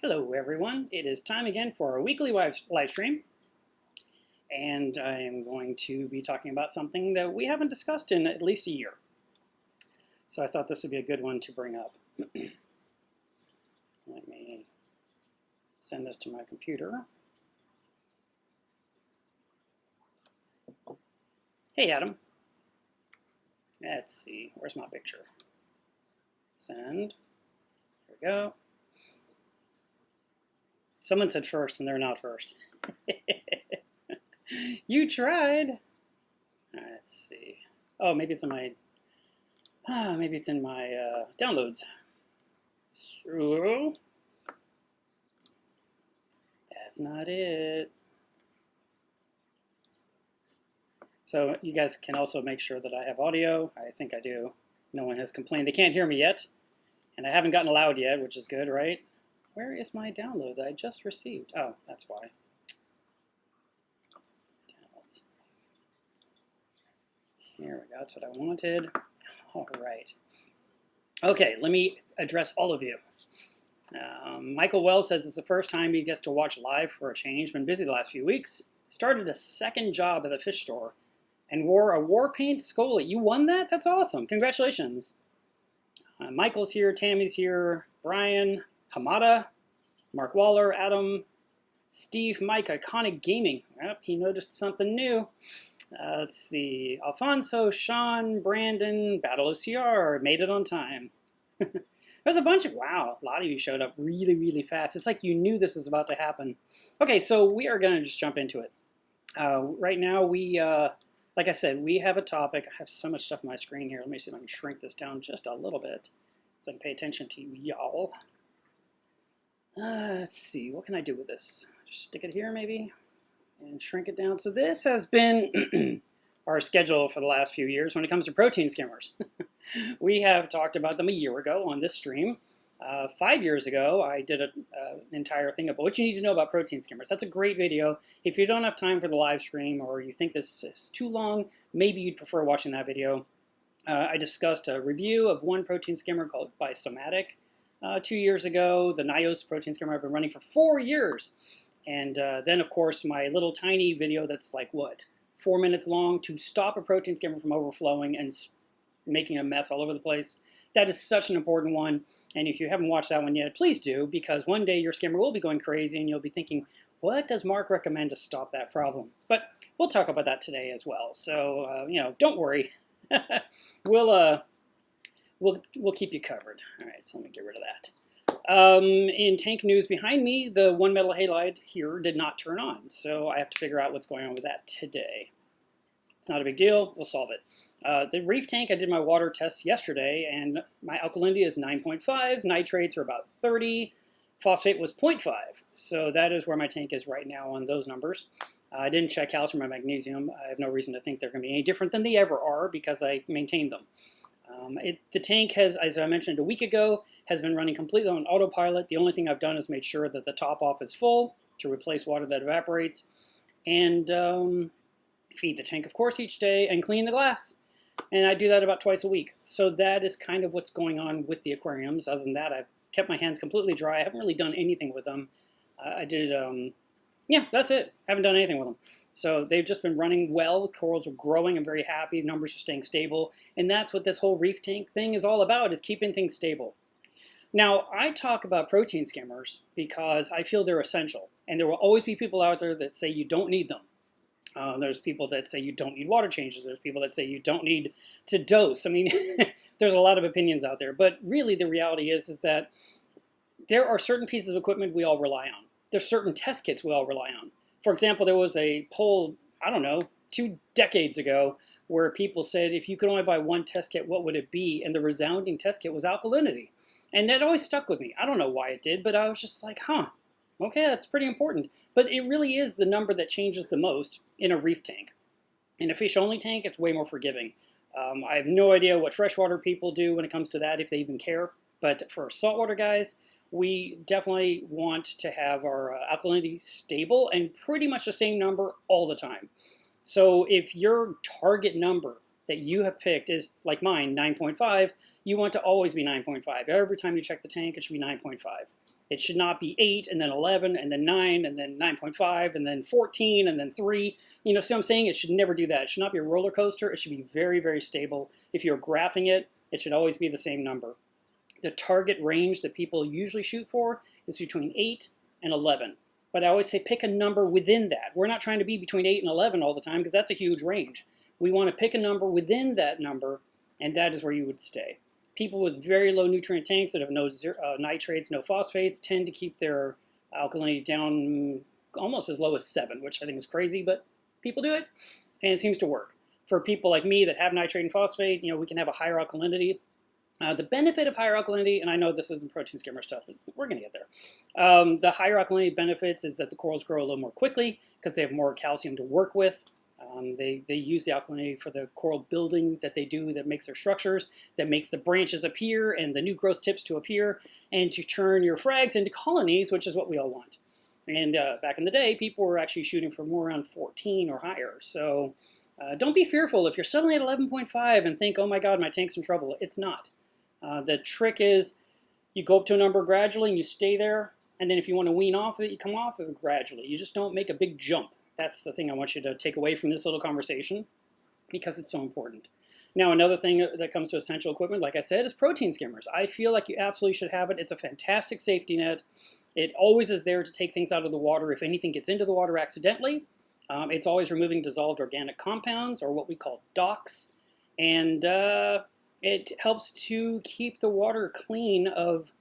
Hello everyone, it is time again for a weekly live stream, and I am going to be talking about something that we haven't discussed in at least a year. So I thought this would be a good one to bring up. Let me send this to my computer. Hey Adam. Let's see, where's my picture? Send, there we go. Someone said first, and they're not first. You tried. Let's see. Oh, maybe it's in my. Maybe it's in my downloads. So that's not it. So you guys can also make sure that I have audio. I think I do. No one has complained. They can't hear me yet, and I haven't gotten allowed yet, which is good, right? Where is my download that I just received? Oh, that's why. Downloads. Here we go. That's what I wanted. All right. Okay, let me address all of you. Michael Wells says it's the first time he gets to watch live for a change. Been busy the last few weeks. Started a second job at the fish store and wore a war paint Scully. You won that? That's awesome. Congratulations. Michael's here. Tammy's here. Brian. Hamada, Mark Waller, Adam, Steve, Mike, Iconic Gaming. Yep, he noticed something new. Let's see. Alfonso, Sean, Brandon, Battle OCR, made it on time. There's a bunch of, wow, a lot of you showed up really, really fast. It's like you knew this was about to happen. Okay, so we are going to just jump into it. Right now, like I said, we have a topic. I have so much stuff on my screen here. Let me see if I can shrink this down just a little bit so I can pay attention to y'all. Let's see, what can I do with this? Just stick it here maybe and shrink it down. So this has been our schedule for the last few years when it comes to protein skimmers. We have talked about them a year ago on this stream. 5 years ago, I did an entire thing about what you need to know about protein skimmers. That's a great video. If you don't have time for the live stream or you think this is too long, maybe you'd prefer watching that video. I discussed a review of one protein skimmer called by Somatic. 2 years ago, the Nios protein skimmer I've been running for 4 years. And then, of course, my little tiny video that's like, what, 4 minutes long to stop a protein skimmer from overflowing and making a mess all over the place. That is such an important one. And if you haven't watched that one yet, please do, because one day your skimmer will be going crazy and you'll be thinking, what does Mark recommend to stop that problem? But we'll talk about that today as well. So, don't worry. We'll keep you covered. All right, so let me get rid of that. In tank news behind me, the one metal halide here did not turn on, so I have to figure out what's going on with that today. It's not a big deal. We'll solve it. The reef tank, I did my water tests yesterday, and my alkalinity is 9.5. Nitrates are about 30. Phosphate was 0.5. So that is where my tank is right now on those numbers. I didn't check calcium or magnesium. I have no reason to think they're going to be any different than they ever are because I maintained them. The tank has, as I mentioned a week ago, has been running completely on autopilot. The only thing I've done is made sure that the top off is full to replace water that evaporates, and feed the tank, of course, each day, and clean the glass. And I do that about twice a week. So that is kind of what's going on with the aquariums. Other than that, I've kept my hands completely dry. I haven't really done anything with them. Yeah, that's it. I haven't done anything with them. So they've just been running well. Corals are growing. I'm very happy. Numbers are staying stable. And that's what this whole reef tank thing is all about, is keeping things stable. Now, I talk about protein skimmers because I feel they're essential. And there will always be people out there that say you don't need them. There's people that say you don't need water changes. There's people that say you don't need to dose. I mean, there's a lot of opinions out there. But really, the reality is that there are certain pieces of equipment we all rely on. There's certain test kits we all rely on. For example, there was a poll, I don't know, 2 decades ago, where people said, if you could only buy one test kit, what would it be? And the resounding test kit was alkalinity. And that always stuck with me. I don't know why it did, but I was just like, okay, that's pretty important. But it really is the number that changes the most in a reef tank. In a fish-only tank, it's way more forgiving. I have no idea what freshwater people do when it comes to that, if they even care. But for saltwater guys, we definitely want to have our alkalinity stable and pretty much the same number all the time. So if your target number that you have picked is, like mine, 9.5, you want to always be 9.5. Every time you check the tank, it should be 9.5. It should not be 8 and then 11 and then 9 and then 9.5 and then 14 and then 3. You know, see what I'm saying? It should never do that. It should not be a roller coaster. It should be very, very stable. If you're graphing it, it should always be the same number. The target range that people usually shoot for is between 8 and 11. But I always say pick a number within that. We're not trying to be between 8 and 11 all the time because that's a huge range. We want to pick a number within that number, and that is where you would stay. People with very low nutrient tanks that have no nitrates, no phosphates, tend to keep their alkalinity down almost as low as 7, which I think is crazy, but people do it, and it seems to work. For people like me that have nitrate and phosphate, you know, we can have a higher alkalinity. The benefit of higher alkalinity, and I know this isn't protein skimmer stuff, but we're going to get there. The higher alkalinity benefits is that the corals grow a little more quickly because they have more calcium to work with. They use the alkalinity for the coral building that they do that makes their structures, that makes the branches appear and the new growth tips to appear, and to turn your frags into colonies, which is what we all want. And back in the day, people were actually shooting for more around 14 or higher. So don't be fearful if you're suddenly at 11.5 and think, oh my God, my tank's in trouble. It's not. The trick is you go up to a number gradually and you stay there. And then if you want to wean off of it, you come off of it gradually. You just don't make a big jump. That's the thing I want you to take away from this little conversation because it's so important. Now, another thing that comes to essential equipment, like I said, is protein skimmers. I feel like you absolutely should have it. It's a fantastic safety net. It always is there to take things out of the water if anything gets into the water accidentally. It's always removing dissolved organic compounds, or what we call DOCs. And it helps to keep the water clean of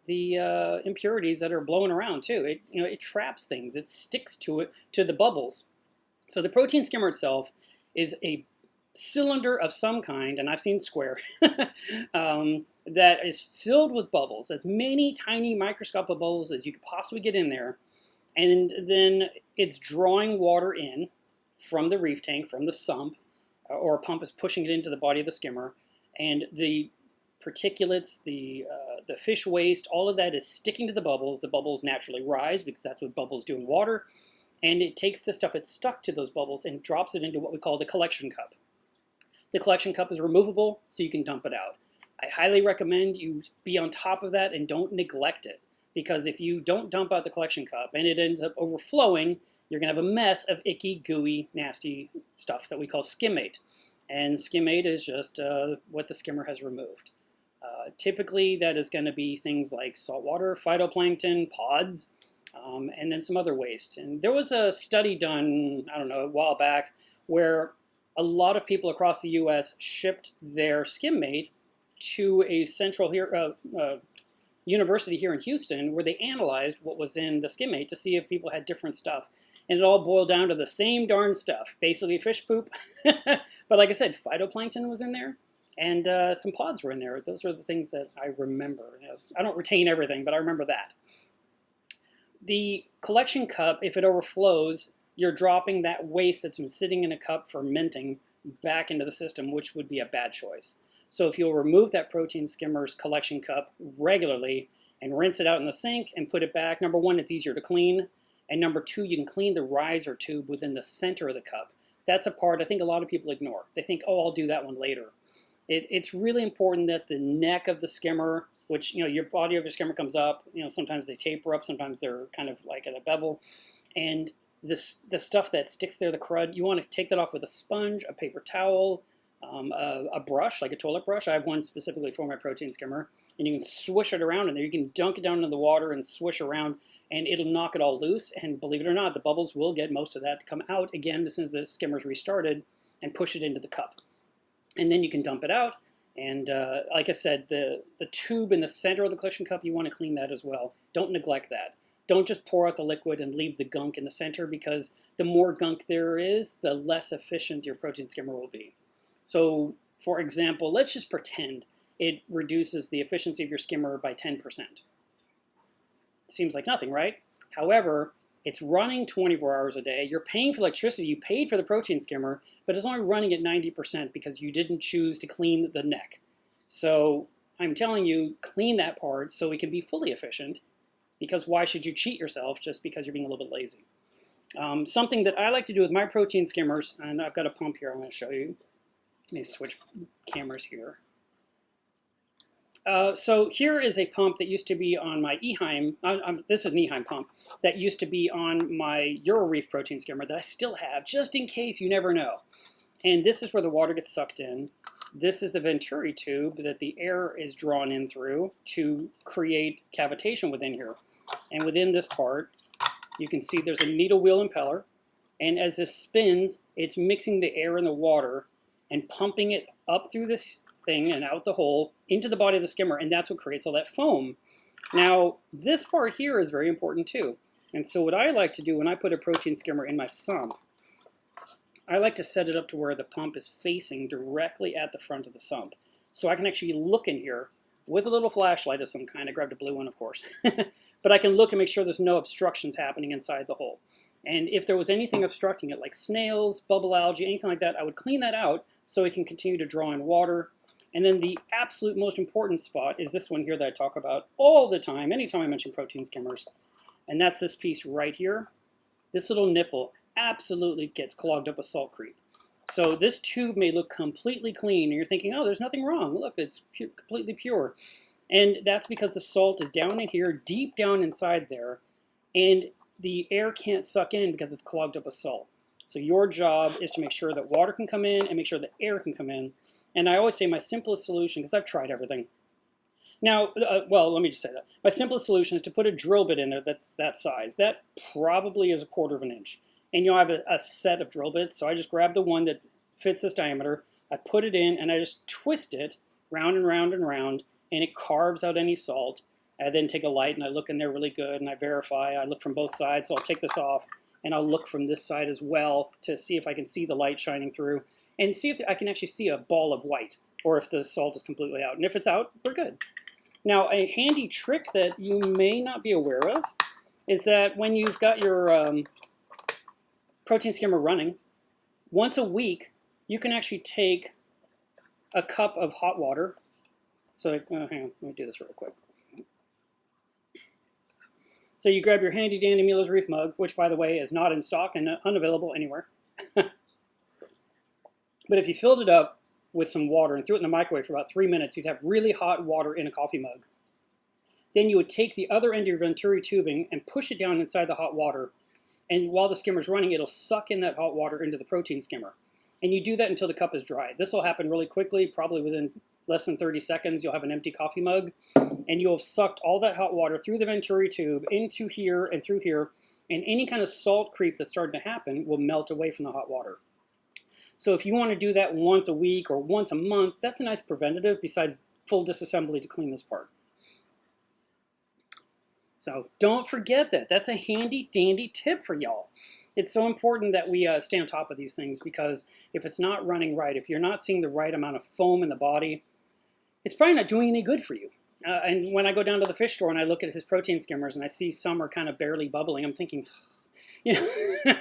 the impurities that are blowing around too. It traps things. It sticks to the bubbles. So the protein skimmer itself is a cylinder of some kind, and I've seen square, that is filled with bubbles, as many tiny microscopic bubbles as you could possibly get in there. And then it's drawing water in from the reef tank, from the sump, or a pump is pushing it into the body of the skimmer. And the particulates, the fish waste, all of that is sticking to the bubbles. The bubbles naturally rise because that's what bubbles do in water. And it takes the stuff that's stuck to those bubbles and drops it into what we call the collection cup. The collection cup is removable, so you can dump it out. I highly recommend you be on top of that and don't neglect it. Because if you don't dump out the collection cup and it ends up overflowing, you're going to have a mess of icky, gooey, nasty stuff that we call skimmate. And skimmate is just what the skimmer has removed. Typically, that is going to be things like saltwater, phytoplankton, pods, and then some other waste. And there was a study done, I don't know, a while back, where a lot of people across the U.S. shipped their skimmate to a central university here in Houston, where they analyzed what was in the skimmate to see if people had different stuff. And it all boiled down to the same darn stuff, basically fish poop. But like I said, phytoplankton was in there, and some pods were in there. Those are the things that I remember. I don't retain everything, but I remember that. The collection cup, if it overflows, you're dropping that waste that's been sitting in a cup fermenting back into the system, which would be a bad choice. So if you'll remove that protein skimmer's collection cup regularly and rinse it out in the sink and put it back, number one, it's easier to clean. And number two, you can clean the riser tube within the center of the cup. That's a part I think a lot of people ignore. They think, oh, I'll do that one later. It's really important that the neck of the skimmer, which, your body of your skimmer comes up, sometimes they taper up, sometimes they're kind of like at a bevel. And the stuff that sticks there, the crud, you want to take that off with a sponge, a paper towel, a brush, like a toilet brush. I have one specifically for my protein skimmer, and you can swish it around in there. You can dunk it down into the water and swish around, and it'll knock it all loose. And believe it or not, the bubbles will get most of that to come out again as soon as the skimmer's restarted, and push it into the cup. And then you can dump it out. And like I said, the tube in the center of the collection cup, you want to clean that as well. Don't neglect that. Don't just pour out the liquid and leave the gunk in the center, because the more gunk there is, the less efficient your protein skimmer will be. So, for example, let's just pretend it reduces the efficiency of your skimmer by 10%. Seems like nothing, right? However, it's running 24 hours a day. You're paying for electricity. You paid for the protein skimmer, but it's only running at 90% because you didn't choose to clean the neck. So I'm telling you, clean that part so it can be fully efficient, because why should you cheat yourself just because you're being a little bit lazy? Something that I like to do with my protein skimmers, and I've got a pump here I'm going to show you. Let me switch cameras here. So here is a pump that used to be on my Eheim. This is an Eheim pump that used to be on my Euroreef protein skimmer that I still have, just in case, you never know. And this is where the water gets sucked in. This is the venturi tube that the air is drawn in through to create cavitation within here. And within this part, you can see there's a needle wheel impeller. And as this spins, it's mixing the air and the water and pumping it up through this thing and out the hole into the body of the skimmer, and that's what creates all that foam. Now, this part here is very important too. And so what I like to do when I put a protein skimmer in my sump, I like to set it up to where the pump is facing directly at the front of the sump. So I can actually look in here with a little flashlight of some kind. I grabbed a blue one, of course. But I can look and make sure there's no obstructions happening inside the hole. And if there was anything obstructing it, like snails, bubble algae, anything like that, I would clean that out so it can continue to draw in water. And then the absolute most important spot is this one here that I talk about all the time, anytime I mention protein skimmers. And that's this piece right here. This little nipple absolutely gets clogged up with salt creep. So this tube may look completely clean, and you're thinking, oh, there's nothing wrong. Look, it's completely pure. And that's because the salt is down in here, deep down inside there, and the air can't suck in because it's clogged up with salt. So your job is to make sure that water can come in and make sure that air can come in. And I always say my simplest solution, because I've tried everything. Now, well, let me just say that. My simplest solution is to put a drill bit in there that's that size. That probably is 1/4 of an inch. And you'll have a set of drill bits. So I just grab the one that fits this diameter. I put it in and I just twist it round and round and round. And it carves out any salt. I then take a light and I look in there really good and I verify. I look from both sides. So I'll take this off and I'll look from this side as well to see if I can see the light shining through. And see if I can actually see a ball of white, or if the salt is completely out. And if it's out, we're good. Now, a handy trick that you may not be aware of is that when you've got your protein skimmer running, once a week, you can actually take a cup of hot water. So, hang on, let me do this real quick. So you grab your handy dandy Mueller's Reef mug, which, by the way, is not in stock and unavailable anywhere. But if you filled it up with some water and threw it in the microwave for about 3 minutes, you'd have really hot water in a coffee mug. Then you would take the other end of your venturi tubing and push it down inside the hot water. And while the skimmer's running, it'll suck in that hot water into the protein skimmer. And you do that until the cup is dry. This will happen really quickly, probably within less than 30 seconds. You'll have an empty coffee mug, and you'll have sucked all that hot water through the venturi tube into here and through here. And any kind of salt creep that's starting to happen will melt away from the hot water. So if you want to do that once a week or once a month, that's a nice preventative besides full disassembly to clean this part. So don't forget that. That's a handy dandy tip for y'all. It's so important that we stay on top of these things, because if it's not running right, if you're not seeing the right amount of foam in the body, it's probably not doing any good for you. And when I go down to the fish store and I look at his protein skimmers and I see some are kind of barely bubbling, I'm thinking, you know,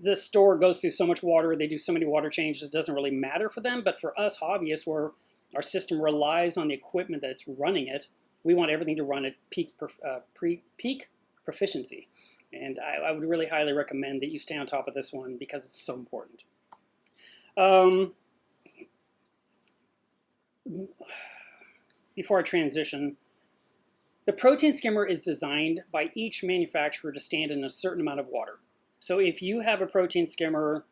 the store goes through so much water, they do so many water changes, it doesn't really matter for them. But for us hobbyists, where our system relies on the equipment that's running it, we want everything to run at peak proficiency. And I would really highly recommend that you stay on top of this one because it's so important. Before I transition, the protein skimmer is designed by each manufacturer to stand in a certain amount of water. So if you have a protein skimmer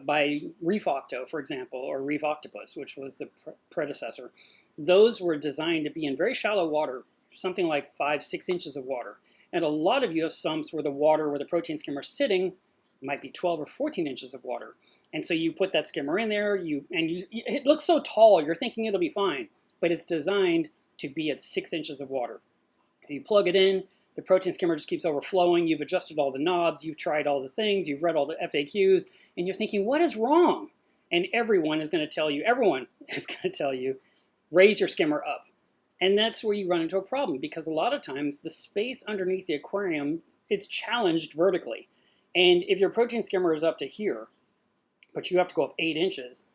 by Reef Octo, for example, or Reef Octopus, which was the predecessor, those were designed to be in very shallow water, something like 5-6 inches of water. And a lot of you have sumps where the water, where the protein skimmer is sitting, might be 12 or 14 inches of water. And so you put that skimmer in there, it looks so tall, you're thinking it'll be fine, but it's designed to be at 6 inches of water. So you plug it in, the protein skimmer just keeps overflowing, you've adjusted all the knobs, you've tried all the things, you've read all the FAQs, and you're thinking, what is wrong? And everyone is going to tell you, raise your skimmer up. And that's where you run into a problem, because a lot of times the space underneath the aquarium, it's challenged vertically. And if your protein skimmer is up to here, but you have to go up 8 inches,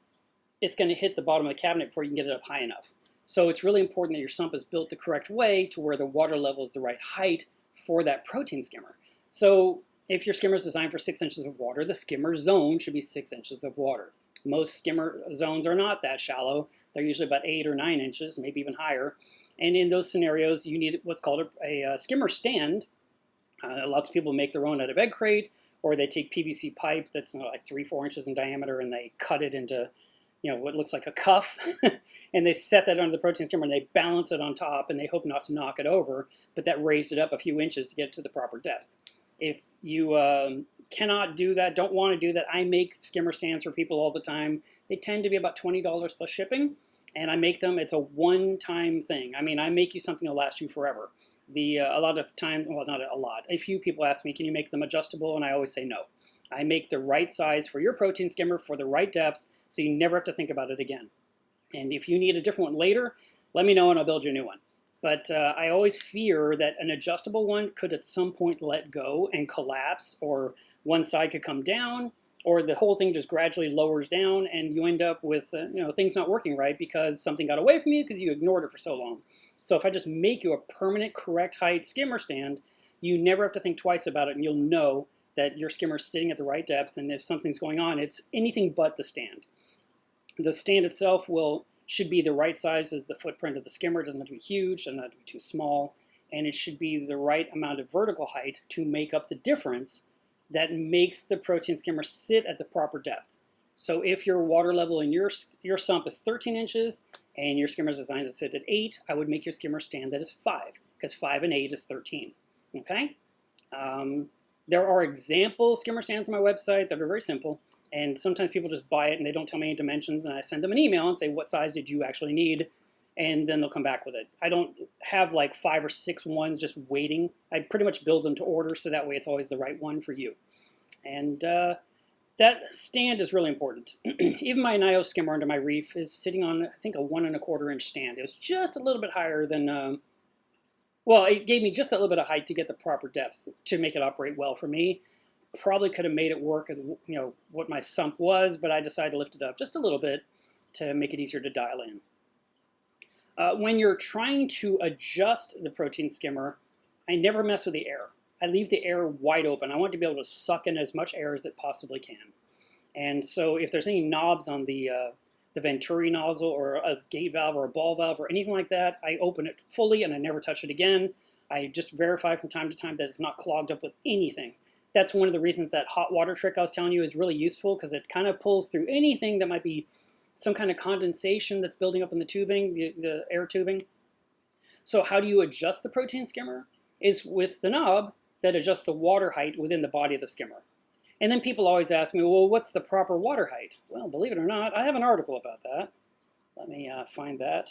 it's going to hit the bottom of the cabinet before you can get it up high enough. So it's really important that your sump is built the correct way to where the water level is the right height for that protein skimmer. So if your skimmer is designed for 6 inches of water, the skimmer zone should be 6 inches of water. Most skimmer zones are not that shallow. They're usually about 8 or 9 inches, maybe even higher. And in those scenarios, you need what's called a skimmer stand. Lots of people make their own out of egg crate, or they take PVC pipe that's like 3-4 inches in diameter, and they cut it into what looks like a cuff, and they set that under the protein skimmer, and they balance it on top, and they hope not to knock it over, but that raised it up a few inches to get it to the proper depth. If you cannot do that, don't want to do that, I make skimmer stands for people all the time. They tend to be about $20 plus shipping, and I make them. It's a one-time thing. I mean, I make you something that'll last you forever. A lot of time, well, not a lot, a few people ask me, can you make them adjustable? And I always say no. I make the right size for your protein skimmer for the right depth, so you never have to think about it again. And if you need a different one later, let me know and I'll build you a new one. But I always fear that an adjustable one could at some point let go and collapse, or one side could come down, or the whole thing just gradually lowers down, and you end up with things not working right because something got away from you because you ignored it for so long. So if I just make you a permanent correct height skimmer stand, you never have to think twice about it, and you'll know that your skimmer's sitting at the right depth, and if something's going on, it's anything but the stand. The stand itself should be the right size as the footprint of the skimmer. It doesn't have to be huge, doesn't have to be too small, and it should be the right amount of vertical height to make up the difference that makes the protein skimmer sit at the proper depth. So if your water level in your sump is 13 inches and your skimmer is designed to sit at 8, I would make your skimmer stand that is 5, because 5 and 8 is 13. Okay? There are example skimmer stands on my website that are very simple, and sometimes people just buy it and they don't tell me any dimensions, and I send them an email and say, what size did you actually need? And then they'll come back with it. I don't have like 5 or 6 ones just waiting. I pretty much build them to order, so that way it's always the right one for you. And that stand is really important. Even my Nio skimmer under my reef is sitting on, I think, a 1 1/4 inch stand. It was just a little bit higher than, well, it gave me just a little bit of height to get the proper depth to make it operate well for me. Probably could have made it work at what my sump was, but I decided to lift it up just a little bit to make it easier to dial in. When you're trying to adjust the protein skimmer, I never mess with the air. I leave the air wide open. I want to be able to suck in as much air as it possibly can. And so if there's any knobs on the Venturi nozzle or a gate valve or a ball valve or anything like that, I open it fully and I never touch it again. I just verify from time to time that it's not clogged up with anything. That's one of the reasons that hot water trick I was telling you is really useful, because it kind of pulls through anything that might be some kind of condensation that's building up in the tubing, the air tubing. So how do you adjust the protein skimmer? Is with the knob that adjusts the water height within the body of the skimmer. And then people always ask me, well, what's the proper water height? Well, believe it or not, I have an article about that. Let me find that.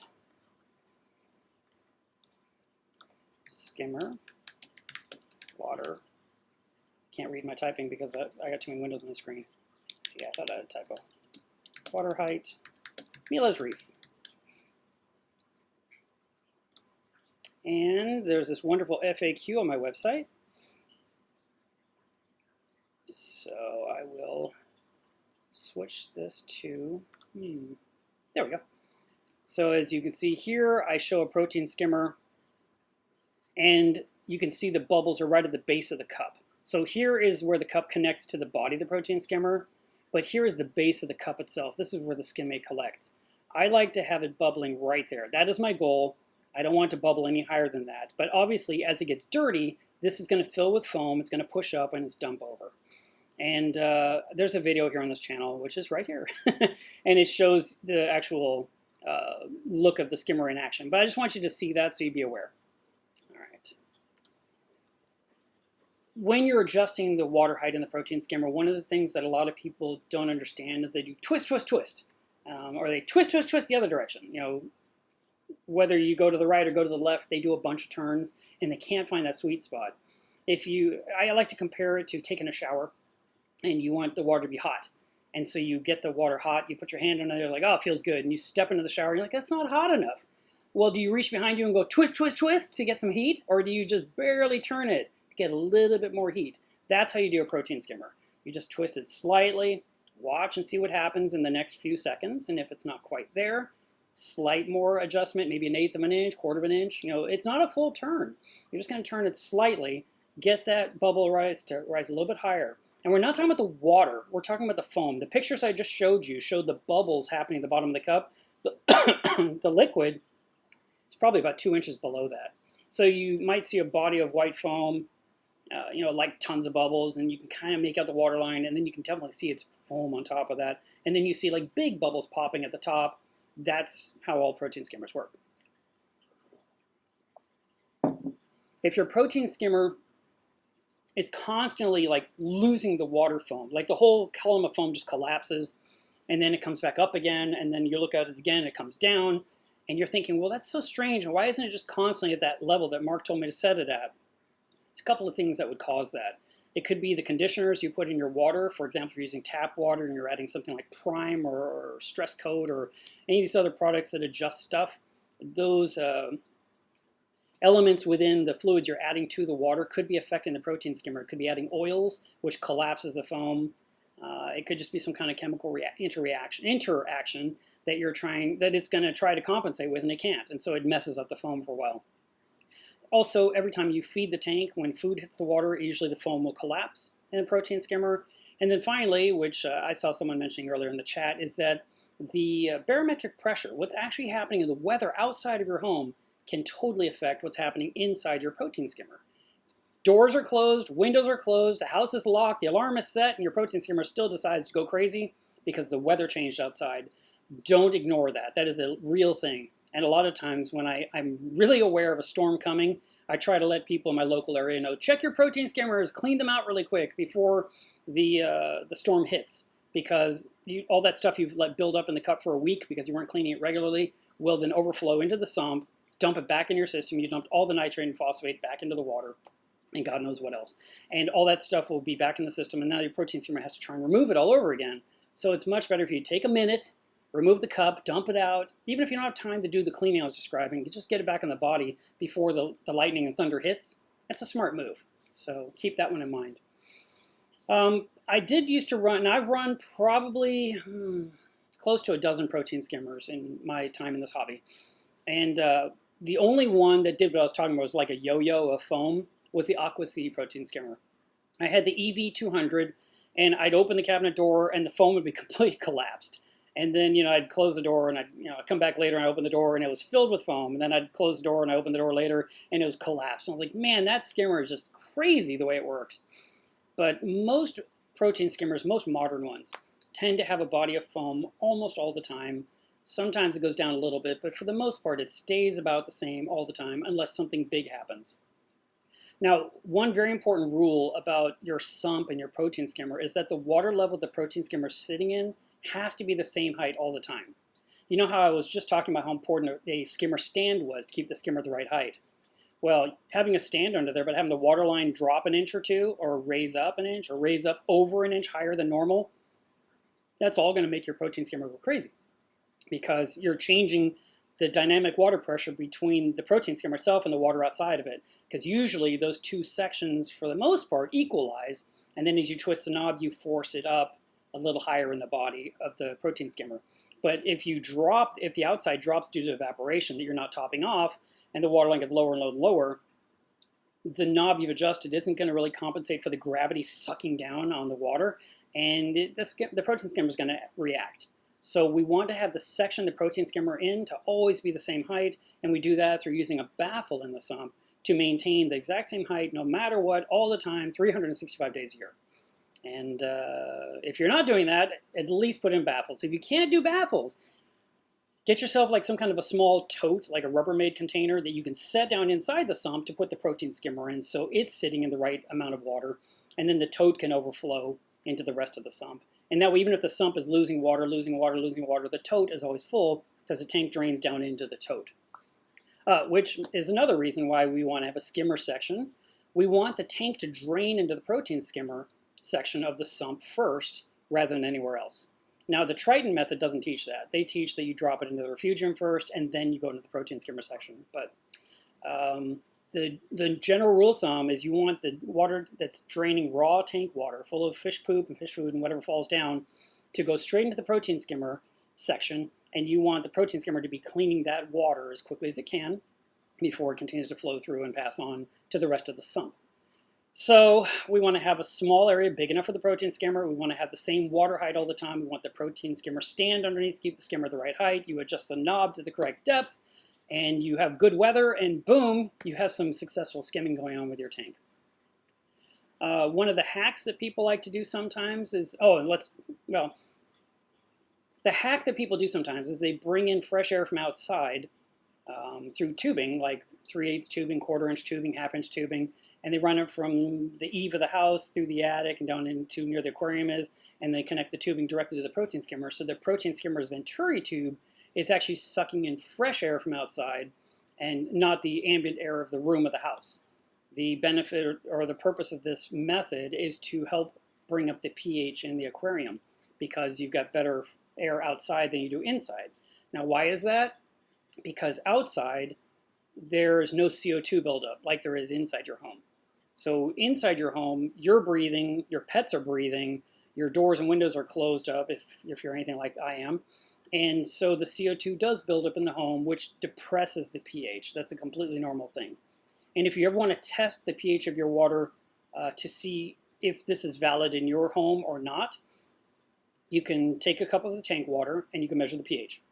Skimmer water. Can't read my typing because I got too many windows on the screen. See, I thought I had a typo. Water height, Mila's reef. And there's this wonderful FAQ on my website. So I will switch this to, there we go. So as you can see here, I show a protein skimmer, and you can see the bubbles are right at the base of the cup. So here is where the cup connects to the body of the protein skimmer, but here is the base of the cup itself. This is where the skimmate collects. I like to have it bubbling right there. That is my goal. I don't want it to bubble any higher than that. But obviously, as it gets dirty, this is going to fill with foam. It's going to push up and it's dump over. And there's a video here on this channel, which is right here. And it shows the actual look of the skimmer in action. But I just want you to see that so you'd be aware. All right. When you're adjusting the water height in the protein skimmer, one of the things that a lot of people don't understand is they do twist, twist, twist. Or they twist, twist, twist the other direction. Whether you go to the right or go to the left, they do a bunch of turns, and they can't find that sweet spot. I like to compare it to taking a shower, and you want the water to be hot. And so you get the water hot, you put your hand on it, you're like, oh, it feels good. And you step into the shower, you're like, that's not hot enough. Well, do you reach behind you and go twist, twist, twist to get some heat? Or do you just barely turn it to get a little bit more heat? That's how you do a protein skimmer. You just twist it slightly, watch and see what happens in the next few seconds. And if it's not quite there, slight more adjustment, maybe 1/8 of an inch, 1/4 of an inch. It's not a full turn. You're just going to turn it slightly. get that bubble rise to rise a little bit higher. And we're not talking about the water, we're talking about the foam. The pictures I just showed you showed the bubbles happening at the bottom of the cup. The liquid is probably about 2 inches below that. So you might see a body of white foam, like tons of bubbles, and you can kind of make out the water line, and then you can definitely see it's foam on top of that. And then you see like big bubbles popping at the top. That's how all protein skimmers work. If your protein skimmer is constantly like losing the water foam, like the whole column of foam just collapses, and then it comes back up again, and then you look at it again, it comes down, and you're thinking, well, that's so strange. Why isn't it just constantly at that level that Mark told me to set it at? There's a couple of things that would cause that. It could be the conditioners you put in your water. For example, if you're using tap water and you're adding something like Prime or Stress Coat or any of these other products that adjust stuff, those elements within the fluids you're adding to the water could be affecting the protein skimmer. It could be adding oils, which collapses the foam. It could just be some kind of chemical interaction that it's going to try to compensate with, and it can't, and so it messes up the foam for a while. Also, every time you feed the tank, when food hits the water, usually the foam will collapse in a protein skimmer. And then finally, which I saw someone mentioning earlier in the chat, is that the barometric pressure, what's actually happening in the weather outside of your home, can totally affect what's happening inside your protein skimmer. Doors are closed, windows are closed, the house is locked, the alarm is set, and your protein skimmer still decides to go crazy because the weather changed outside. Don't ignore that. That is a real thing. And a lot of times when I'm really aware of a storm coming, I try to let people in my local area know, check your protein skimmers, clean them out really quick before the storm hits. Because all that stuff you've let build up in the cup for a week because you weren't cleaning it regularly will then overflow into the sump, dump it back in your system. You dumped all the nitrate and phosphate back into the water, and God knows what else. And all that stuff will be back in the system, and now your protein skimmer has to try and remove it all over again. So it's much better if you take a minute, remove the cup, dump it out. Even if you don't have time to do the cleaning I was describing, you just get it back in the body before the lightning and thunder hits. That's a smart move. So keep that one in mind. I did used to run, and I've run probably close to a dozen protein skimmers in my time in this hobby. And the only one that did what I was talking about was like a yo-yo of foam was the Aqua Sea protein skimmer. I had the EV200, and I'd open the cabinet door, and the foam would be completely collapsed. And then, I'd close the door, and I'd come back later, and I open the door, and it was filled with foam. And then I'd close the door, and I open the door later, and it was collapsed. And I was like, man, that skimmer is just crazy the way it works. But most protein skimmers, most modern ones, tend to have a body of foam almost all the time. Sometimes it goes down a little bit, but for the most part, it stays about the same all the time unless something big happens. Now, one very important rule about your sump and your protein skimmer is that the water level the protein skimmer is sitting in has to be the same height all the time. You know how I was just talking about how important a skimmer stand was to keep the skimmer the right height? Well, having a stand under there, but having the water line drop an inch or two, or raise up an inch, or raise up over an inch higher than normal, that's all going to make your protein skimmer go crazy because you're changing the dynamic water pressure between the protein skimmer itself and the water outside of it. Because usually those two sections, for the most part, equalize, and then as you twist the knob, you force it up a little higher in the body of the protein skimmer. But if the outside drops due to evaporation that you're not topping off, and the water line gets lower and lower and lower, the knob you've adjusted isn't going to really compensate for the gravity sucking down on the water, and the protein skimmer is going to react. So we want to have the section the protein skimmer in to always be the same height, and we do that through using a baffle in the sump to maintain the exact same height no matter what, all the time, 365 days a year. And if you're not doing that, at least put in baffles. If you can't do baffles, get yourself like some kind of a small tote, like a Rubbermaid container that you can set down inside the sump to put the protein skimmer in so it's sitting in the right amount of water, and then the tote can overflow into the rest of the sump. And that way, even if the sump is losing water, the tote is always full because the tank drains down into the tote. Which is another reason why we want to have a skimmer section. We want the tank to drain into the protein skimmer section of the sump first rather than anywhere else. Now, the Triton method doesn't teach that. They teach that you drop it into the refugium first and then you go into the protein skimmer section. But the general rule of thumb is you want the water that's draining raw tank water full of fish poop and fish food and whatever falls down to go straight into the protein skimmer section, and you want the protein skimmer to be cleaning that water as quickly as it can before it continues to flow through and pass on to the rest of the sump. So we want to have a small area big enough for the protein skimmer. We want to have the same water height all the time. We want the protein skimmer stand underneath to keep the skimmer the right height. You adjust the knob to the correct depth, and you have good weather, and boom, you have some successful skimming going on with your tank. One of the hacks that people like to do sometimes is, the hack that people do sometimes is they bring in fresh air from outside through tubing, like 3/8 tubing, 1/4 inch tubing, 1/2 inch tubing, and they run it from the eave of the house through the attic and down into near the aquarium is, and they connect the tubing directly to the protein skimmer. So the protein skimmer's venturi tube is actually sucking in fresh air from outside and not the ambient air of the room of the house. The benefit or the purpose of this method is to help bring up the pH in the aquarium because you've got better air outside than you do inside. Now, why is that? Because outside, there's no CO2 buildup like there is inside your home. So inside your home, you're breathing, your pets are breathing, your doors and windows are closed up if you're anything like I am. And so the CO2 does build up in the home, which depresses the pH. That's a completely normal thing. And if you ever want to test the pH of your water to see if this is valid in your home or not, you can take a cup of the tank water and you can measure the pH.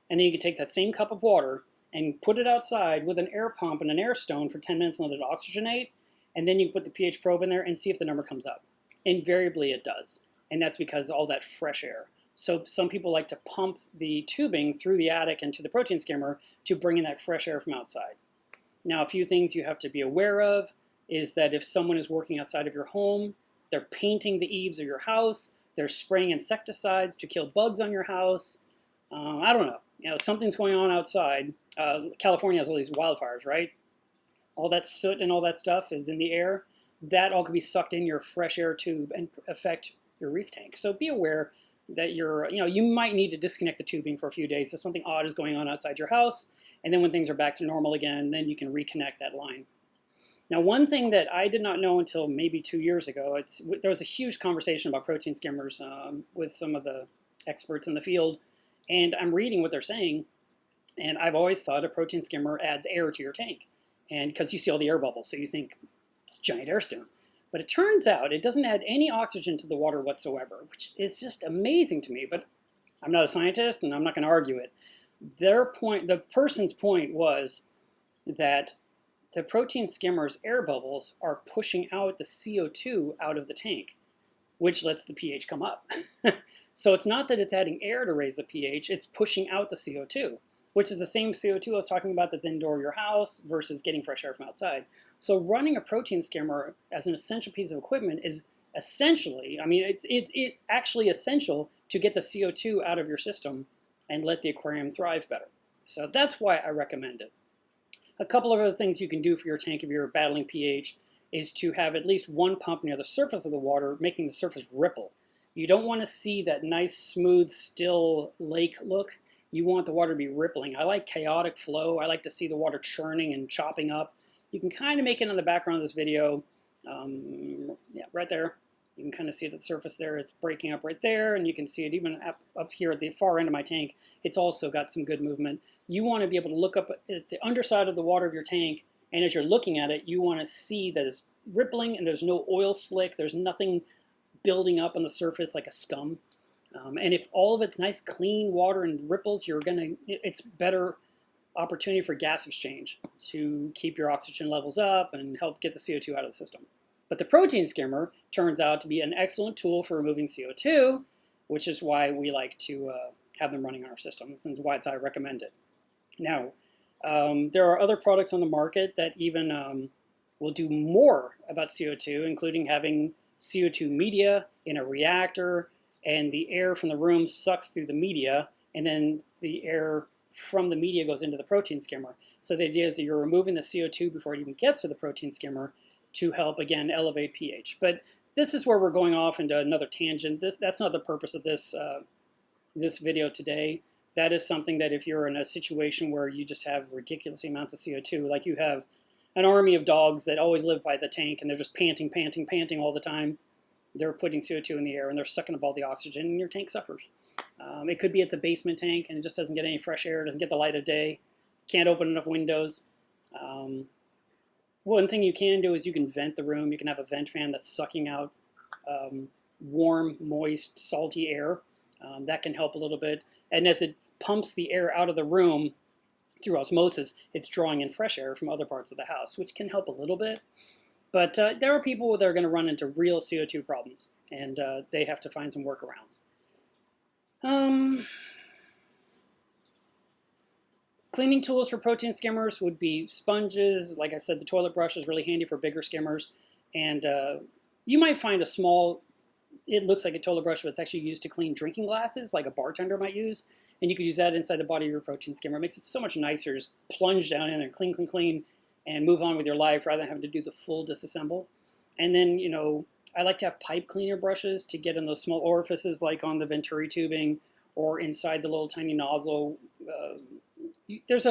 And then you can take that same cup of water and put it outside with an air pump and an air stone for 10 minutes and let it oxygenate. And then you can put the pH probe in there and see if the number comes up. Invariably it does. And that's because of all that fresh air. So some people like to pump the tubing through the attic into the protein skimmer to bring in that fresh air from outside. Now, a few things you have to be aware of is that if someone is working outside of your home, they're painting the eaves of your house, they're spraying insecticides to kill bugs on your house. I don't know. Something's going on outside. California has all these wildfires, right? All that soot and all that stuff is in the air. That all could be sucked in your fresh air tube and affect your reef tank. So be aware that you might need to disconnect the tubing for a few days if something odd is going on outside your house. And then when things are back to normal again, then you can reconnect that line. Now, one thing that I did not know until maybe 2 years ago, there was a huge conversation about protein skimmers with some of the experts in the field. And I'm reading what they're saying. And I've always thought a protein skimmer adds air to your tank. And because you see all the air bubbles, so you think it's a giant air stone. But it turns out it doesn't add any oxygen to the water whatsoever, which is just amazing to me. But I'm not a scientist, and I'm not going to argue it. The person's point was that the protein skimmer's air bubbles are pushing out the CO2 out of the tank, which lets the pH come up. So it's not that it's adding air to raise the pH, it's pushing out the CO2, which is the same CO2 I was talking about that's indoor your house versus getting fresh air from outside. So running a protein skimmer as an essential piece of equipment is essentially, it's actually essential to get the CO2 out of your system and let the aquarium thrive better. So that's why I recommend it. A couple of other things you can do for your tank if you're battling pH is to have at least one pump near the surface of the water, making the surface ripple. You don't want to see that nice, smooth, still lake look. You want the water to be rippling. I like chaotic flow. I like to see the water churning and chopping up. You can kind of make it on the background of this video. Right there. You can kind of see the surface there. It's breaking up right there, and you can see it even up here at the far end of my tank. It's also got some good movement. You want to be able to look up at the underside of the water of your tank, and as you're looking at it, you want to see that it's rippling and there's no oil slick. There's nothing building up on the surface like a scum. And if all of it's nice, clean water and ripples, it's better opportunity for gas exchange to keep your oxygen levels up and help get the CO2 out of the system. But the protein skimmer turns out to be an excellent tool for removing CO2, which is why we like to have them running on our systems and why I recommend it. Now, there are other products on the market that even will do more about CO2, including having CO2 media in a reactor, and the air from the room sucks through the media, and then the air from the media goes into the protein skimmer. So the idea is that you're removing the CO2 before it even gets to the protein skimmer to help, again, elevate pH. But this is where we're going off into another tangent. That's not the purpose of this video today. That is something that if you're in a situation where you just have ridiculous amounts of CO2, like you have an army of dogs that always live by the tank and they're just panting all the time, they're putting CO2 in the air and they're sucking up all the oxygen and your tank suffers. It could be it's a basement tank and it just doesn't get any fresh air, doesn't get the light of day, can't open enough windows. One thing you can do is you can vent the room. You can have a vent fan that's sucking out warm, moist, salty air. That can help a little bit. And as it pumps the air out of the room through osmosis, it's drawing in fresh air from other parts of the house, which can help a little bit. But there are people that are going to run into real CO2 problems, and they have to find some workarounds. Cleaning tools for protein skimmers would be sponges. Like I said, the toilet brush is really handy for bigger skimmers. And you might find a small, it looks like a toilet brush, but it's actually used to clean drinking glasses, like a bartender might use. And you could use that inside the body of your protein skimmer. It makes it so much nicer. Just plunge down in there, clean, clean, clean, and move on with your life rather than having to do the full disassemble. And then, you know, I like to have pipe cleaner brushes to get in those small orifices, like on the venturi tubing or inside the little tiny nozzle. There's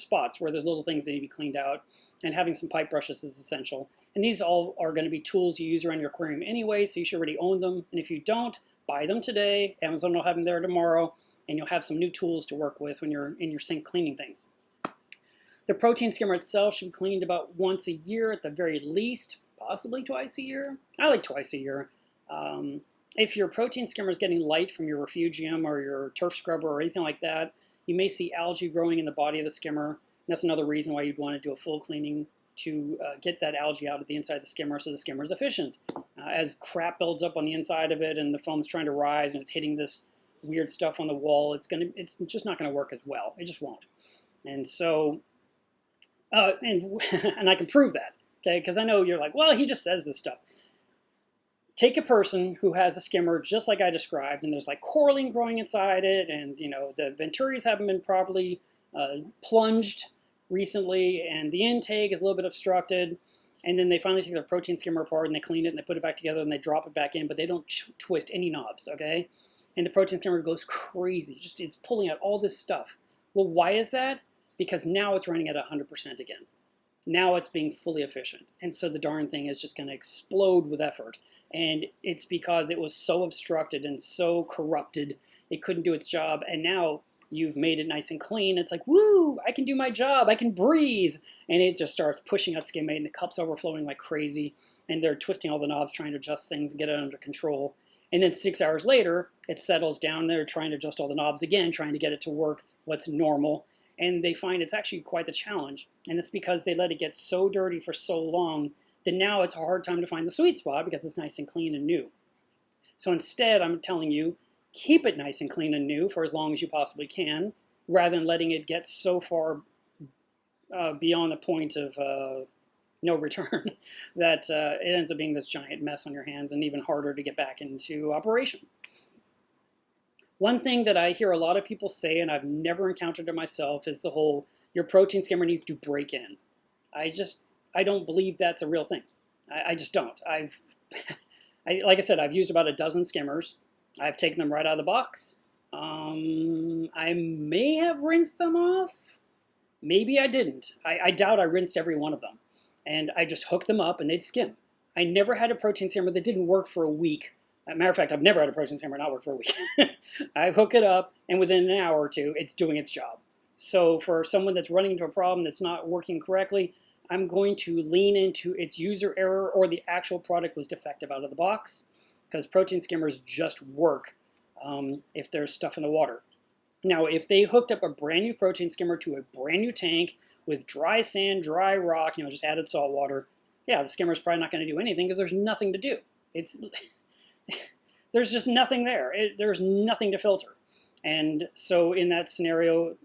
spots where there's little things that need to be cleaned out, and having some pipe brushes is essential. And these all are going to be tools you use around your aquarium anyway, so you should already own them. And if you don't, buy them today. Amazon will have them there tomorrow, and you'll have some new tools to work with when you're in your sink cleaning things. The protein skimmer itself should be cleaned about once a year at the very least, possibly twice a year. I like twice a year. If your protein skimmer is getting light from your refugium or your turf scrubber or anything like that, you may see algae growing in the body of the skimmer. And that's another reason why you'd want to do a full cleaning to get that algae out of the inside of the skimmer so the skimmer is efficient. As crap builds up on the inside of it and the foam's trying to rise and it's hitting this weird stuff on the wall, it's just not going to work as well. It just won't. And so, and I can prove that, okay? Because I know you're like, well, he just says this stuff. Take a person who has a skimmer just like I described, and there's like coralline growing inside it, and you know the venturis haven't been properly plunged recently, and the intake is a little bit obstructed, and then they finally take their protein skimmer apart and they clean it and they put it back together and they drop it back in, but they don't twist any knobs, okay? And the protein skimmer goes crazy, it's pulling out all this stuff. Well, why is that? Because now it's running at 100% again. Now it's being fully efficient. And so the darn thing is just going to explode with effort. And it's because it was so obstructed and so corrupted, it couldn't do its job. And now you've made it nice and clean. It's like, woo, I can do my job. I can breathe. And it just starts pushing out skimmate, and the cup's overflowing like crazy. And they're twisting all the knobs, trying to adjust things and get it under control. And then 6 hours later, it settles down. They're trying to adjust all the knobs again, trying to get it to work what's normal. And they find it's actually quite the challenge. And it's because they let it get so dirty for so long that now it's a hard time to find the sweet spot because it's nice and clean and new. So instead, I'm telling you, keep it nice and clean and new for as long as you possibly can, rather than letting it get so far beyond the point of no return that it ends up being this giant mess on your hands and even harder to get back into operation. One thing that I hear a lot of people say, and I've never encountered it myself, is the whole, your protein skimmer needs to break in. I don't believe that's a real thing. I just don't. Like I said, I've used about a dozen skimmers. I've taken them right out of the box. I may have rinsed them off. Maybe I didn't. I doubt I rinsed every one of them. And I just hooked them up and they'd skim. I never had a protein skimmer that didn't work for a week. As a matter of fact, I've never had a protein skimmer not work for a week. I hook it up, and within an hour or two, it's doing its job. So for someone that's running into a problem that's not working correctly, I'm going to lean into its user error or the actual product was defective out of the box, because protein skimmers just work if there's stuff in the water. Now, if they hooked up a brand new protein skimmer to a brand new tank with dry sand, dry rock, just added salt water, yeah, the skimmer's probably not going to do anything because there's nothing to do. There's just nothing there. There's nothing to filter. And so in that scenario,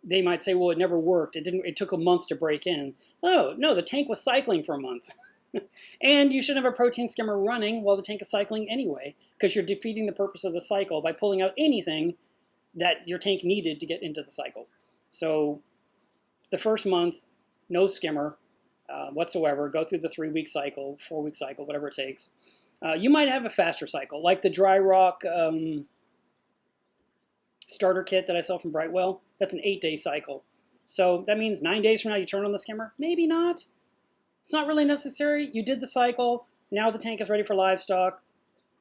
they might say, well, it never worked. It took a month to break in. Oh, no, the tank was cycling for a month. And you shouldn't have a protein skimmer running while the tank is cycling anyway, because you're defeating the purpose of the cycle by pulling out anything that your tank needed to get into the cycle. So the first month, no skimmer whatsoever. Go through the 3-week cycle, 4-week cycle, whatever it takes. You might have a faster cycle, like the dry rock starter kit that I sell from Brightwell. That's an 8-day cycle. So that means 9 days from now you turn on the skimmer? Maybe not. It's not really necessary. You did the cycle. Now the tank is ready for livestock.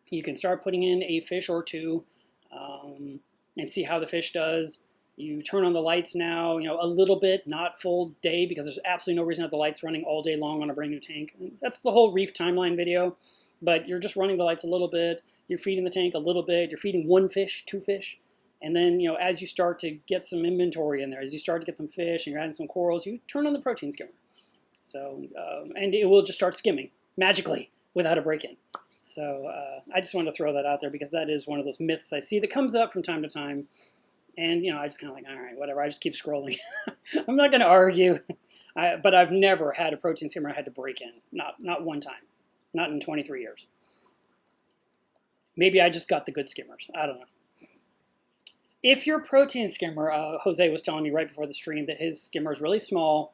You can start putting in a fish or two and see how the fish does. You turn on the lights now, a little bit, not full day, because there's absolutely no reason to have the lights running all day long on a brand new tank. That's the whole reef timeline video, but you're just running the lights a little bit, you're feeding the tank a little bit, you're feeding 1 fish, 2 fish, and then, as you start to get some inventory in there, as you start to get some fish and you're adding some corals, you turn on the protein skimmer. So, and it will just start skimming magically without a break-in. So I just wanted to throw that out there because that is one of those myths I see that comes up from time to time. And, I just kind of like, all right, whatever, I just keep scrolling. I'm not going to argue. But I've never had a protein skimmer I had to break in. Not one time. Not in 23 years. Maybe I just got the good skimmers. I don't know. If your protein skimmer, Jose was telling me right before the stream that his skimmer is really small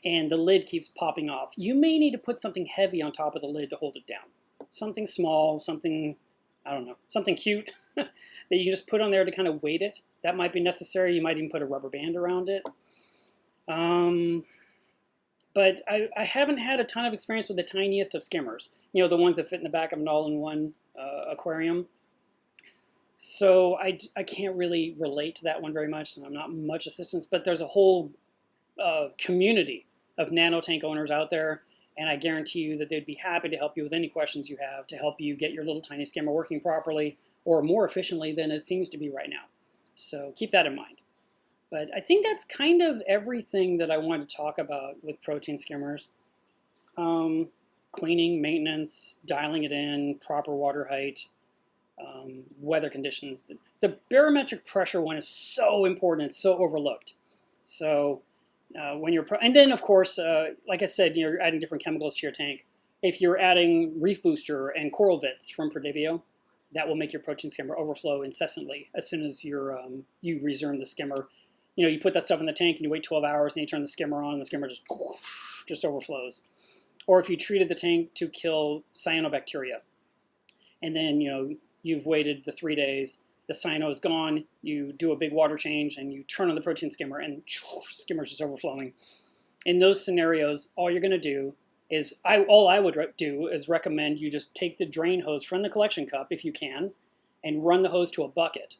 and the lid keeps popping off, you may need to put something heavy on top of the lid to hold it down. Something small, something, I don't know, something cute that you can just put on there to kind of weight it. That might be necessary. You might even put a rubber band around it. But I haven't had a ton of experience with the tiniest of skimmers. The ones that fit in the back of an all-in-one aquarium. So I can't really relate to that one very much, and I'm not much assistance. But there's a whole community of nano tank owners out there, and I guarantee you that they'd be happy to help you with any questions you have to help you get your little tiny skimmer working properly or more efficiently than it seems to be right now. So keep that in mind. But I think that's kind of everything that I wanted to talk about with protein skimmers. Cleaning, maintenance, dialing it in, proper water height, weather conditions. The barometric pressure one is so important. It's so overlooked. So when you're, and then of course, like I said, you're adding different chemicals to your tank. If you're adding Reef Booster and Coral Vits from Perdivio, that will make your protein skimmer overflow incessantly as soon as you're, you resume the skimmer. You put that stuff in the tank and you wait 12 hours and you turn the skimmer on and the skimmer just overflows. Or if you treated the tank to kill cyanobacteria and then, you've waited the 3 days, the cyano is gone, you do a big water change and you turn on the protein skimmer and skimmer's just overflowing. In those scenarios, all you're going to do is, all I would do is recommend you just take the drain hose from the collection cup, if you can, and run the hose to a bucket.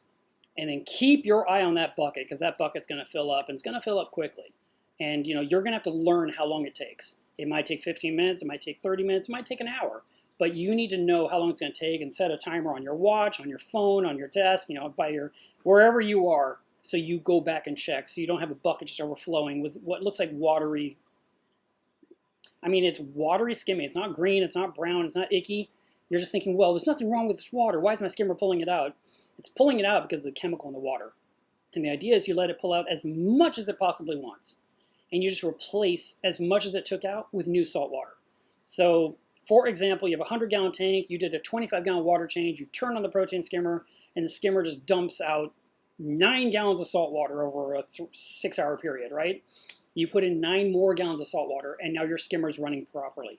And then keep your eye on that bucket, because that bucket's going to fill up, and it's going to fill up quickly. And, you're going to have to learn how long it takes. It might take 15 minutes, it might take 30 minutes, it might take an hour. But you need to know how long it's going to take and set a timer on your watch, on your phone, on your desk, by your, wherever you are, so you go back and check, so you don't have a bucket just overflowing with what looks like watery. I mean, it's watery skimming. It's not green, it's not brown, it's not icky. You're just thinking, well, there's nothing wrong with this water. Why is my skimmer pulling it out? It's pulling it out because of the chemical in the water. And the idea is you let it pull out as much as it possibly wants. And you just replace as much as it took out with new salt water. So, for example, you have a 100-gallon tank, you did a 25-gallon water change, you turn on the protein skimmer, and the skimmer just dumps out 9 gallons of salt water over a 6-hour period, right? You put in 9 more gallons of salt water, and now your skimmer is running properly.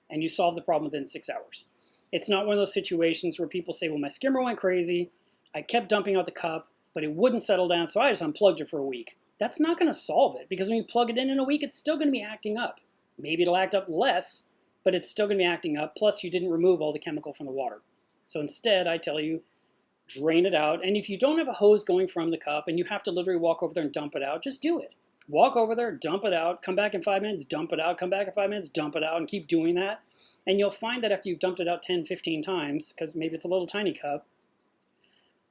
And you solve the problem within 6 hours. It's not one of those situations where people say, well, my skimmer went crazy, I kept dumping out the cup, but it wouldn't settle down, so I just unplugged it for a week. That's not going to solve it, because when you plug it in a week, it's still going to be acting up. Maybe it'll act up less, but it's still going to be acting up, plus you didn't remove all the chemical from the water. So instead, I tell you, drain it out, and if you don't have a hose going from the cup and you have to literally walk over there and dump it out, just do it. Walk over there, dump it out, come back in 5 minutes, dump it out, come back in 5 minutes, dump it out, and keep doing that. And you'll find that after you've dumped it out 10, 15 times, because maybe it's a little tiny cup,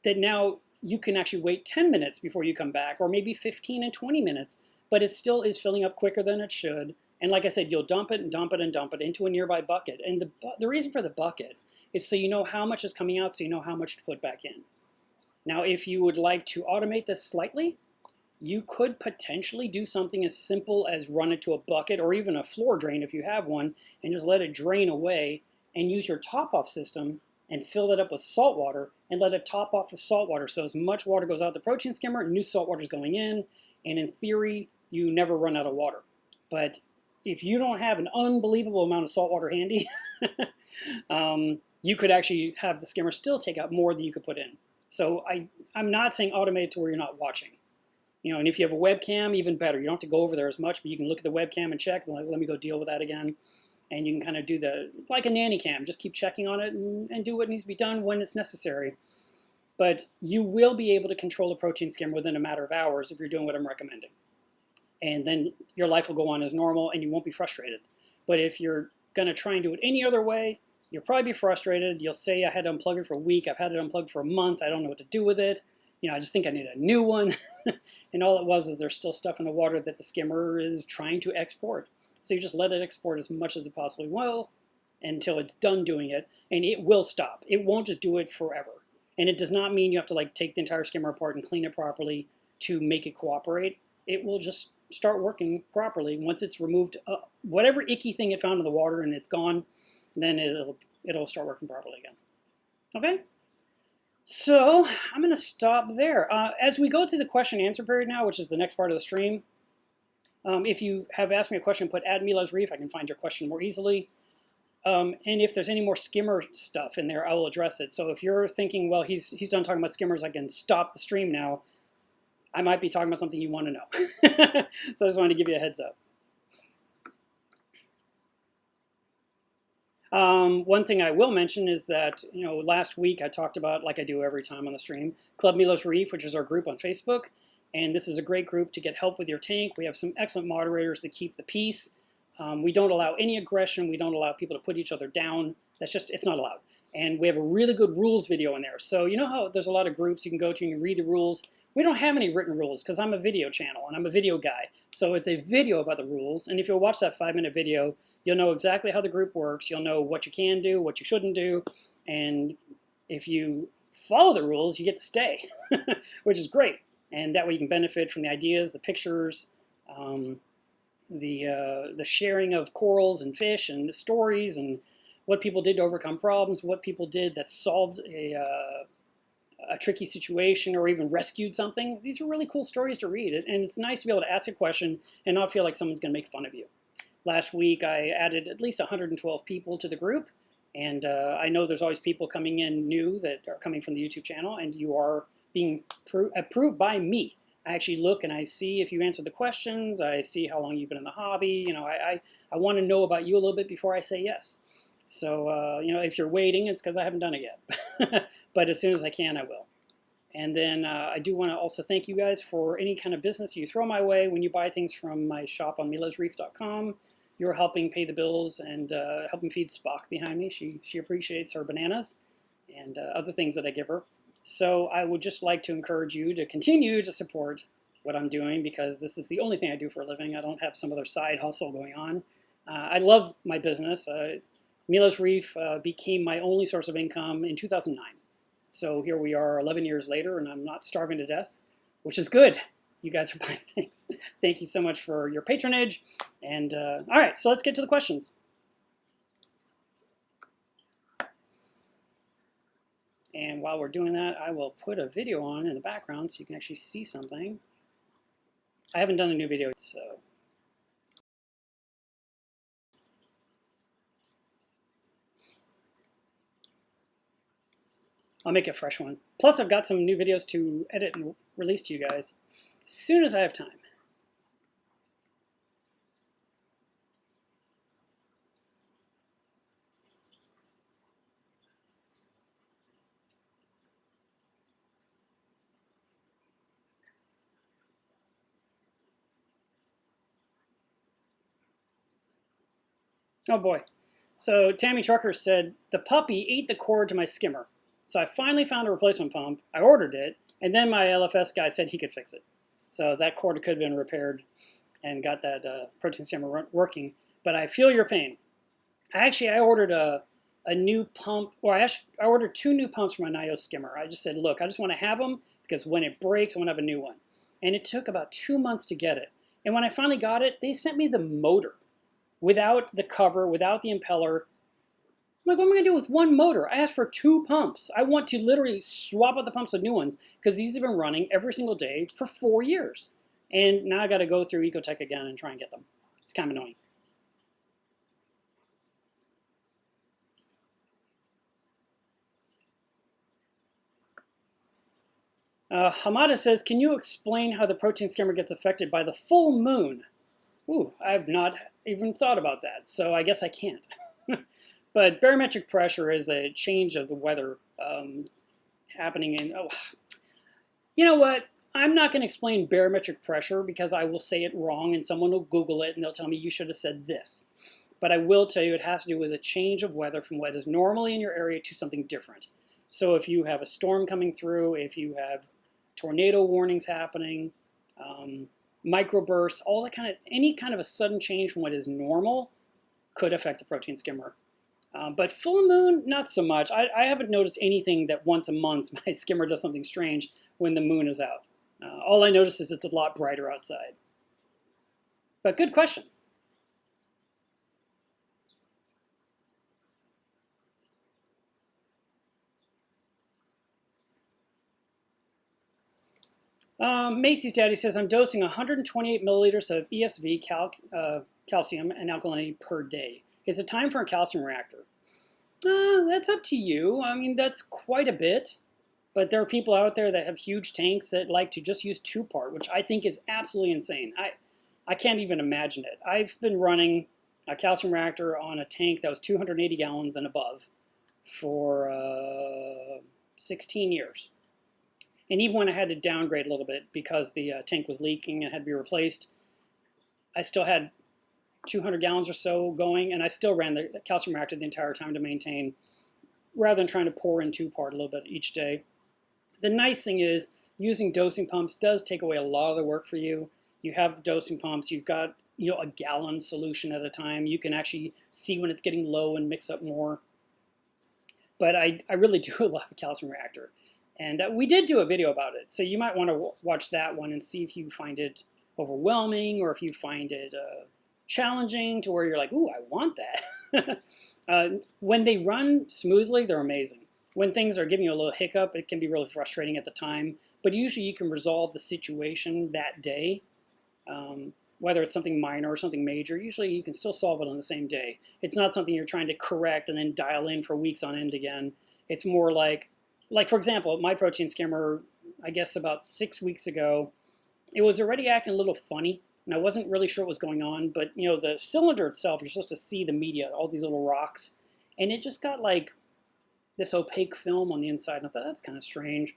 that now you can actually wait 10 minutes before you come back, or maybe 15 and 20 minutes, but it still is filling up quicker than it should. And like I said, you'll dump it and dump it and dump it into a nearby bucket. And the reason for the bucket is so you know how much is coming out, so you know how much to put back in. Now, if you would like to automate this slightly, you could potentially do something as simple as run it to a bucket or even a floor drain if you have one, and just let it drain away and use your top-off system and fill that up with salt water and let it top off with salt water. So as much water goes out the protein skimmer, new salt water is going in, and in theory, you never run out of water. But if you don't have an unbelievable amount of salt water handy, you could actually have the skimmer still take out more than you could put in. So I'm not saying automate to where you're not watching. And if you have a webcam, even better. You don't have to go over there as much, but you can look at the webcam and check, like, let me go deal with that again. And you can kind of do like a nanny cam, just keep checking on it and do what needs to be done when it's necessary. But you will be able to control a protein skimmer within a matter of hours if you're doing what I'm recommending. And then your life will go on as normal and you won't be frustrated. But if you're going to try and do it any other way, you'll probably be frustrated. You'll say, I had to unplug it for a week. I've had it unplugged for a month. I don't know what to do with it. I just think I need a new one. And all it was is there's still stuff in the water that the skimmer is trying to export. So you just let it export as much as it possibly will until it's done doing it, and it will stop. It won't just do it forever. And it does not mean you have to take the entire skimmer apart and clean it properly to make it cooperate. It will just start working properly once it's removed whatever icky thing it found in the water and it's gone. Then it'll start working properly again. Okay. So I'm going to stop there. As we go to the question and answer period now, which is the next part of the stream, if you have asked me a question, put add Mila's Reef. I can find your question more easily. And if there's any more skimmer stuff in there, I will address it. So if you're thinking, well, he's done talking about skimmers, I can stop the stream now, I might be talking about something you want to know. So I just wanted to give you a heads up. One thing I will mention is that, last week I talked about, like I do every time on the stream, Club Mila's Reef, which is our group on Facebook. And this is a great group to get help with your tank. We have some excellent moderators that keep the peace. We don't allow any aggression. We don't allow people to put each other down. It's not allowed. And we have a really good rules video in there. So you know how there's a lot of groups you can go to and you can read the rules? We don't have any written rules because I'm a video channel and I'm a video guy. So it's a video about the rules. And if you'll watch that 5-minute video, you'll know exactly how the group works. You'll know what you can do, what you shouldn't do. And if you follow the rules, you get to stay, which is great. And that way you can benefit from the ideas, the pictures, the sharing of corals and fish and the stories and what people did to overcome problems, what people did that solved a tricky situation or even rescued something. These are really cool stories to read, and it's nice to be able to ask a question and not feel like someone's going to make fun of you. Last week, I added at least 112 people to the group, and I know there's always people coming in new that are coming from the YouTube channel, and you are being approved by me. I actually look and I see if you answered the questions. I see how long you've been in the hobby. I want to know about you a little bit before I say yes. So, if you're waiting, it's because I haven't done it yet. But as soon as I can, I will. And then I do want to also thank you guys for any kind of business you throw my way. When you buy things from my shop on milasreef.com, you're helping pay the bills and helping feed Spock behind me. She appreciates her bananas and other things that I give her. So I would just like to encourage you to continue to support what I'm doing because this is the only thing I do for a living. I don't have some other side hustle going on. I love my business. Mila's Reef became my only source of income in 2009. So here we are 11 years later, and I'm not starving to death, which is good. You guys are buying things. Thank you so much for your patronage. And all right, so let's get to the questions. And while we're doing that, I will put a video on in the background so you can actually see something. I haven't done a new video, so. I'll make a fresh one. Plus, I've got some new videos to edit and release to you guys as soon as I have time. Oh boy. So Tammy Trucker said, the puppy ate the cord to my skimmer. So I finally found a replacement pump. I ordered it, and then my LFS guy said he could fix it. So that cord could have been repaired and got that protein skimmer working. But I feel your pain. I ordered a new pump, or I ordered 2 new pumps for my Nios skimmer. I just said, look, I just want to have them because when it breaks, I want to have a new one. And it took about 2 months to get it. And when I finally got it, they sent me the motor without the cover, without the impeller. I'm like, what am I going to do with 1 motor? I asked for 2 pumps. I want to literally swap out the pumps with new ones because these have been running every single day for 4 years. And now I got to go through Ecotech again and try and get them. It's kind of annoying. Hamada says, can you explain how the protein skimmer gets affected by the full moon? Ooh, I've not even thought about that, so I guess I can't. But barometric pressure is a change of the weather happening in, oh, you know what? I'm not going to explain barometric pressure because I will say it wrong and someone will Google it and they'll tell me you should have said this. But I will tell you it has to do with a change of weather from what is normally in your area to something different. So if you have a storm coming through, if you have tornado warnings happening, microbursts, all that kind of, any kind of a sudden change from what is normal could affect the protein skimmer. But full moon, not so much. I haven't noticed anything that once a month my skimmer does something strange when the moon is out. All I notice is it's a lot brighter outside. But good question. Macy's daddy says, I'm dosing 128 milliliters of ESV calcium and alkalinity per day. Is it time for a calcium reactor? That's up to you. I mean, that's quite a bit. But there are people out there that have huge tanks that like to just use 2-part, which I think is absolutely insane. I can't even imagine it. I've been running a calcium reactor on a tank that was 280 gallons and above for 16 years. And even when I had to downgrade a little bit because the tank was leaking and had to be replaced, I still had 200 gallons or so going, and I still ran the calcium reactor the entire time to maintain, rather than trying to pour in 2-part a little bit each day. The nice thing is using dosing pumps does take away a lot of the work for you. You have the dosing pumps, you've got a gallon solution at a time. You can actually see when it's getting low and mix up more. But I really do love a calcium reactor. And we did do a video about it, so you might want to watch that one and see if you find it overwhelming or if you find it challenging to where you're like, ooh, I want that. When they run smoothly, they're amazing. When things are giving you a little hiccup, it can be really frustrating at the time, but usually you can resolve the situation that day. Whether it's something minor or something major, usually you can still solve it on the same day. It's not something you're trying to correct and then dial in for weeks on end again. It's more like for example, my protein skimmer, I guess about 6 weeks ago, it was already acting a little funny, and I wasn't really sure what was going on, but the cylinder itself, you're supposed to see the media, all these little rocks, and it just got like this opaque film on the inside, and I thought, that's kind of strange.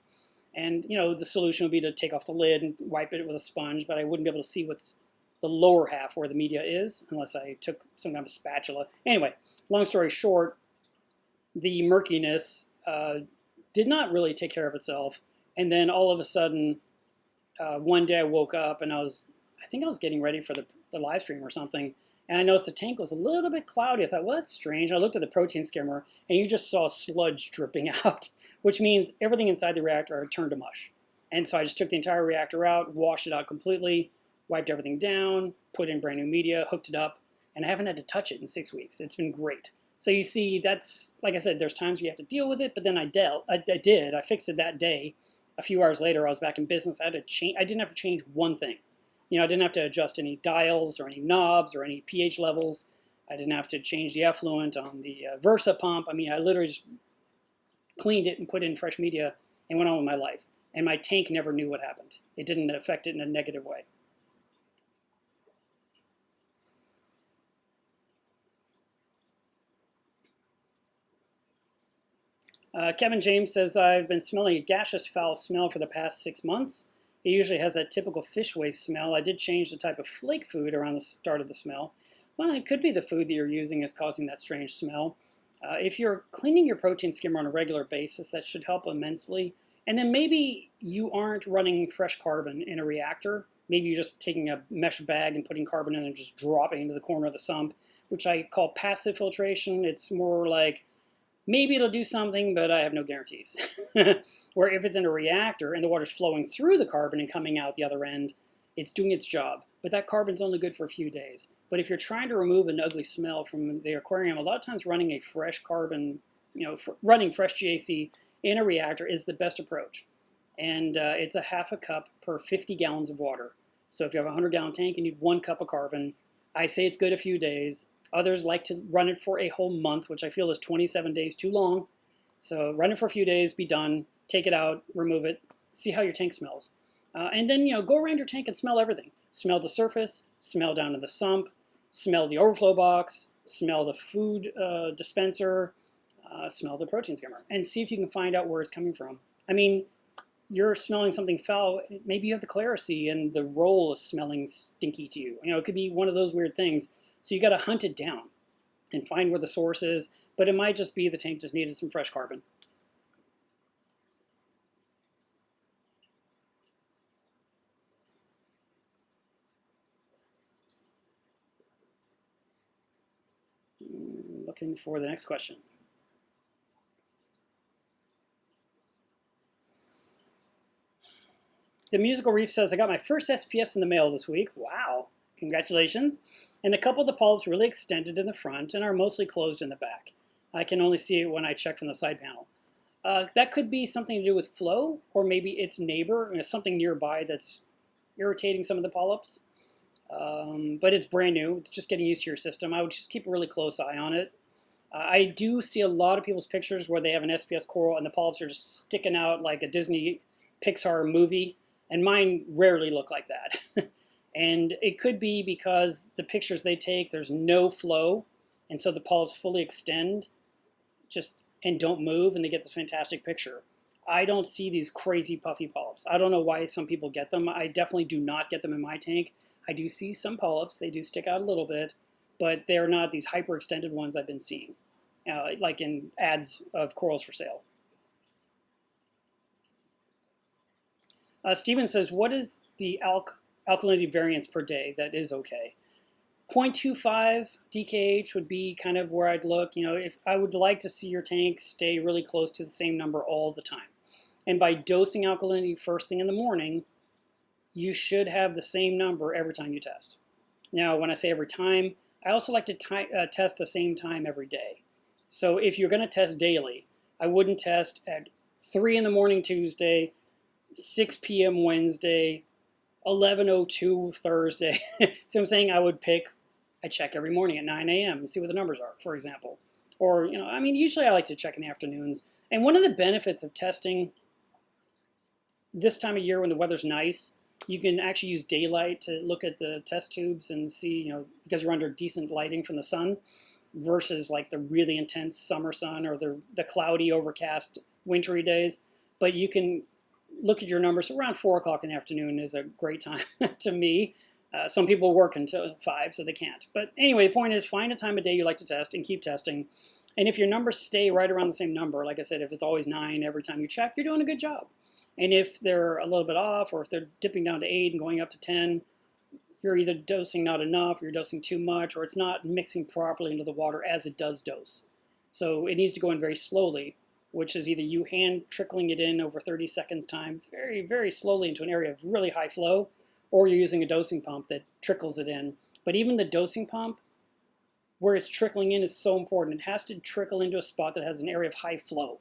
And, the solution would be to take off the lid and wipe it with a sponge, but I wouldn't be able to see what's the lower half where the media is unless I took some kind of spatula. Anyway, long story short, the murkiness did not really take care of itself. And then all of a sudden, one day I woke up and I think I was getting ready for the live stream or something. And I noticed the tank was a little bit cloudy. I thought, well, that's strange. I looked at the protein skimmer and you just saw sludge dripping out, which means everything inside the reactor had turned to mush. And so I just took the entire reactor out, washed it out completely, wiped everything down, put in brand new media, hooked it up, and I haven't had to touch it in 6 weeks. It's been great. So you see, that's, like I said, there's times where you have to deal with it, but then I did. I fixed it that day. A few hours later, I was back in business. I didn't have to change one thing. I didn't have to adjust any dials or any knobs or any pH levels. I didn't have to change the effluent on the Versa pump. I mean, I literally just cleaned it and put in fresh media and went on with my life. And my tank never knew what happened. It didn't affect it in a negative way. Kevin James says, I've been smelling a gaseous foul smell for the past 6 months. It usually has that typical fish waste smell. I did change the type of flake food around the start of the smell. Well, it could be the food that you're using is causing that strange smell. If you're cleaning your protein skimmer on a regular basis, that should help immensely. And then maybe you aren't running fresh carbon in a reactor. Maybe you're just taking a mesh bag and putting carbon in and just dropping into the corner of the sump, which I call passive filtration. It's more like, maybe it'll do something, but I have no guarantees. Where if it's in a reactor and the water's flowing through the carbon and coming out the other end, it's doing its job. But that carbon's only good for a few days. But if you're trying to remove an ugly smell from the aquarium, a lot of times running a fresh carbon, running fresh GAC in a reactor is the best approach. And it's a half a cup per 50 gallons of water. So if you have a 100-gallon tank, you need 1 cup of carbon. I say it's good a few days. Others like to run it for a whole month, which I feel is 27 days too long. So run it for a few days, be done, take it out, remove it, see how your tank smells. And then, go around your tank and smell everything. Smell the surface, smell down to the sump, smell the overflow box, smell the food dispenser, smell the protein skimmer, and see if you can find out where it's coming from. I mean, you're smelling something foul. Maybe you have the clearacy and the roll is smelling stinky to you. You know, it could be one of those weird things. So you got to hunt it down and find where the source is. But it might just be the tank just needed some fresh carbon. Looking for the next question. The Musical Reef says, I got my first SPS in the mail this week. Wow, congratulations. And a couple of the polyps really extended in the front and are mostly closed in the back. I can only see it when I check from the side panel. That could be something to do with flow, or maybe its neighbor, you know, something nearby that's irritating some of the polyps. But it's brand new. It's just getting used to your system. I would just keep a really close eye on it. I do see a lot of people's pictures where they have an SPS coral and the polyps are just sticking out like a Disney Pixar movie. And mine rarely look like that. And it could be because the pictures they take, there's no flow. And so the polyps fully extend and don't move, and they get this fantastic picture. I don't see these crazy puffy polyps. I don't know why some people get them. I definitely do not get them in my tank. I do see some polyps. They do stick out a little bit, but they're not these hyperextended ones I've been seeing, like in ads of corals for sale. Steven says, what is the alkalinity variance per day that is okay? 0.25 DKH would be kind of where I'd look. You know, if I would like to see your tank stay really close to the same number all the time. And by dosing alkalinity first thing in the morning, you should have the same number every time you test. Now, when I say every time, I also like to test the same time every day. So if you're going to test daily, I wouldn't test at 3 in the morning Tuesday, 6 p.m. Wednesday, 11:02 Thursday. So I'm saying I check every morning at 9 a.m. and see what the numbers are, for example. Or, you know, I mean, usually I like to check in the afternoons. And one of the benefits of testing this time of year when the weather's nice, you can actually use daylight to look at the test tubes and see, you know, because you're under decent lighting from the sun versus like the really intense summer sun or the cloudy, overcast, wintry days. But you can look at your numbers around 4 o'clock in the afternoon is a great time to me. Some people work until 5, so they can't. But anyway, the point is find a time of day you like to test and keep testing. And if your numbers stay right around the same number, like I said, if it's always 9 every time you check, you're doing a good job. And if they're a little bit off or if they're dipping down to 8 and going up to 10, you're either dosing not enough or you're dosing too much or it's not mixing properly into the water as it does dose. So it needs to go in very slowly, which is either you hand trickling it in over 30 seconds time, very, very slowly into an area of really high flow, or you're using a dosing pump that trickles it in. But even the dosing pump, where it's trickling in is so important. It has to trickle into a spot that has an area of high flow.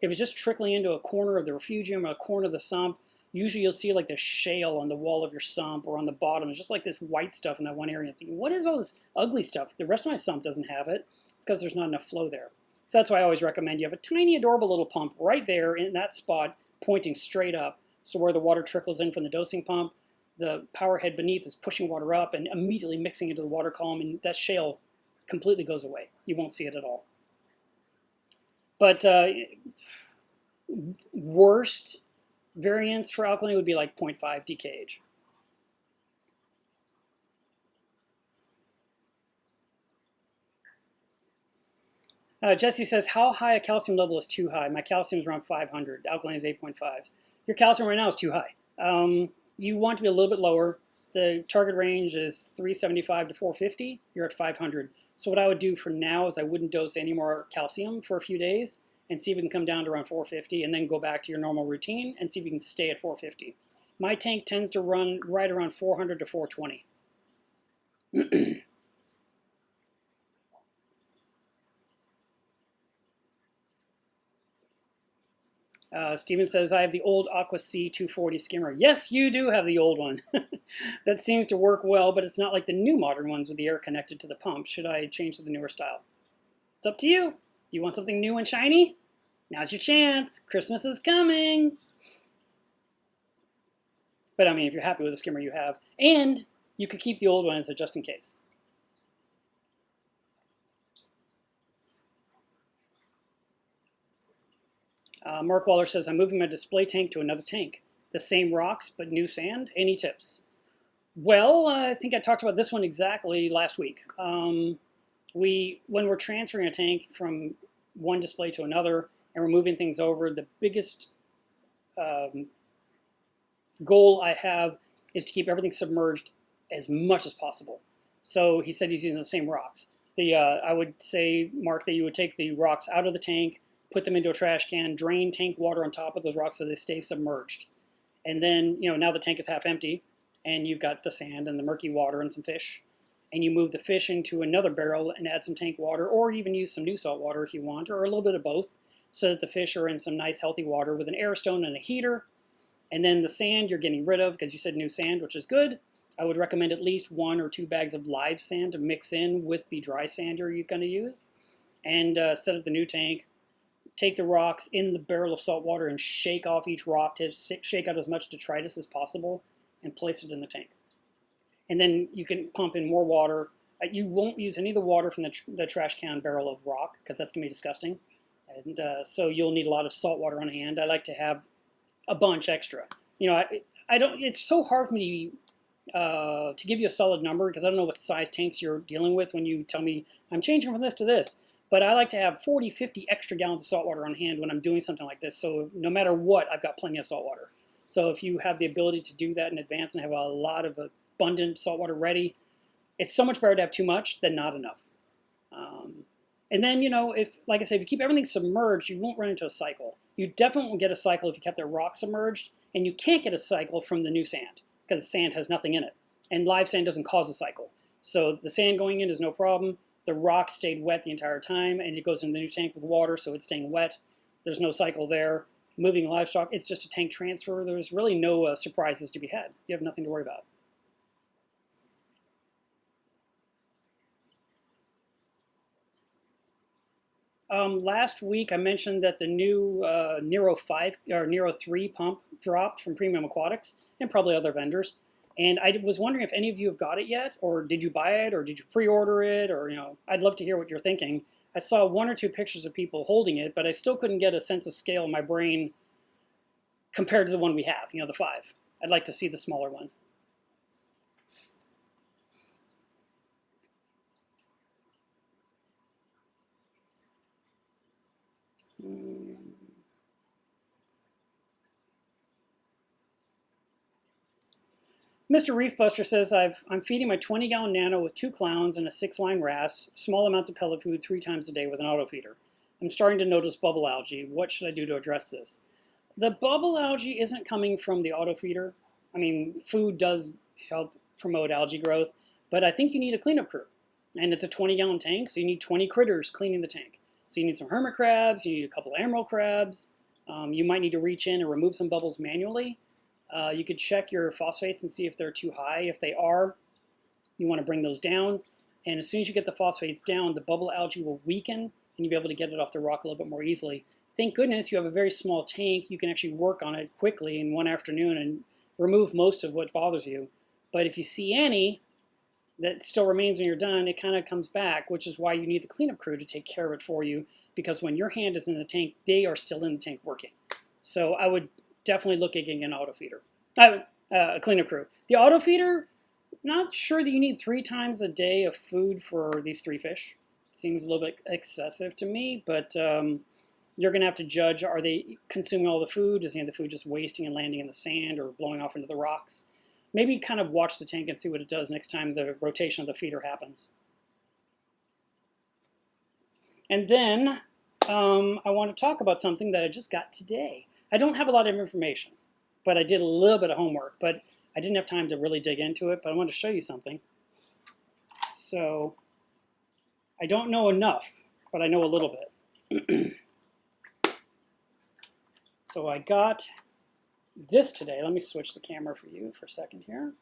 If it's just trickling into a corner of the refugium or a corner of the sump, usually you'll see like the shale on the wall of your sump or on the bottom. It's just like this white stuff in that one area. I'm thinking, what is all this ugly stuff? The rest of my sump doesn't have it. It's because there's not enough flow there. So that's why I always recommend you have a tiny, adorable little pump right there in that spot pointing straight up. So where the water trickles in from the dosing pump, the power head beneath is pushing water up and immediately mixing into the water column, and that shale completely goes away. You won't see it at all. But worst variance for alkalinity would be like 0.5 DKH. Jesse says, how high a calcium level is too high? My calcium is around 500. Alkalinity is 8.5. Your calcium right now is too high. You want to be a little bit lower. The target range is 375 to 450. You're at 500. So what I would do for now is I wouldn't dose any more calcium for a few days and see if we can come down to around 450 and then go back to your normal routine and see if we can stay at 450. My tank tends to run right around 400 to 420. Steven says, I have the old Aqua C240 skimmer. Yes, you do have the old one. That seems to work well, but it's not like the new modern ones with the air connected to the pump. Should I change to the newer style? It's up to you. You want something new and shiny? Now's your chance. Christmas is coming. But I mean, if you're happy with the skimmer you have, and you could keep the old one as a just in case. Mark Waller says, I'm moving my display tank to another tank. The same rocks, but new sand. Any tips? Well, I think I talked about this one exactly last week. When we're transferring a tank from one display to another and we're moving things over, the biggest goal I have is to keep everything submerged as much as possible. So he said he's using the same rocks. I would say, Mark, that you would take the rocks out of the tank, put them into a trash can, drain tank water on top of those rocks so they stay submerged. And then, now the tank is half empty, and you've got the sand and the murky water and some fish. And you move the fish into another barrel and add some tank water, or even use some new salt water if you want, or a little bit of both, so that the fish are in some nice healthy water with an air stone and a heater. And then the sand you're getting rid of, because you said new sand, which is good. I would recommend at least 1 or 2 bags of live sand to mix in with the dry sand you're going to use. And set up the new tank. Take the rocks in the barrel of salt water and shake off each rock to shake out as much detritus as possible and place it in the tank. And then you can pump in more water. You won't use any of the water from the trash can barrel of rock because that's going to be disgusting. And so you'll need a lot of salt water on hand. I like to have a bunch extra. I don't. It's so hard for me to give you a solid number because I don't know what size tanks you're dealing with when you tell me I'm changing from this to this. But I like to have 40, 50 extra gallons of salt water on hand when I'm doing something like this. So no matter what, I've got plenty of salt water. So if you have the ability to do that in advance and have a lot of abundant salt water ready, it's so much better to have too much than not enough. And then, if, like I said, if you keep everything submerged, you won't run into a cycle. You definitely won't get a cycle if you kept the rock submerged, and you can't get a cycle from the new sand because the sand has nothing in it. And live sand doesn't cause a cycle. So the sand going in is no problem. The rock stayed wet the entire time, and it goes in the new tank with water, so it's staying wet. There's no cycle there. Moving livestock, it's just a tank transfer. There's really no surprises to be had. You have nothing to worry about. Last week I mentioned that the new Nero 5 or Nero 3 pump dropped from Premium Aquatics and probably other vendors. And I was wondering if any of you have got it yet, or did you buy it, or did you pre-order it, or I'd love to hear what you're thinking. I saw 1 or 2 pictures of people holding it, but I still couldn't get a sense of scale in my brain compared to the one we have, the 5. I'd like to see the smaller one. Mr. Reefbuster says, I'm feeding my 20-gallon nano with 2 clowns and a 6-line wrasse, small amounts of pellet food 3 times a day with an auto feeder. I'm starting to notice bubble algae. What should I do to address this? The bubble algae isn't coming from the auto feeder. I mean, food does help promote algae growth, but I think you need a cleanup crew. And it's a 20-gallon tank, so you need 20 critters cleaning the tank. So you need some hermit crabs, you need a couple of emerald crabs. You might need to reach in and remove some bubbles manually. You could check your phosphates and see if they're too high. If they are, you want to bring those down. And as soon as you get the phosphates down, the bubble algae will weaken, and you'll be able to get it off the rock a little bit more easily. Thank goodness you have a very small tank. You can actually work on it quickly in one afternoon and remove most of what bothers you. But if you see any that still remains when you're done, it kind of comes back, which is why you need the cleanup crew to take care of it for you, because when your hand is in the tank, they are still in the tank working. So I would definitely look at getting an auto feeder, a cleanup crew. The auto feeder, not sure that you need 3 times a day of food for these 3 fish. Seems a little bit excessive to me, but you're going to have to judge, are they consuming all the food? Is the food just wasting and landing in the sand or blowing off into the rocks? Maybe kind of watch the tank and see what it does next time the rotation of the feeder happens. And then I want to talk about something that I just got today. I don't have a lot of information, but I did a little bit of homework, but I didn't have time to really dig into it, but I want to show you something. So I don't know enough, but I know a little bit. So I got this today. Let me switch the camera for you for a second here.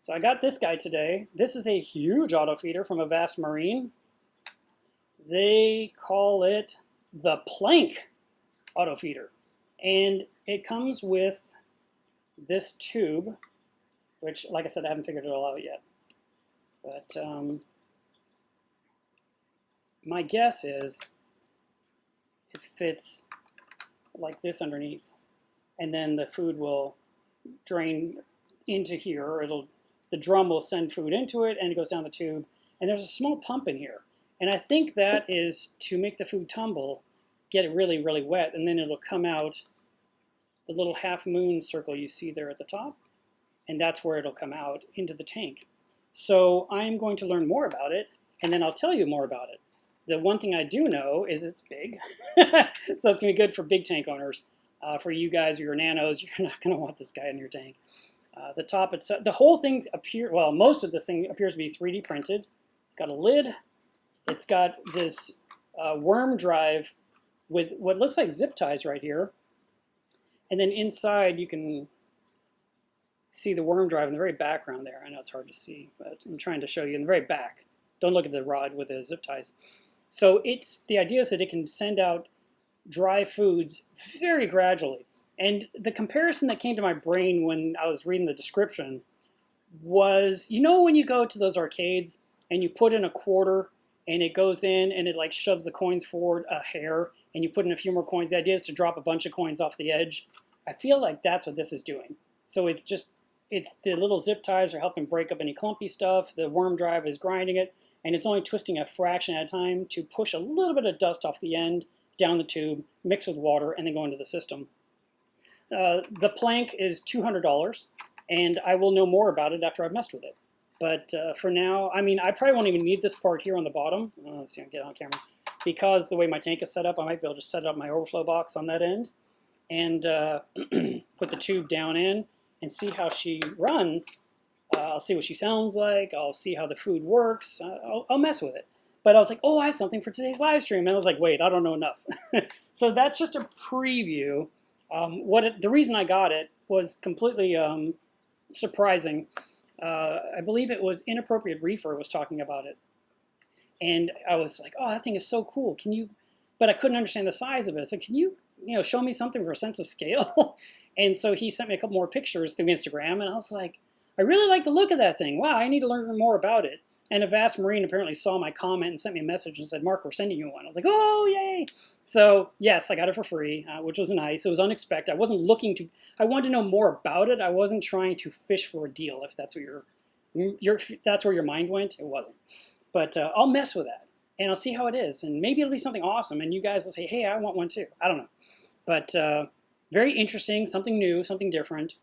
So I got this guy today. This is a huge auto feeder from Avast Marine. They call it the Plank auto feeder. And it comes with this tube, which, like I said, I haven't figured it all out yet. But my guess is it fits like this underneath, and then the food will drain into here, or the drum will send food into it, and it goes down the tube, and there's a small pump in here. And I think that is to make the food tumble, get it really, really wet, and then it'll come out the little half moon circle you see there at the top, and that's where it'll come out into the tank. So I'm going to learn more about it, and then I'll tell you more about it. The one thing I do know is it's big, so it's going to be good for big tank owners. For you guys or your nanos, you're not going to want this guy in your tank. The top itself, the whole thing well, most of this thing appears to be 3D printed. It's got a lid. It's got this worm drive with what looks like zip ties right here. And then inside you can see the worm drive in the very background there. I know it's hard to see, but I'm trying to show you in the very back. Don't look at the rod with the zip ties. So the idea is that it can send out dry foods very gradually. And the comparison that came to my brain when I was reading the description was, you know when you go to those arcades and you put in a quarter and it goes in and it like shoves the coins forward a hair, and you put in a few more coins. The idea is to drop a bunch of coins off the edge. I feel like that's what this is doing. So it's the little zip ties are helping break up any clumpy stuff. The worm drive is grinding it, and it's only twisting a fraction at a time to push a little bit of dust off the end, down the tube, mix with water, and then go into the system. The plank is $200, and I will know more about it after I've messed with it. But for now, I mean, I probably won't even need this part here on the bottom. Let's see, I'll get it on camera. Because the way my tank is set up, I might be able to set up my overflow box on that end and put the tube down in and see how she runs. I'll see what she sounds like. I'll see how the food works. I'll mess with it. But I was like, oh, I have something for today's live stream. And I was like, wait, I don't know enough. So that's just a preview. The reason I got it was completely surprising. I believe it was Inappropriate Reefer was talking about it. And I was like, oh, that thing is so cool. Can you, but I couldn't understand the size of it. So can you show me something for a sense of scale? And so he sent me a couple more pictures through Instagram, and I was like, I really like the look of that thing. Wow, I need to learn more about it. And a Vast Marine apparently saw my comment and sent me a message and said, Mark, we're sending you one. I was like, oh, yay. So yes, I got it for free, which was nice. It was unexpected. I wasn't looking to, I wanted to know more about it. I wasn't trying to fish for a deal, if that's what that's where your mind went. It wasn't. But I'll mess with that, and I'll see how it is. And maybe it'll be something awesome, and you guys will say, hey, I want one too. I don't know. But very interesting, something new, something different.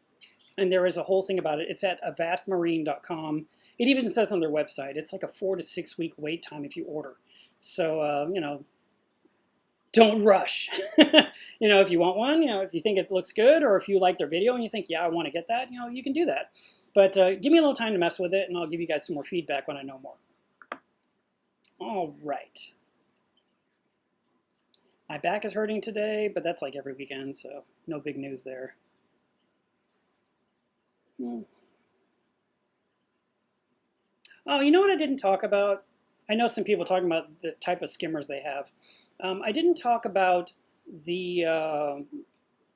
And there is a whole thing about it. It's at avastmarine.com. It even says on their website, it's like a 4 to 6 week wait time if you order. So, don't rush. If you want one, if you think it looks good, or if you like their video and you think, yeah, I want to get that, you can do that. But give me a little time to mess with it, and I'll give you guys some more feedback when I know more. All right. My back is hurting today, but that's like every weekend, so no big news there. Oh, you know what I didn't talk about? I know some people talking about the type of skimmers they have. I didn't talk about the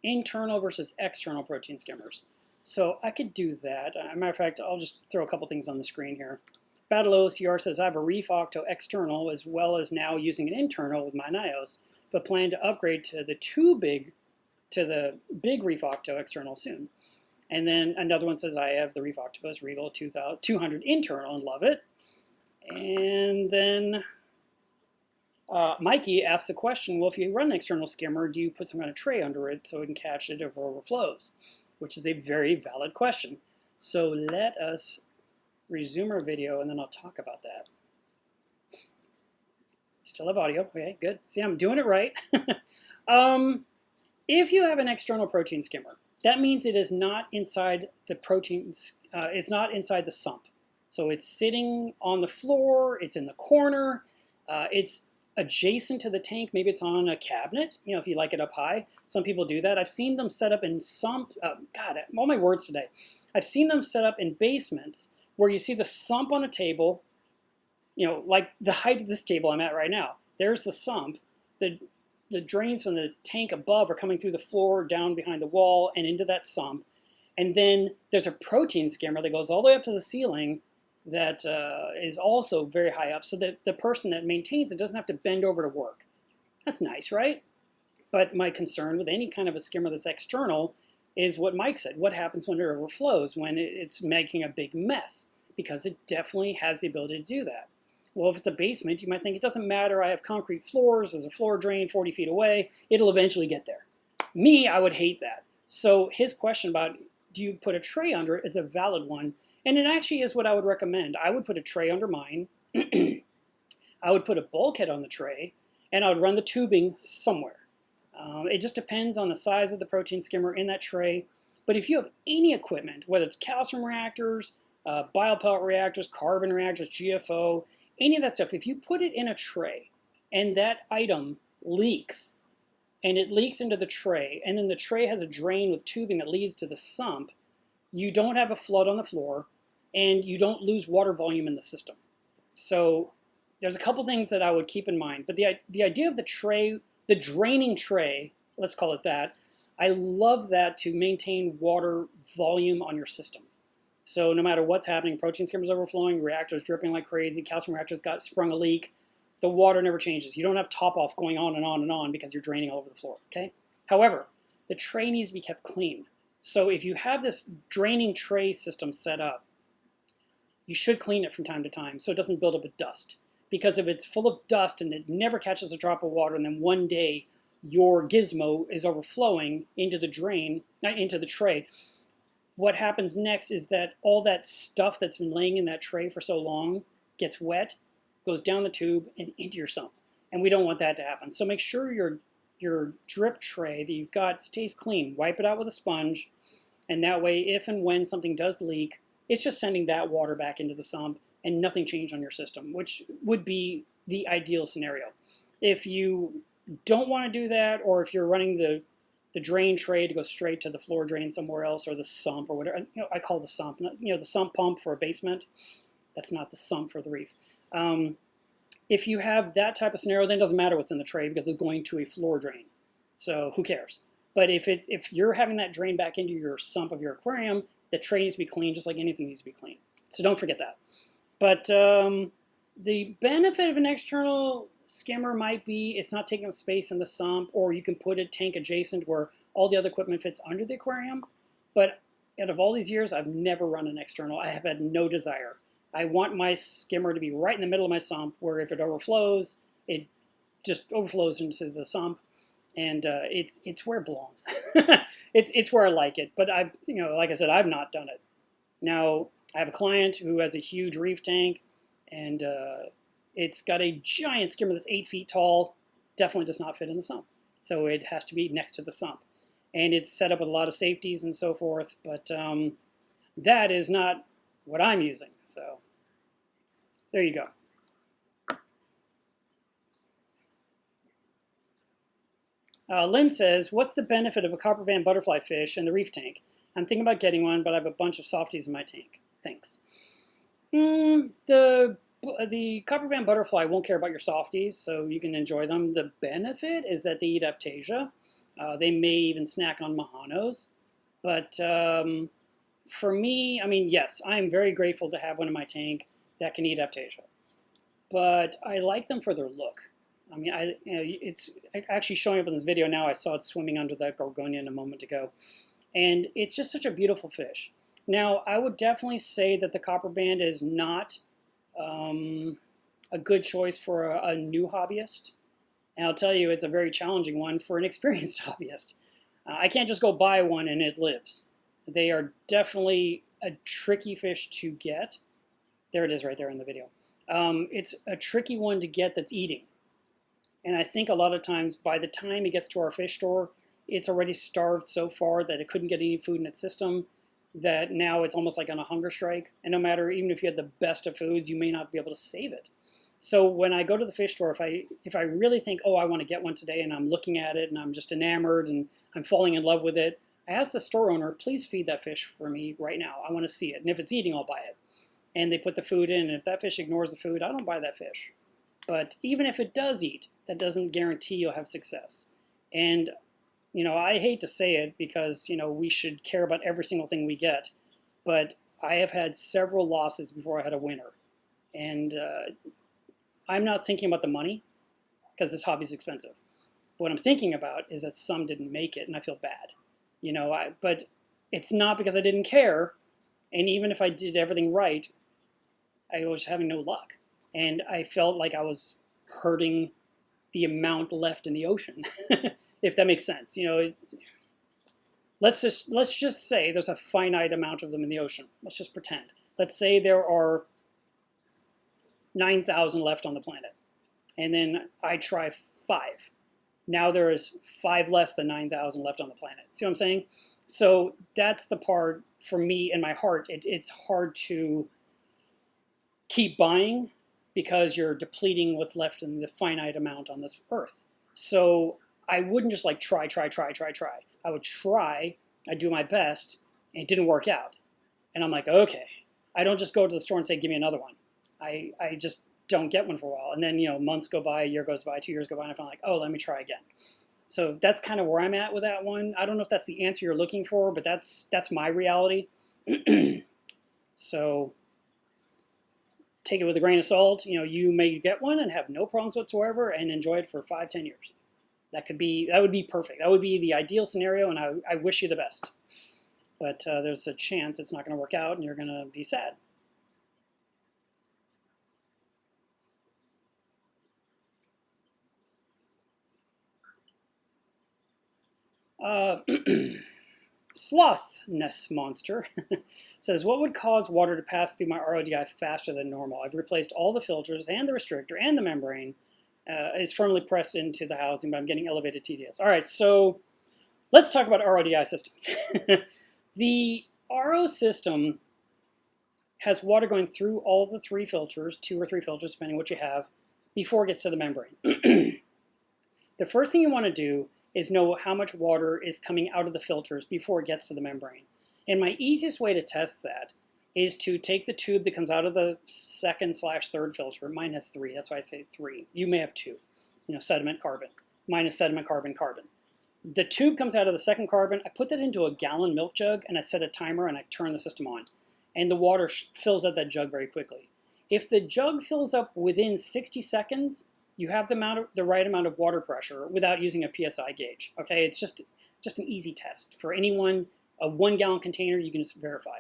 internal versus external protein skimmers. So I could do that. As a matter of fact, I'll just throw a couple things on the screen here. Battle OCR says, I have a Reef Octo external as well as now using an internal with my NIOS, but plan to upgrade to the big Reef Octo external soon. And then another one says, I have the Reef Octopus Regal 200 internal and love it. And then Mikey asks the question, well, if you run an external skimmer, do you put some kind of tray under it so it can catch it if it overflows? Which is a very valid question. So let us resume our video, and then I'll talk about that. Still have audio. Okay, good. See, I'm doing it right. If you have an external protein skimmer, that means it is not inside the proteins. It's not inside the sump. So it's sitting on the floor. It's in the corner. It's adjacent to the tank. Maybe it's on a cabinet, if you like it up high. Some people do that. I've seen them set up in sump. God, all my words today. I've seen them set up in basements where you see the sump on a table, like the height of this table I'm at right now. There's the sump. The drains from the tank above are coming through the floor, down behind the wall, and into that sump. And then there's a protein skimmer that goes all the way up to the ceiling that is also very high up, so that the person that maintains it doesn't have to bend over to work. That's nice, right? But my concern with any kind of a skimmer that's external is what Mike said. What happens when it overflows, when it's making a big mess? Because it definitely has the ability to do that. Well, if it's a basement, you might think it doesn't matter. I have concrete floors. There's a floor drain 40 feet away. It'll eventually get there. Me, I would hate that. So his question about do you put a tray under it, it's a valid one. And it actually is what I would recommend. I would put a tray under mine. I would put a bulkhead on the tray, and I would run the tubing somewhere. It just depends on the size of the protein skimmer in that tray. But if you have any equipment, whether it's calcium reactors, biopellet reactors, carbon reactors, GFO, any of that stuff, if you put it in a tray and that item leaks, and it leaks into the tray, and then the tray has a drain with tubing that leads to the sump, you don't have a flood on the floor, and you don't lose water volume in the system. So there's a couple things that I would keep in mind. But the idea of the tray, the draining tray, let's call it that, I love that to maintain water volume on your system. So no matter what's happening, protein skimmers overflowing, reactors dripping like crazy, calcium reactors got sprung a leak, the water never changes. You don't have top off going on and on and on because you're draining all over the floor, okay? However, the tray needs to be kept clean. So if you have this draining tray system set up, you should clean it from time to time so it doesn't build up with dust. Because if it's full of dust and it never catches a drop of water, and then one day your gizmo is overflowing into the drain, into the tray, what happens next is that all that stuff that's been laying in that tray for so long gets wet, goes down the tube and into your sump. And we don't want that to happen. So make sure your drip tray that you've got stays clean. Wipe it out with a sponge, and that way if and when something does leak, it's just sending that water back into the sump and nothing changed on your system, which would be the ideal scenario. If you don't want to do that, or if you're running the drain tray to go straight to the floor drain somewhere else, or the sump or whatever, I call the sump, the sump pump for a basement. That's not the sump for the reef. If you have that type of scenario, then it doesn't matter what's in the tray because it's going to a floor drain. So who cares? But if you're having that drain back into your sump of your aquarium, the tray needs to be clean just like anything needs to be clean. So don't forget that. But the benefit of an external skimmer might be it's not taking up space in the sump, or you can put a tank adjacent where all the other equipment fits under the aquarium. But out of all these years, I've never run an external. I have had no desire. I want my skimmer to be right in the middle of my sump, where if it overflows, it just overflows into the sump, and it's where it belongs. it's where I like it. But like I said, I've not done it. Now I have a client who has a huge reef tank, and it's got a giant skimmer that's 8 feet tall. Definitely does not fit in the sump, so it has to be next to the sump, and it's set up with a lot of safeties and so forth. But that is not what I'm using. So there you go. Lynn says, what's the benefit of a copper band butterfly fish in the reef tank? I'm thinking about getting one, but I have a bunch of softies in my tank. Thanks. The copper band butterfly won't care about your softies, so you can enjoy them. The benefit is that they eat aptasia. They may even snack on mahanos. But for me, yes, I'm very grateful to have one in my tank that can eat aptasia. But I like them for their look. It's actually showing up in this video now. I saw it swimming under that gorgonian a moment ago. And it's just such a beautiful fish. Now, I would definitely say that the copper band is not a good choice for a new hobbyist. And I'll tell you, it's a very challenging one for an experienced hobbyist. I can't just go buy one and it lives. They are definitely a tricky fish to get. There it is right there in the video. It's a tricky one to get that's eating. And I think a lot of times by the time it gets to our fish store, it's already starved so far that it couldn't get any food in its system, that now it's almost like on a hunger strike. And no matter, even if you had the best of foods, you may not be able to save it. So when I go to the fish store, if I really think, oh, I want to get one today, and I'm looking at it and I'm just enamored and I'm falling in love with it, I ask the store owner, please feed that fish for me right now. I want to see it. And if it's eating, I'll buy it. And they put the food in, and if that fish ignores the food, I don't buy that fish. But even if it does eat, that doesn't guarantee you'll have success. And, I hate to say it because, we should care about every single thing we get. But I have had several losses before I had a winner. And I'm not thinking about the money because this hobby is expensive. What I'm thinking about is that some didn't make it and I feel bad. But it's not because I didn't care. And even if I did everything right, I was having no luck. And I felt like I was hurting the amount left in the ocean, if that makes sense. Let's just say there's a finite amount of them in the ocean. Let's just pretend. Let's say there are 9,000 left on the planet, and then I try 5. Now there is 5 less than 9,000 left on the planet. See what I'm saying? So that's the part for me in my heart. It's hard to keep buying because you're depleting what's left in the finite amount on this earth. So I wouldn't just like try. I would try, I'd do my best, and it didn't work out. And I'm like, okay. I don't just go to the store and say, give me another one. I just don't get one for a while. And then, months go by, a year goes by, 2 years go by, and I find like, oh, let me try again. So that's kind of where I'm at with that one. I don't know if that's the answer you're looking for, but that's my reality. So take it with a grain of salt. You may get one and have no problems whatsoever and enjoy it for 5-10 years. That would be perfect. That would be the ideal scenario, and I wish you the best. But there's a chance it's not going to work out, and you're going to be sad. Sloth Nest Monster says, what would cause water to pass through my RODI faster than normal? I've replaced all the filters and the restrictor and the membrane. Is firmly pressed into the housing, but I'm getting elevated TDS. All right, so let's talk about RODI systems. The RO system has water going through all of the 3 filters, 2 or 3 filters, depending on what you have, before it gets to the membrane. The first thing you want to do is know how much water is coming out of the filters before it gets to the membrane. And my easiest way to test that is to take the tube that comes out of the 2nd/3rd filter. Mine has 3, that's why I say 3. You may have 2, sediment, carbon. Mine is sediment, carbon, carbon. The tube comes out of the 2nd carbon. I put that into a gallon milk jug and I set a timer and I turn the system on. And the water fills up that jug very quickly. If the jug fills up within 60 seconds, you have the right amount of water pressure without using a PSI gauge. Okay, it's just an easy test. For anyone, a 1-gallon container, you can just verify.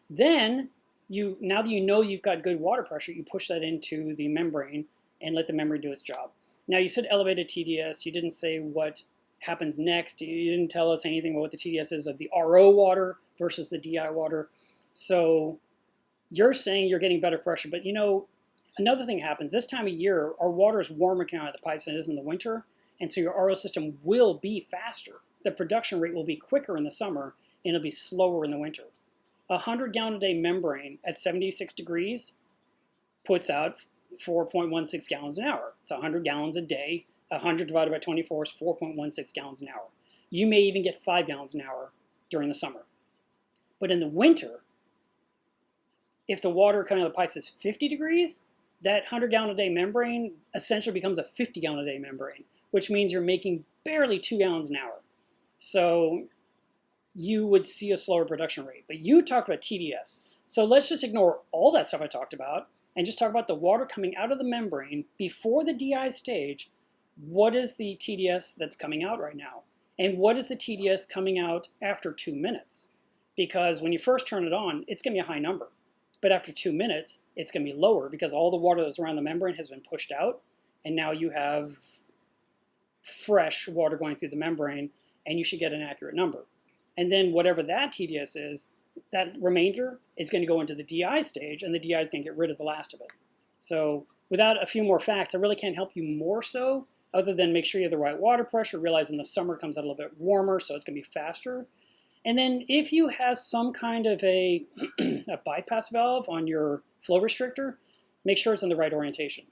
Then, now that you know you've got good water pressure, you push that into the membrane and let the membrane do its job. Now, you said elevated TDS. You didn't say what happens next. You didn't tell us anything about what the TDS is of the RO water versus the DI water. So you're saying you're getting better pressure, but another thing happens. This time of year, our water is warmer coming out of the pipes than it is in the winter, and so your RO system will be faster. The production rate will be quicker in the summer, and it'll be slower in the winter. A 100-gallon-a-day membrane at 76 degrees puts out 4.16 gallons an hour. It's 100 gallons a day. 100 divided by 24 is 4.16 gallons an hour. You may even get 5 gallons an hour during the summer. But in the winter, if the water coming out of the pipes is 50 degrees, that 100-gallon-a-day membrane essentially becomes a 50-gallon-a-day membrane, which means you're making barely 2 gallons an hour. So you would see a slower production rate. But you talked about TDS. So let's just ignore all that stuff I talked about and just talk about the water coming out of the membrane before the DI stage. What is the TDS that's coming out right now? And what is the TDS coming out after 2 minutes? Because when you first turn it on, it's going to be a high number. But after 2 minutes, it's going to be lower because all the water that's around the membrane has been pushed out. And now you have fresh water going through the membrane, and you should get an accurate number. And then whatever that TDS is, that remainder is going to go into the DI stage, and the DI is going to get rid of the last of it. So without a few more facts, I really can't help you more so, other than make sure you have the right water pressure, realizing the summer comes out a little bit warmer, so it's going to be faster. And then if you have some kind of a bypass valve on your flow restrictor, make sure it's in the right orientation.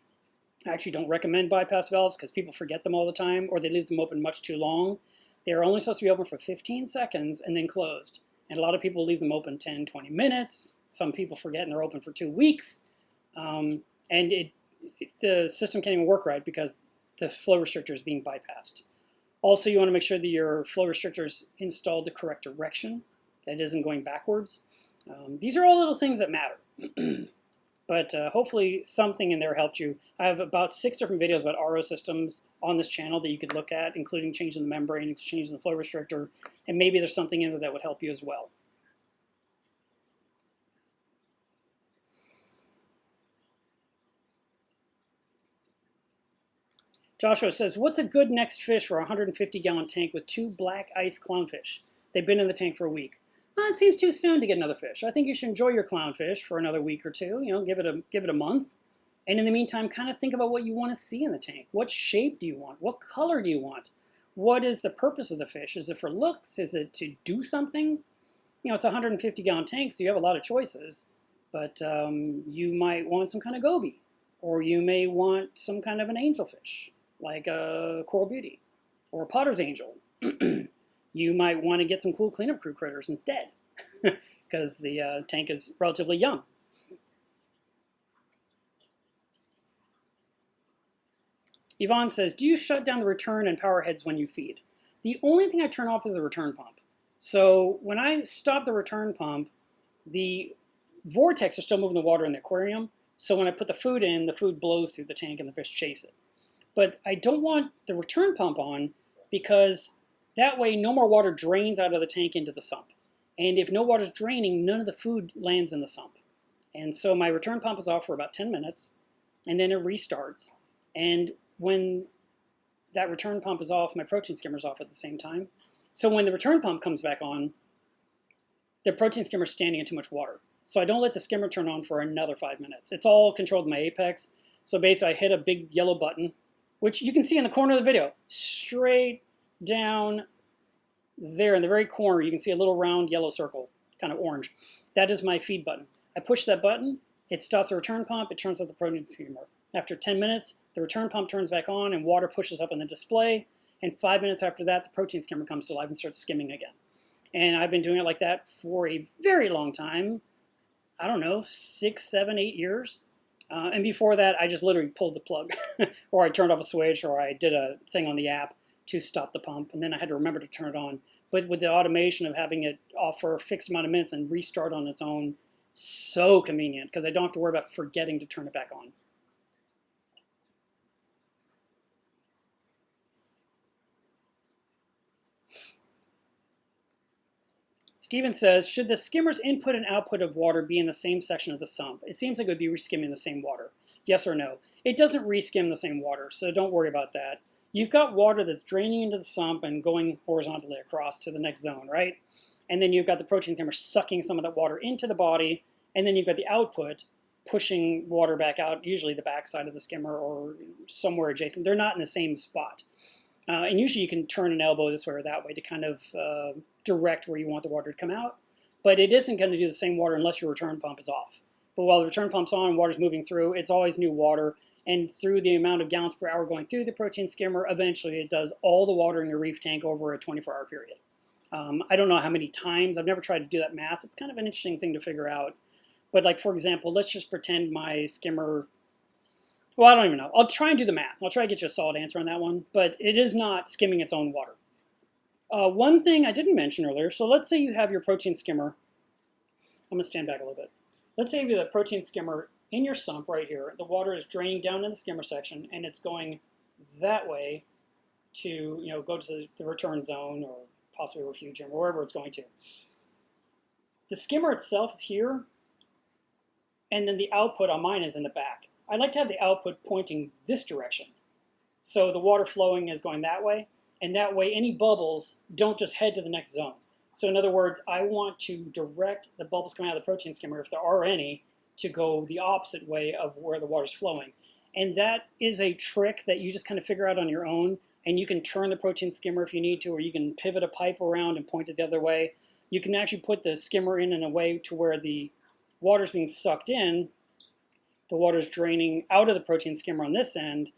I actually don't recommend bypass valves because people forget them all the time, or they leave them open much too long. They're only supposed to be open for 15 seconds and then closed. And a lot of people leave them open 10, 20 minutes. Some people forget and they're open for 2 weeks. And the system can't even work right because the flow restrictor is being bypassed. Also, you want to make sure that your flow restrictor is installed the correct direction. That isn't going backwards. These are all little things that matter. But hopefully something in there helped you. I have about 6 different videos about RO systems on this channel that you could look at, including changing the membrane, changing the flow restrictor, and maybe there's something in there that would help you as well. Joshua says, what's a good next fish for a 150-gallon tank with 2 black ice clownfish? They've been in the tank for a week. Well, it seems too soon to get another fish. I think you should enjoy your clownfish for another week or two. You know, give it a month. And in the meantime, kind of think about what you want to see in the tank. What shape do you want? What color do you want? What is the purpose of the fish? Is it for looks? Is it to do something? You know, it's a 150-gallon tank, so you have a lot of choices. But you might want some kind of goby. Or you may want some kind of an angelfish, like a coral beauty or a potter's angel. You might want to get some cool cleanup crew critters instead because the tank is relatively young. Yvonne says, do you shut down the return and power heads when you feed? The only thing I turn off is the return pump. So when I stop the return pump, the vortex is still moving the water in the aquarium. So when I put the food in, the food blows through the tank and the fish chase it. But I don't want the return pump on because that way no more water drains out of the tank into the sump. And if no water's draining, none of the food lands in the sump. And so my return pump is off for about 10 minutes, and then it restarts. And when that return pump is off, my protein skimmer is off at the same time. So when the return pump comes back on, the protein skimmer is standing in too much water. So I don't let the skimmer turn on for another 5 minutes. It's all controlled in my apex. So basically I hit a big yellow button, which you can see in the corner of the video, straight down there in the very corner. You can see a little round yellow circle, kind of orange. That is my feed button. I push that button, it stops the return pump, it turns off the protein skimmer. After 10 minutes, the return pump turns back on and water pushes up in the display. And 5 minutes after that, the protein skimmer comes to life and starts skimming again. And I've been doing it like that for a very long time. I don't know, 6, 7, 8 years. And before that, I just literally pulled the plug. Or I turned off a switch, or I did a thing on the app to stop the pump. And then I had to remember to turn it on. But with the automation of having it off for a fixed amount of minutes and restart on its own, so convenient, because I don't have to worry about forgetting to turn it back on. Steven says, should the skimmer's input and output of water be in the same section of the sump? It seems like it would be reskimming the same water. Yes or no? It doesn't reskim the same water, so don't worry about that. You've got water that's draining into the sump and going horizontally across to the next zone, right? And then you've got the protein skimmer sucking some of that water into the body, and then you've got the output pushing water back out, usually the backside of the skimmer or somewhere adjacent. They're not in the same spot. And usually you can turn an elbow this way or that way to kind of direct where you want the water to come out. But it isn't going to do the same water unless your return pump is off. But while the return pump's on and water's moving through, it's always new water. And through the amount of gallons per hour going through the protein skimmer, eventually it does all the water in your reef tank over a 24-hour period. I don't know how many times. I've never tried to do that math. It's kind of an interesting thing to figure out. But like, for example, let's just pretend my skimmer, well, I don't even know. I'll try and do the math. I'll try to get you a solid answer on that one. But it is not skimming its own water. One thing I didn't mention earlier, so let's say you have your protein skimmer. I'm going to stand back a little bit. Let's say you have the protein skimmer in your sump right here. The water is draining down in the skimmer section, and it's going that way to, go to the return zone or possibly refugium or wherever it's going to. The skimmer itself is here, and then the output on mine is in the back. I'd like to have the output pointing this direction. So the water flowing is going that way, and that way any bubbles don't just head to the next zone. So in other words, I want to direct the bubbles coming out of the protein skimmer, if there are any, to go the opposite way of where the water's flowing. And that is a trick that you just kind of figure out on your own, and you can turn the protein skimmer if you need to, or you can pivot a pipe around and point it the other way. You can actually put the skimmer in a way to where the water's being sucked in, the water's draining out of the protein skimmer on this end,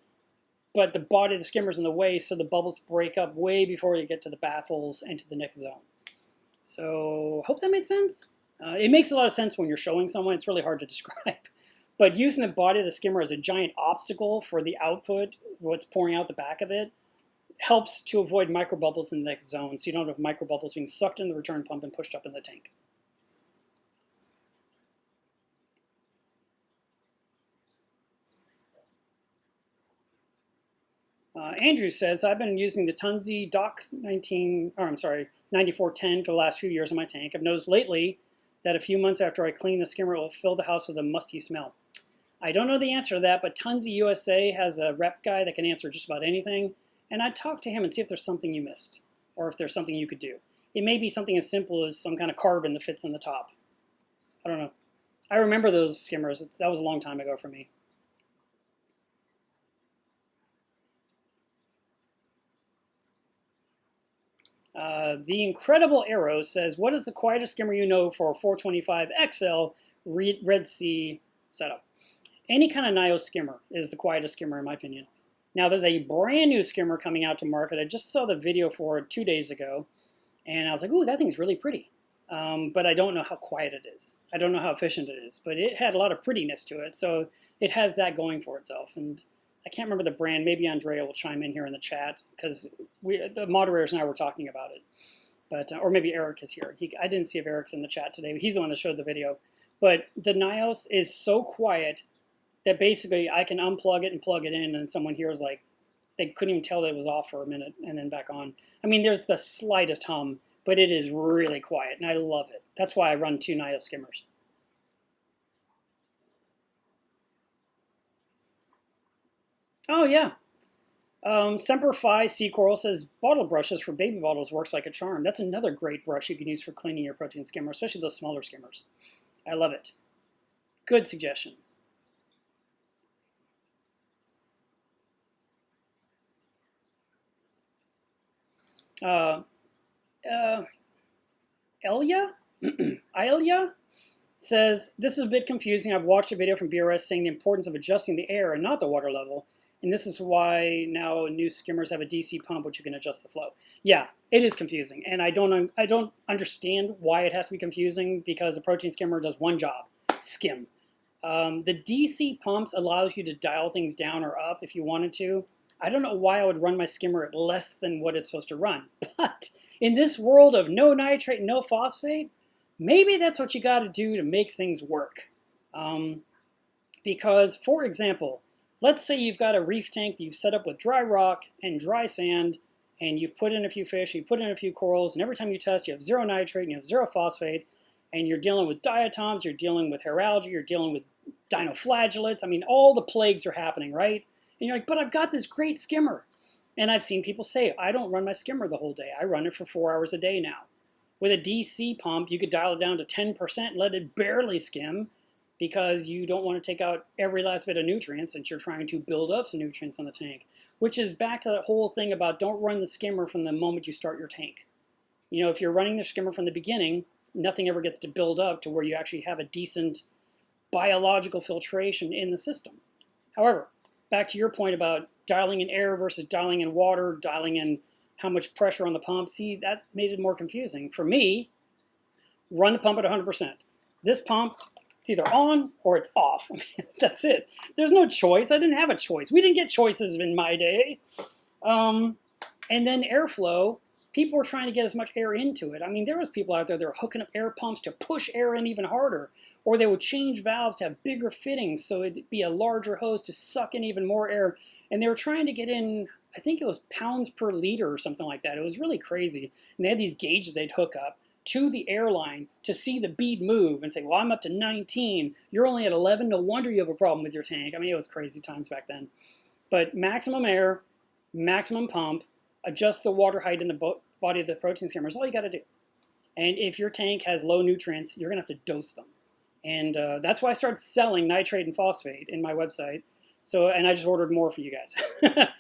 but the body of the skimmer's in the way, so the bubbles break up way before you get to the baffles and to the next zone. So, hope that made sense. It makes a lot of sense when you're showing someone. It's really hard to describe. But using the body of the skimmer as a giant obstacle for the output, what's pouring out the back of it, helps to avoid microbubbles in the next zone, so you don't have microbubbles being sucked in the return pump and pushed up in the tank. Andrew says, I've been using the Tunzi Doc 9410 for the last few years on my tank. I've noticed lately that a few months after I clean the skimmer, it will fill the house with a musty smell. I don't know the answer to that, but Tunzi USA has a rep guy that can answer just about anything. And I'd talk to him and see if there's something you missed or if there's something you could do. It may be something as simple as some kind of carbon that fits in the top. I don't know. I remember those skimmers. That was a long time ago for me. The Incredible Arrow says, what is the quietest skimmer you know for a 425 XL Red Sea setup? Any kind of Nio skimmer is the quietest skimmer in my opinion. Now there's a brand new skimmer coming out to market. I just saw the video for it 2 days ago, and I was like, ooh, that thing's really pretty. But I don't know how quiet it is. I don't know how efficient it is, but it had a lot of prettiness to it, so it has that going for itself. And I can't remember the brand. Maybe Andrea will chime in here in the chat because the moderators and I were talking about it. But or maybe Eric is here. I didn't see if Eric's in the chat today. He's the one that showed the video. But the Nios is so quiet that basically I can unplug it and plug it in, and someone here is like, they couldn't even tell that it was off for a minute and then back on. I mean, there's the slightest hum, but it is really quiet, and I love it. That's why I run 2 Nio skimmers. Oh, yeah. Semper Fi Sea Coral says, bottle brushes for baby bottles works like a charm. That's another great brush you can use for cleaning your protein skimmer, especially those smaller skimmers. I love it. Good suggestion. Elia says, this is a bit confusing. I've watched a video from BRS saying the importance of adjusting the air and not the water level. And this is why now new skimmers have a DC pump, which you can adjust the flow. Yeah, it is confusing. And I don't understand why it has to be confusing, because a protein skimmer does one job, skim. The DC pumps allows you to dial things down or up if you wanted to. I don't know why I would run my skimmer at less than what it's supposed to run. But in this world of no nitrate, no phosphate, maybe that's what you got to do to make things work. Because, for example, let's say you've got a reef tank that you've set up with dry rock and dry sand, and you've put in a few fish, you put in a few corals, and every time you test, you have 0 nitrate and you have 0 phosphate, and you're dealing with diatoms, you're dealing with hair algae, you're dealing with dinoflagellates. I mean, all the plagues are happening, right? And you're like, but I've got this great skimmer. And I've seen people say, I don't run my skimmer the whole day. I run it for 4 hours a day now. With a DC pump, you could dial it down to 10% and let it barely skim, because you don't want to take out every last bit of nutrients since you're trying to build up some nutrients on the tank, which is back to that whole thing about don't run the skimmer from the moment you start your tank. You know, if you're running the skimmer from the beginning, nothing ever gets to build up to where you actually have a decent biological filtration in the system. However, back to your point about dialing in air versus dialing in water, dialing in how much pressure on the pump, see, that made it more confusing. For me, run the pump at 100%. This pump, it's either on or it's off. That's it. There's no choice. I didn't have a choice. We didn't get choices in my day. And then airflow, people were trying to get as much air into it. I mean, there was people out there that were hooking up air pumps to push air in even harder, or they would change valves to have bigger fittings so it'd be a larger hose to suck in even more air. And they were trying to get in, I think it was pounds per liter or something like that. It was really crazy. And they had these gauges they'd hook up to the airline to see the bead move and say, well, I'm up to 19. You're only at 11. No wonder you have a problem with your tank. I mean, it was crazy times back then. But maximum air, maximum pump, adjust the water height in the body of the protein skimmer is all you got to do. And if your tank has low nutrients, you're going to have to dose them. And that's why I started selling nitrate and phosphate in my website. So, and I just ordered more for you guys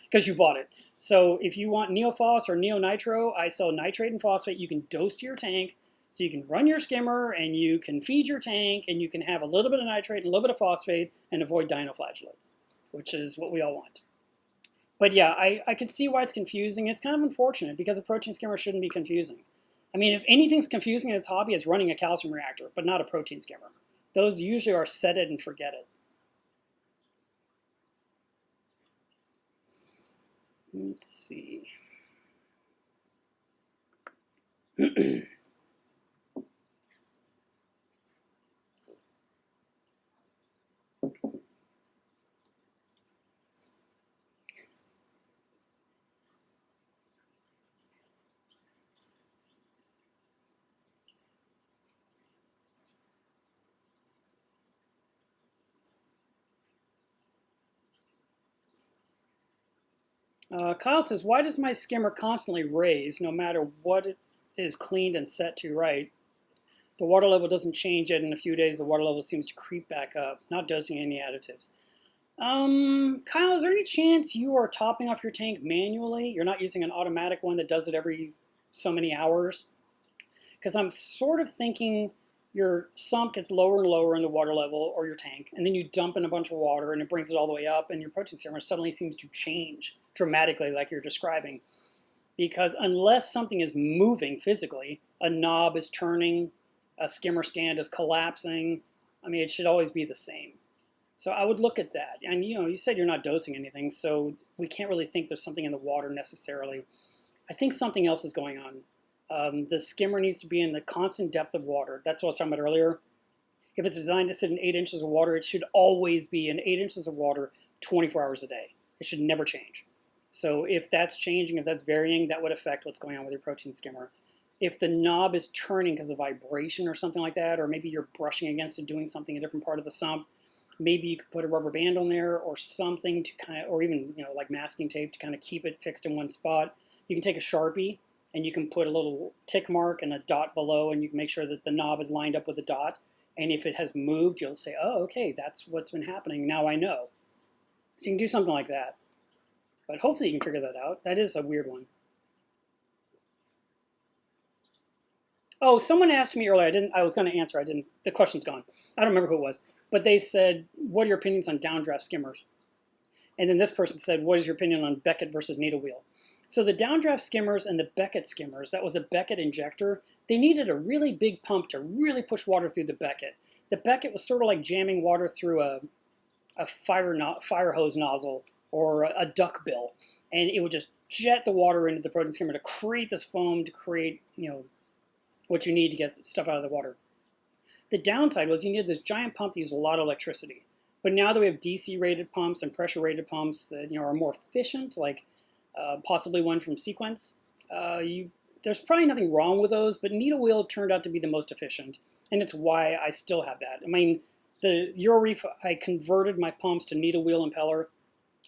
because you bought it. So if you want Neophos or Neonitro, I sell nitrate and phosphate. You can dose to your tank, so you can run your skimmer and you can feed your tank and you can have a little bit of nitrate and a little bit of phosphate and avoid dinoflagellates, which is what we all want. But yeah, I can see why it's confusing. It's kind of unfortunate because a protein skimmer shouldn't be confusing. I mean, if anything's confusing in its hobby, it's running a calcium reactor, but not a protein skimmer. Those usually are set it and forget it. Let's see. Kyle says, why does my skimmer constantly raise no matter what it is cleaned and set to right? The water level doesn't change yet. In a few days, the water level seems to creep back up. Not dosing any additives. Kyle, is there any chance you are topping off your tank manually? You're not using an automatic one that does it every so many hours? Because I'm sort of thinking your sump gets lower and lower in the water level, or your tank, and then you dump in a bunch of water and it brings it all the way up, and your protein skimmer suddenly seems to change dramatically like you're describing. Because unless something is moving physically, a knob is turning, a skimmer stand is collapsing, I mean, it should always be the same. So I would look at that. And you said you're not dosing anything, so we can't really think there's something in the water necessarily. I think something else is going on. The skimmer needs to be in the constant depth of water. That's what I was talking about earlier. If it's designed to sit in 8 inches of water, it should always be in 8 inches of water 24 hours a day. It should never change. So if that's changing, if that's varying, that would affect what's going on with your protein skimmer. If the knob is turning because of vibration or something like that, or maybe you're brushing against it doing something in a different part of the sump, maybe you could put a rubber band on there or something to kind of, or even like masking tape to kind of keep it fixed in one spot. You can take a Sharpie and you can put a little tick mark and a dot below, and you can make sure that the knob is lined up with the dot. And if it has moved, you'll say, oh, okay, that's what's been happening. Now I know. So you can do something like that. But hopefully you can figure that out. That is a weird one. Oh, someone asked me earlier. I was going to answer. The question's gone. I don't remember who it was. But they said, what are your opinions on downdraft skimmers? And then this person said, what is your opinion on Beckett versus needle wheel? So the downdraft skimmers and the Beckett skimmers, that was a Beckett injector, they needed a really big pump to really push water through the Beckett. The Beckett was sort of like jamming water through a fire hose nozzle or a duck bill. And it would just jet the water into the protein skimmer to create this foam, to create, what you need to get stuff out of the water. The downside was you needed this giant pump that used a lot of electricity. But now that we have DC-rated pumps and pressure-rated pumps that are more efficient, like possibly one from Sequence, there's probably nothing wrong with those, but needle wheel turned out to be the most efficient, and it's why I still have that. I mean, the Euroreef, I converted my pumps to needle wheel impeller.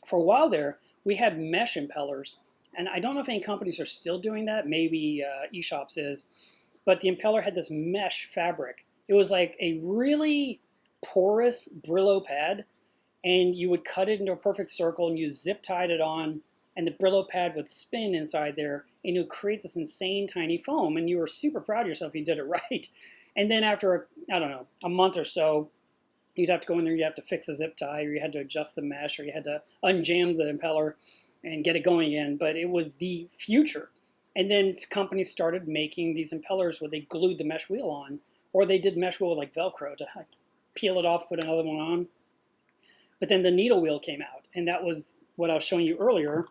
For a while there, we had mesh impellers, and I don't know if any companies are still doing that. Maybe eShops is, but the impeller had this mesh fabric. It was like a really porous Brillo pad, and you would cut it into a perfect circle, and you zip tied it on, and the Brillo pad would spin inside there, and it would create this insane tiny foam, and you were super proud of yourself if you did it right. And then after, a month or so, you'd have to go in there, you'd have to fix a zip tie, or you had to adjust the mesh, or you had to unjam the impeller and get it going again. But it was the future. And then companies started making these impellers where they glued the mesh wheel on, or they did mesh wheel with like Velcro to peel it off, put another one on. But then the needle wheel came out, and that was what I was showing you earlier.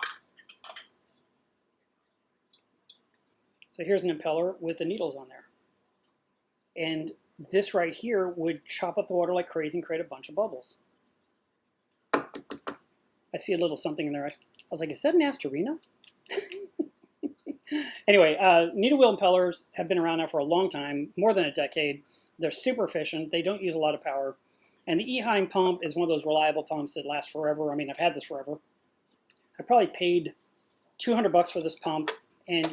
So here's an impeller with the needles on there. And this right here would chop up the water like crazy and create a bunch of bubbles. I see a little something in there. I was like, is that an Astorina? Anyway, needle wheel impellers have been around now for a long time, more than a decade. They're super efficient. They don't use a lot of power. And the Eheim pump is one of those reliable pumps that lasts forever. I mean, I've had this forever. I probably paid $200 for this pump, and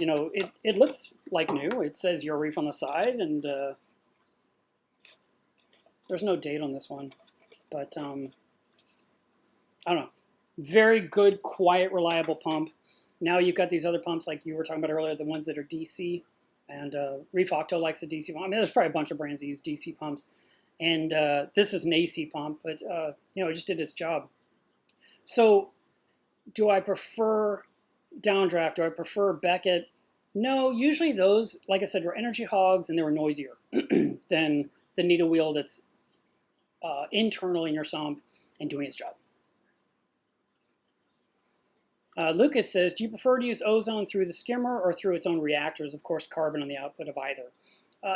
it looks like new. It says Euroreef on the side, and there's no date on this one, but I don't know. Very good, quiet, reliable pump. Now you've got these other pumps like you were talking about earlier, the ones that are DC, and Reef Octo likes a DC pump. I mean, there's probably a bunch of brands that use DC pumps, and this is an AC pump, but it just did its job. So do I prefer downdraft? Do I prefer Beckett? No, usually those, like I said, were energy hogs, and they were noisier than the needle wheel that's internal in your sump and doing its job. Lucas says, do you prefer to use ozone through the skimmer or through its own reactors? Of course, carbon on the output of either.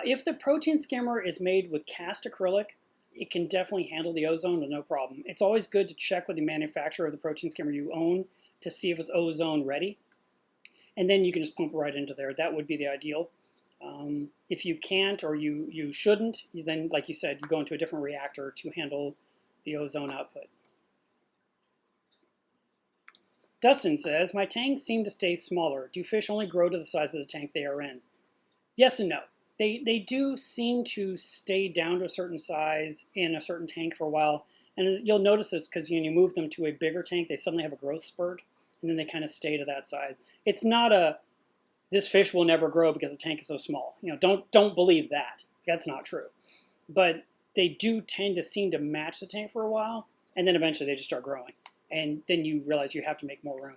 If the protein skimmer is made with cast acrylic, it can definitely handle the ozone with no problem. It's always good to check with the manufacturer of the protein skimmer you own to see if it's ozone ready. And then you can just pump it right into there. That would be the ideal. If you can't or you shouldn't, then, like you said, you go into a different reactor to handle the ozone output. Dustin says, my tanks seem to stay smaller. Do fish only grow to the size of the tank they are in? Yes and no. They do seem to stay down to a certain size in a certain tank for a while. And you'll notice this because when you move them to a bigger tank, they suddenly have a growth spurt, and then they kind of stay to that size. It's not a, this fish will never grow because the tank is so small. You know, don't believe that. That's not true. But they do tend to seem to match the tank for a while, and then eventually they just start growing. And then you realize you have to make more room.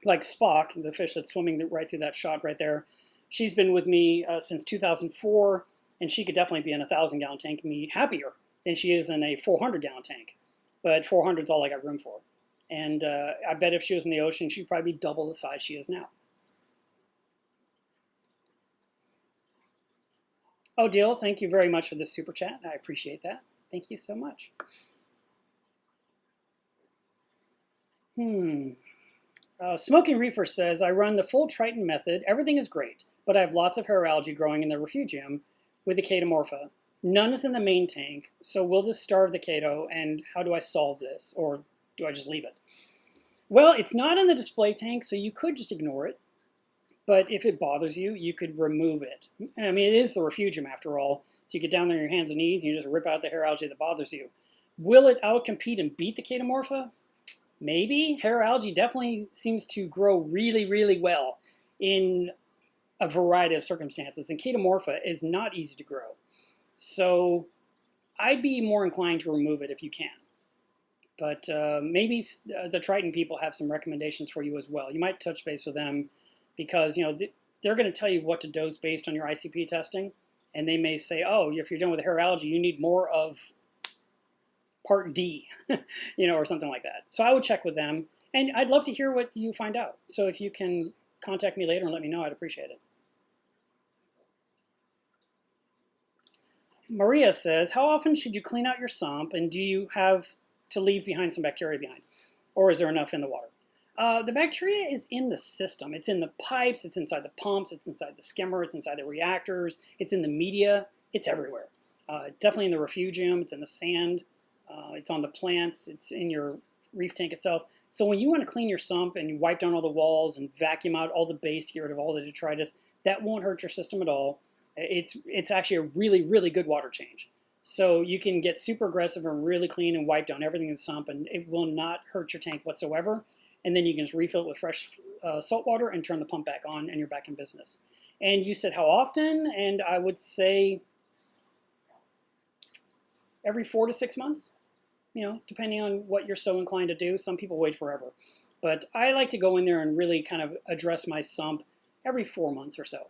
Like Spock, the fish that's swimming right through that shot right there, she's been with me since 2004, and she could definitely be in a 1,000-gallon tank and be happier than she is in a 400-gallon tank. But 400 is all I got room for. And I bet if she was in the ocean, she'd probably be double the size she is now. Odile, thank you very much for this super chat. I appreciate that. Thank you so much. Smoking Reefer says, I run the full Triton method. Everything is great, but I have lots of hair algae growing in the refugium with the chaetomorpha. None is in the main tank, so will this starve the chaeto, and how do I solve this, or do I just leave it? Well, it's not in the display tank, so you could just ignore it, but if it bothers you, you could remove it. I mean, it is the refugium after all, so you get down there on your hands and knees, and you just rip out the hair algae that bothers you. Will it outcompete and beat the chaetomorpha? Maybe. Hair algae definitely seems to grow really, really well in a variety of circumstances, and chaetomorpha is not easy to grow. So I'd be more inclined to remove it if you can. But maybe the Triton people have some recommendations for you as well. You might touch base with them because they're going to tell you what to dose based on your ICP testing, and they may say, oh, if you're dealing with hair algae, you need more of Part D, or something like that. So I would check with them, and I'd love to hear what you find out. So if you can contact me later and let me know, I'd appreciate it. Maria says, how often should you clean out your sump, and do you have to leave behind some bacteria behind? Or is there enough in the water? The bacteria is in the system. It's in the pipes, it's inside the pumps, it's inside the skimmer, it's inside the reactors, it's in the media, it's everywhere. Definitely in the refugium, it's in the sand, it's on the plants, it's in your reef tank itself. So when you want to clean your sump and you wipe down all the walls and vacuum out all the base to get rid of all the detritus, that won't hurt your system at all. It's actually a really, really good water change. So you can get super aggressive and really clean and wipe down everything in the sump, and it will not hurt your tank whatsoever. And then you can just refill it with fresh salt water and turn the pump back on, and you're back in business. And you said how often, and I would say every 4 to 6 months, depending on what you're so inclined to do. Some people wait forever. But I like to go in there and really kind of address my sump every 4 months or so.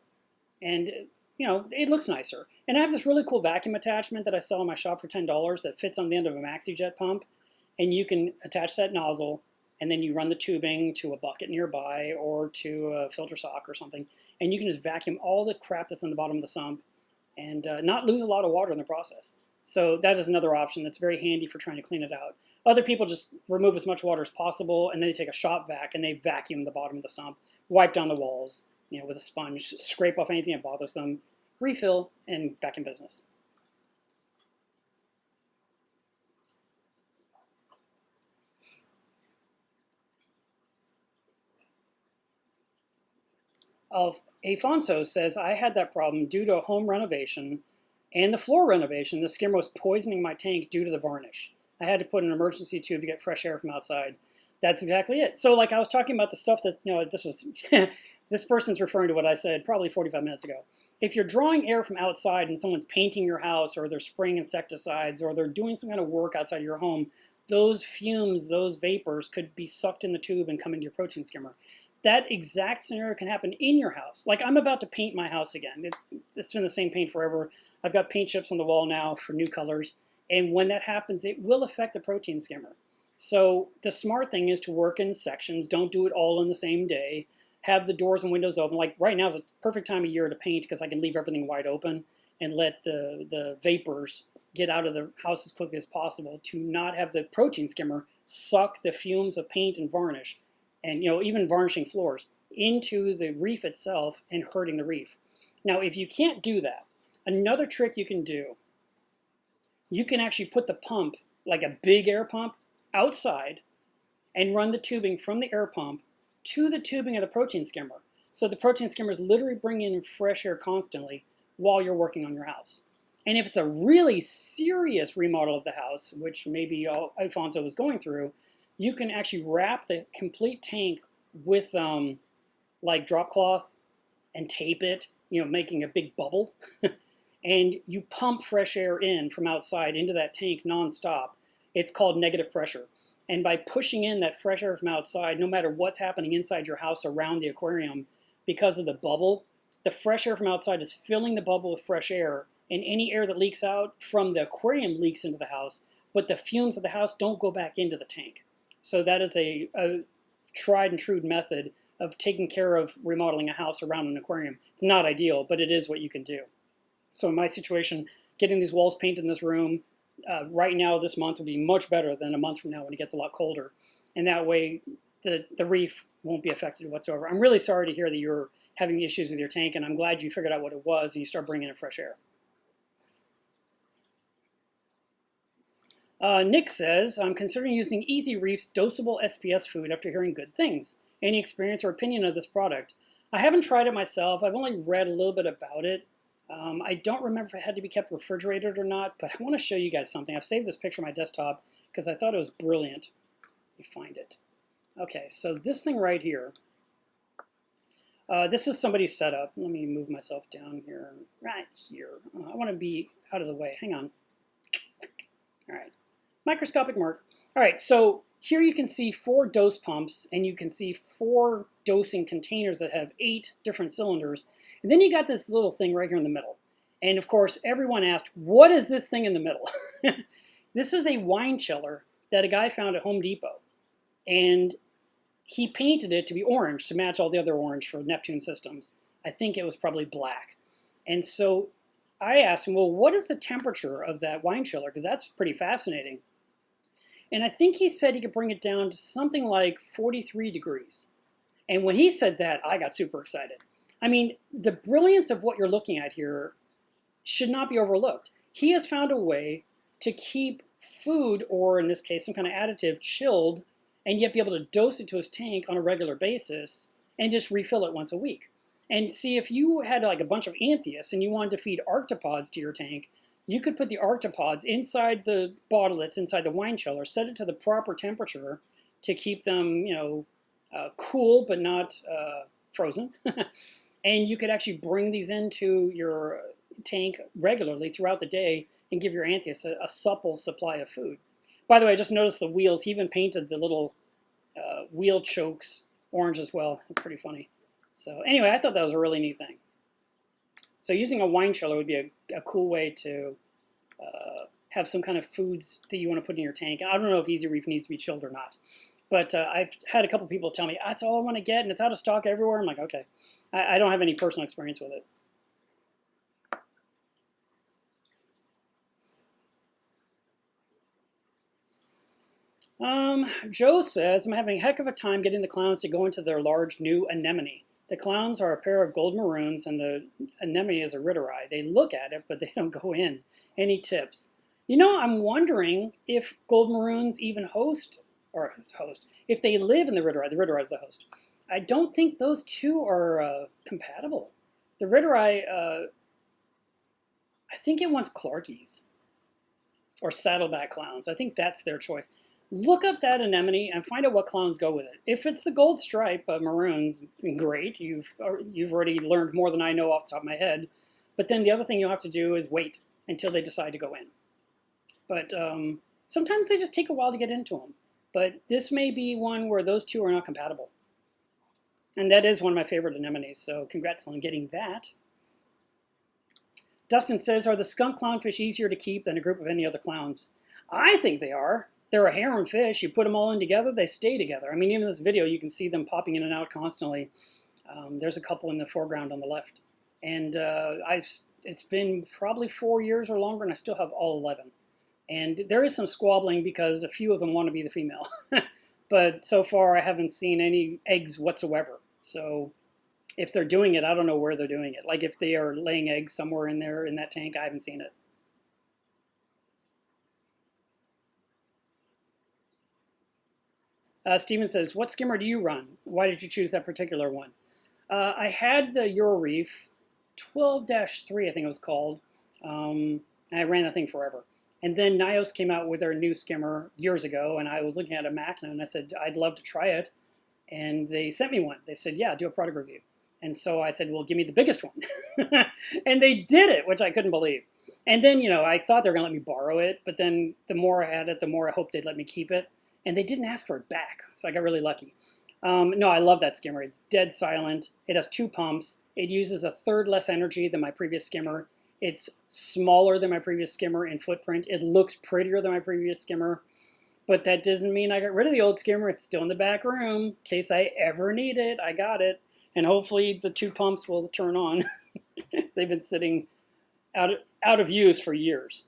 And it looks nicer. And I have this really cool vacuum attachment that I sell in my shop for $10 that fits on the end of a MaxiJet pump. And you can attach that nozzle, and then you run the tubing to a bucket nearby or to a filter sock or something. And you can just vacuum all the crap that's on the bottom of the sump and not lose a lot of water in the process. So that is another option that's very handy for trying to clean it out. Other people just remove as much water as possible, and then they take a shop vac and they vacuum the bottom of the sump, wipe down the walls, with a sponge, scrape off anything that bothers them, refill, and back in business. Afonso says, I had that problem due to a home renovation and the floor renovation. The skimmer was poisoning my tank due to the varnish. I had to put an emergency tube to get fresh air from outside. That's exactly it. So like I was talking about the stuff that, this was, this person's referring to what I said probably 45 minutes ago. If you're drawing air from outside and someone's painting your house, or they're spraying insecticides, or they're doing some kind of work outside your home, those fumes, those vapors could be sucked in the tube and come into your protein skimmer. That exact scenario can happen in your house. Like I'm about to paint my house again. It's been the same paint forever. I've got paint chips on the wall now for new colors. And when that happens, it will affect the protein skimmer. So the smart thing is to work in sections. Don't do it all in the same day. Have the doors and windows open. Like right now is a perfect time of year to paint because I can leave everything wide open and let the vapors get out of the house as quickly as possible to not have the protein skimmer suck the fumes of paint and varnish, and even varnishing floors, into the reef itself and hurting the reef. Now, if you can't do that, another trick you can do, you can actually put the pump, like a big air pump, outside, and run the tubing from the air pump to the tubing of the protein skimmer. So the protein skimmers literally bring in fresh air constantly while you're working on your house. And if it's a really serious remodel of the house, which maybe Alfonso was going through, you can actually wrap the complete tank with like drop cloth and tape it, making a big bubble. And you pump fresh air in from outside into that tank nonstop. It's called negative pressure. And by pushing in that fresh air from outside, no matter what's happening inside your house around the aquarium, because of the bubble, the fresh air from outside is filling the bubble with fresh air, and any air that leaks out from the aquarium leaks into the house, but the fumes of the house don't go back into the tank. So that is a tried and true method of taking care of remodeling a house around an aquarium. It's not ideal, but it is what you can do. So in my situation, getting these walls painted in this room right now this month would be much better than a month from now when it gets a lot colder. And that way the reef won't be affected whatsoever. I'm really sorry to hear that you're having issues with your tank, and I'm glad you figured out what it was and you start bringing in fresh air. Nick says, I'm considering using Easy Reef's dosable SPS food after hearing good things. Any experience or opinion of this product? I haven't tried it myself. I've only read a little bit about it. I don't remember if it had to be kept refrigerated or not, but I want to show you guys something. I've saved this picture on my desktop because I thought it was brilliant. Let me find it. Okay, so this thing right here, this is somebody's setup. Let me move myself down here, right here. I want to be out of the way. Hang on. All right, microscopic mark. All right, so here you can see 4 dose pumps, and you can see 4 dosing containers that have 8 different cylinders. And then you got this little thing right here in the middle. And of course, everyone asked, what is this thing in the middle? This is a wine chiller that a guy found at Home Depot. And he painted it to be orange to match all the other orange for Neptune systems. I think it was probably black. And so I asked him, well, what is the temperature of that wine chiller? Because that's pretty fascinating. And I think he said he could bring it down to something like 43 degrees. And when he said that, I got super excited. I mean, the brilliance of what you're looking at here should not be overlooked. He has found a way to keep food, or in this case, some kind of additive, chilled, and yet be able to dose it to his tank on a regular basis and just refill it once a week. And see, if you had like a bunch of anthias and you wanted to feed arthropods to your tank, you could put the arthropods inside the bottle that's inside the wine chiller, set it to the proper temperature to keep them, cool but not frozen. And you could actually bring these into your tank regularly throughout the day and give your anthias a supple supply of food. By the way, I just noticed the wheels. He even painted the little wheel chokes orange as well. That's pretty funny. So anyway, I thought that was a really neat thing. So using a wine chiller would be a cool way to have some kind of foods that you want to put in your tank. I don't know if Easy Reef needs to be chilled or not. But I've had a couple people tell me, that's all I want to get, and it's out of stock everywhere. I'm like, okay. I don't have any personal experience with it. Joe says, I'm having a heck of a time getting the clowns to go into their large new anemone. The clowns are a pair of gold maroons, and the anemone is a riteri. They look at it, but they don't go in. Any tips? I'm wondering if gold maroons even host, if they live in the riteri is the host. I don't think those two are compatible. The riteri, I think it wants clarkies or saddleback clowns. I think that's their choice. Look up that anemone and find out what clowns go with it. If it's the gold stripe maroons, great. You've already learned more than I know off the top of my head. But then the other thing you'll have to do is wait until they decide to go in. But sometimes they just take a while to get into them. But this may be one where those two are not compatible. And that is one of my favorite anemones, so congrats on getting that. Dustin says, are the skunk clownfish easier to keep than a group of any other clowns? I think they are. They're a harem fish. You put them all in together, they stay together. I mean, even in this video, you can see them popping in and out constantly. There's a couple in the foreground on the left. And it's been probably 4 years or longer, and I still have all 11. And there is some squabbling because a few of them want to be the female. But so far, I haven't seen any eggs whatsoever. So if they're doing it, I don't know where they're doing it. Like if they are laying eggs somewhere in there in that tank, I haven't seen it. Steven says, what skimmer do you run? Why did you choose that particular one? I had the Euroreef 12-3, I think it was called. I ran that thing forever. And then Nios came out with their new skimmer years ago, and I was looking at a Machina, and I said, I'd love to try it. And they sent me one. They said, yeah, do a product review. And so I said, well, give me the biggest one. And they did it, which I couldn't believe. And then, I thought they were going to let me borrow it, but then the more I had it, the more I hoped they'd let me keep it. And they didn't ask for it back, so I got really lucky. No, I love that skimmer. It's dead silent. It has 2 pumps. It uses a third less energy than my previous skimmer. It's smaller than my previous skimmer in footprint. It looks prettier than my previous skimmer. But that doesn't mean I got rid of the old skimmer. It's still in the back room. In case I ever need it, I got it. And hopefully the 2 pumps will turn on. They've been sitting out of use for years.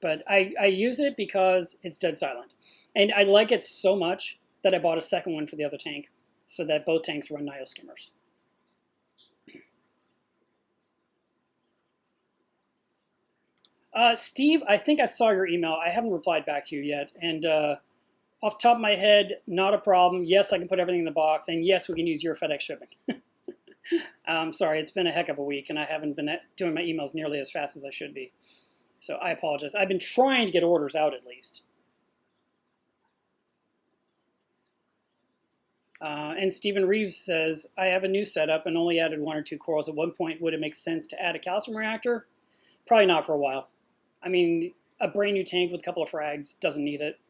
But I use it because it's dead silent. And I like it so much that I bought a second one for the other tank so that both tanks run Nios skimmers. Steve, I think I saw your email. I haven't replied back to you yet. And off the top of my head, not a problem. Yes, I can put everything in the box. And yes, we can use your FedEx shipping. Sorry, it's been a heck of a week, and I haven't been doing my emails nearly as fast as I should be. So I apologize. I've been trying to get orders out at least. And Stephen Reeves says, I have a new setup and only added 1 or 2 corals. At one point, would it make sense to add a calcium reactor? Probably not for a while. I mean, a brand new tank with a couple of frags doesn't need it.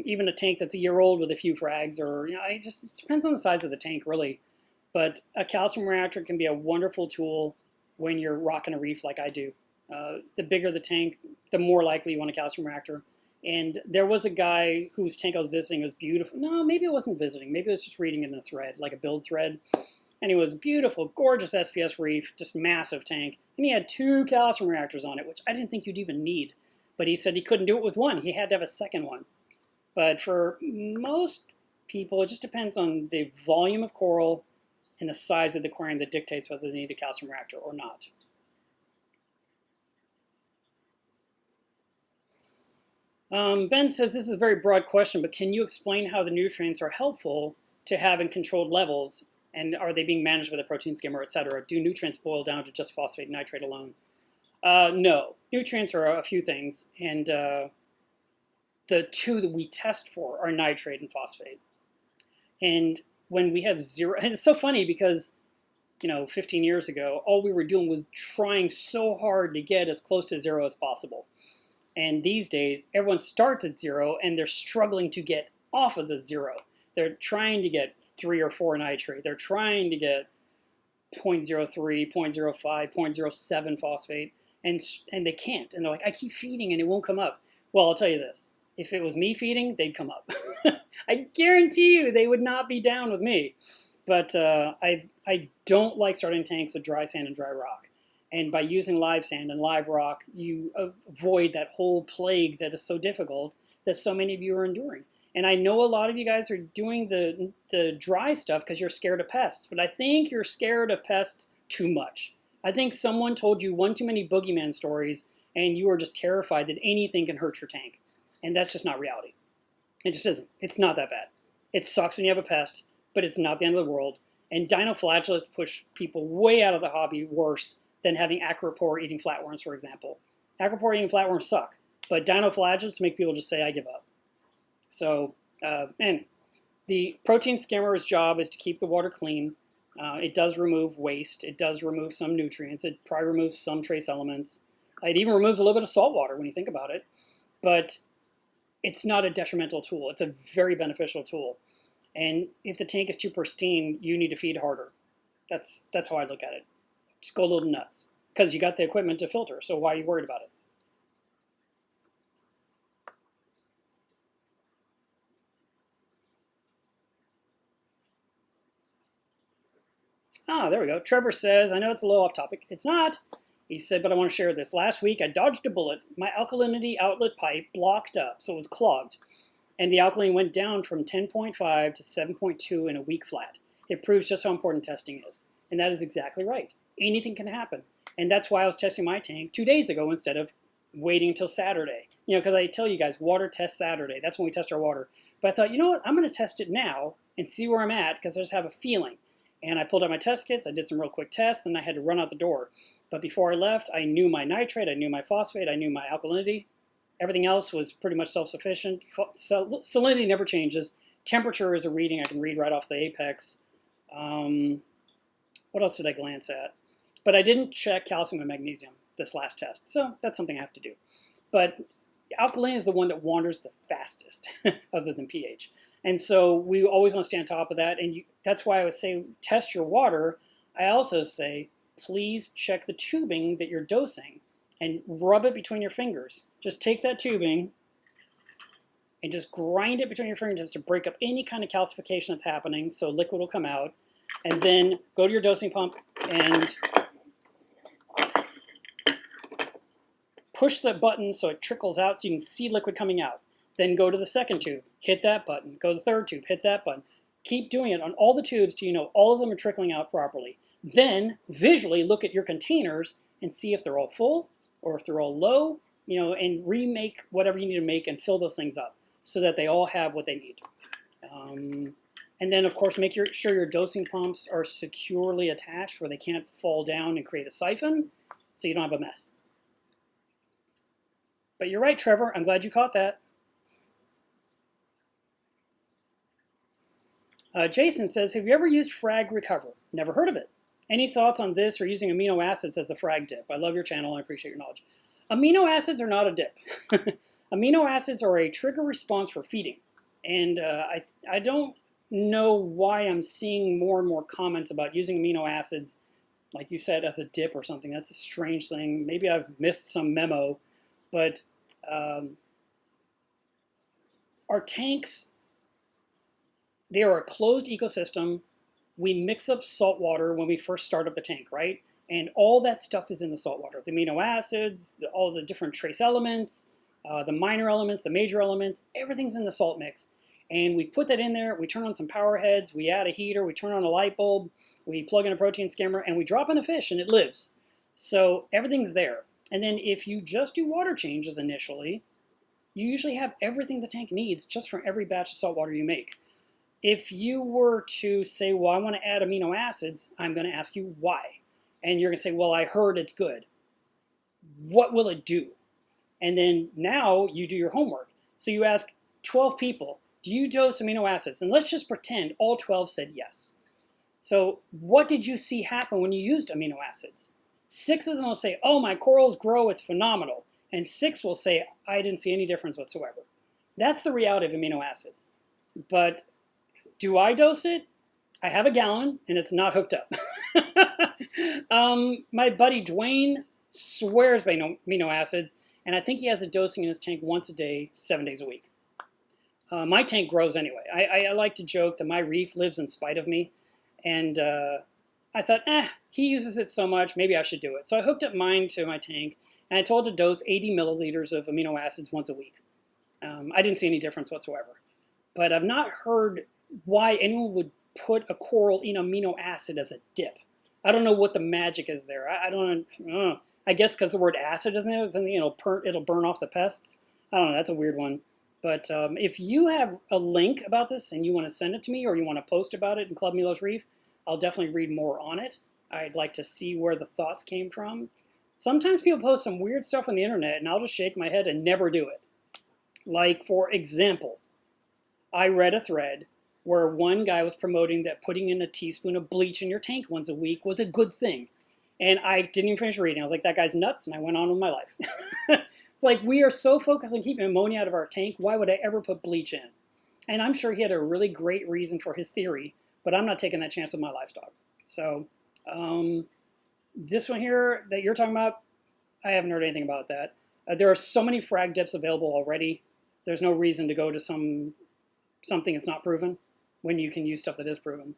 Even a tank that's a year old with a few frags, or it just depends on the size of the tank, really. But a calcium reactor can be a wonderful tool when you're rocking a reef like I do. The bigger the tank, the more likely you want a calcium reactor. And there was a guy whose tank I was visiting. It was beautiful. No, maybe it wasn't visiting. Maybe it was just reading in a thread, like a build thread. And it was beautiful, gorgeous SPS reef, just massive tank. And he had 2 calcium reactors on it, which I didn't think you'd even need. But he said he couldn't do it with one. He had to have a second one. But for most people, it just depends on the volume of coral and the size of the aquarium that dictates whether they need a calcium reactor or not. Ben says, this is a very broad question, but can you explain how the nutrients are helpful to have in controlled levels, and are they being managed with a protein skimmer, etc.? Do nutrients boil down to just phosphate and nitrate alone? No. Nutrients are a few things, and the 2 that we test for are nitrate and phosphate. And when we have 0, and it's so funny because 15 years ago, all we were doing was trying so hard to get as close to 0 as possible. And these days, everyone starts at 0, and they're struggling to get off of the 0. They're trying to get 3 or 4 nitrate. They're trying to get 0.03, 0.05, 0.07 phosphate, and they can't. And they're like, I keep feeding, and it won't come up. Well, I'll tell you this. If it was me feeding, they'd come up. I guarantee you they would not be down with me. But I don't like starting tanks with dry sand and dry rock. And by using live sand and live rock, you avoid that whole plague that is so difficult that so many of you are enduring. And I know a lot of you guys are doing the dry stuff because you're scared of pests. But I think you're scared of pests too much. I think someone told you one too many boogeyman stories, and you are just terrified that anything can hurt your tank. And that's just not reality. It just isn't. It's not that bad. It sucks when you have a pest, but it's not the end of the world. And dinoflagellates push people way out of the hobby worse than having acropore eating flatworms, for example. Acropore eating flatworms suck, but dinoflagellates make people just say, I give up. So, and the protein skimmer's job is to keep the water clean. It does remove waste. It does remove some nutrients. It probably removes some trace elements. It even removes a little bit of salt water when you think about it. But it's not a detrimental tool. It's a very beneficial tool. And if the tank is too pristine, you need to feed harder. That's how I look at it. Just go a little nuts. Because you got the equipment to filter, so why are you worried about it? Ah, there we go. Trevor says, I know it's a little off topic. It's not. He said, but I want to share this. Last week, I dodged a bullet. My alkalinity outlet pipe blocked up, so it was clogged. And the alkaline went down from 10.5 to 7.2 in a week flat. It proves just how important testing is. And that is exactly right. Anything can happen. And that's why I was testing my tank 2 days ago instead of waiting until Saturday. Because I tell you guys, water test Saturday. That's when we test our water. But I thought, you know what? I'm going to test it now and see where I'm at because I just have a feeling. And I pulled out my test kits. I did some real quick tests, and I had to run out the door. But before I left, I knew my nitrate, I knew my phosphate, I knew my alkalinity. Everything else was pretty much self-sufficient. Salinity never changes. Temperature is a reading I can read right off the apex. What else did I glance at? But I didn't check calcium and magnesium this last test, so that's something I have to do. But alkaline is the one that wanders the fastest, other than pH. And so we always want to stay on top of that, and that's why I would say test your water. I also say, please check the tubing that you're dosing and rub it between your fingers. Just take that tubing and just grind it between your fingertips to break up any kind of calcification that's happening so liquid will come out. And then go to your dosing pump and push the button so it trickles out so you can see liquid coming out. Then go to the second tube, hit that button. Go to the third tube, hit that button. Keep doing it on all the tubes till you know all of them are trickling out properly. Then visually look at your containers and see if they're all full or if they're all low, and remake whatever you need to make and fill those things up so that they all have what they need. And then, of course, make sure your dosing pumps are securely attached where they can't fall down and create a siphon so you don't have a mess. But you're right, Trevor. I'm glad you caught that. Jason says, have you ever used frag recover? Never heard of it. Any thoughts on this or using amino acids as a frag dip? I love your channel. I appreciate your knowledge. Amino acids are not a dip. Amino acids are a trigger response for feeding. And I don't know why I'm seeing more and more comments about using amino acids, like you said, as a dip or something. That's a strange thing. Maybe I've missed some memo. But our tanks, they are a closed ecosystem. We mix up salt water when we first start up the tank, right? And all that stuff is in the salt water. The amino acids, all the different trace elements, the minor elements, the major elements, everything's in the salt mix. And we put that in there, we turn on some power heads, we add a heater, we turn on a light bulb, we plug in a protein skimmer, and we drop in a fish and it lives. So everything's there. And then if you just do water changes initially, you usually have everything the tank needs just from every batch of salt water you make. If you were to say, well, I want to add amino acids, I'm going to ask you why. And you're going to say, well, I heard it's good. What will it do? And then now you do your homework. So you ask 12 people, do you dose amino acids? And let's just pretend all 12 said yes. So what did you see happen when you used amino acids? 6 of them will say, oh, my corals grow, it's phenomenal. And 6 will say, I didn't see any difference whatsoever. That's the reality of amino acids. But do I dose it? I have a gallon, and it's not hooked up. My buddy Dwayne swears by amino acids, and I think he has a dosing in his tank once a day, 7 days a week. My tank grows anyway. I like to joke that my reef lives in spite of me, and I thought, he uses it so much, maybe I should do it. So I hooked up mine to my tank, and I told it to dose 80 milliliters of amino acids once a week. I didn't see any difference whatsoever. But I've not heard why anyone would put a coral in amino acid as a dip. I don't know what the magic is there. I don't know. I guess because the word acid isn't it, then it'll burn off the pests. I don't know. That's a weird one. But if you have a link about this and you want to send it to me or you want to post about it in Club Milos Reef, I'll definitely read more on it. I'd like to see where the thoughts came from. Sometimes people post some weird stuff on the internet and I'll just shake my head and never do it. Like, for example, I read a thread where one guy was promoting that putting in a teaspoon of bleach in your tank once a week was a good thing. And I didn't even finish reading. I was like, that guy's nuts, and I went on with my life. It's like, we are so focused on keeping ammonia out of our tank, why would I ever put bleach in? And I'm sure he had a really great reason for his theory, but I'm not taking that chance with my livestock. So this one here that you're talking about, I haven't heard anything about that. There are so many frag dips available already. There's no reason to go to something that's not proven when you can use stuff that is proven.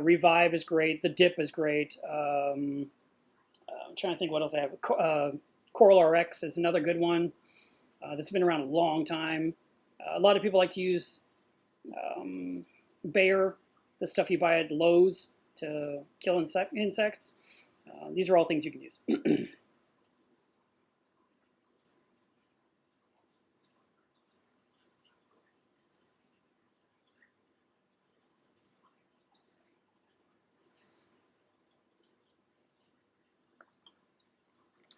Revive is great. The dip is great. I'm trying to think what else I have. Coral RX is another good one that's been around a long time. A lot of people like to use Bayer, the stuff you buy at Lowe's to kill insects. These are all things you can use.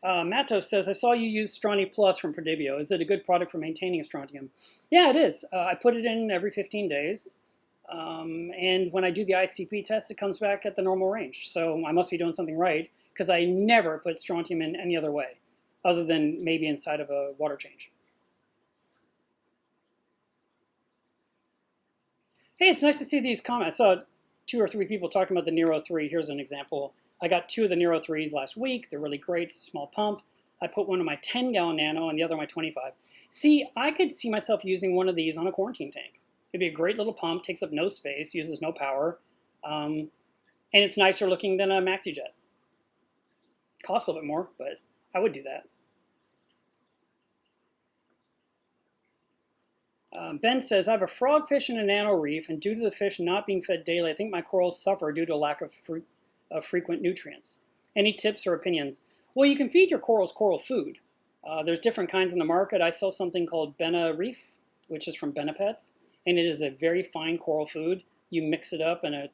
Matto says, I saw you use Stronti Plus from Prodibio. Is it a good product for maintaining strontium? Yeah, it is. I put it in every 15 days. And when I do the ICP test, it comes back at the normal range. So I must be doing something right because I never put strontium in any other way other than maybe inside of a water change. Hey, it's nice to see these comments. I saw 2 or 3 people talking about the Nero 3. Here's an example. I got 2 of the Nero 3s last week. They're really great. It's a small pump. I put one in my 10-gallon nano and the other in my 25. See, I could see myself using one of these on a quarantine tank. It'd be a great little pump, takes up no space, uses no power, and it's nicer looking than a MaxiJet. Costs a little bit more, but I would do that. Ben says, I have a frogfish in a nano reef, and due to the fish not being fed daily, I think my corals suffer due to lack of frequent nutrients. Any tips or opinions? Well, you can feed your corals coral food. There's different kinds in the market. I sell something called Bena Reef, which is from Benepets, and it is a very fine coral food. You mix it up I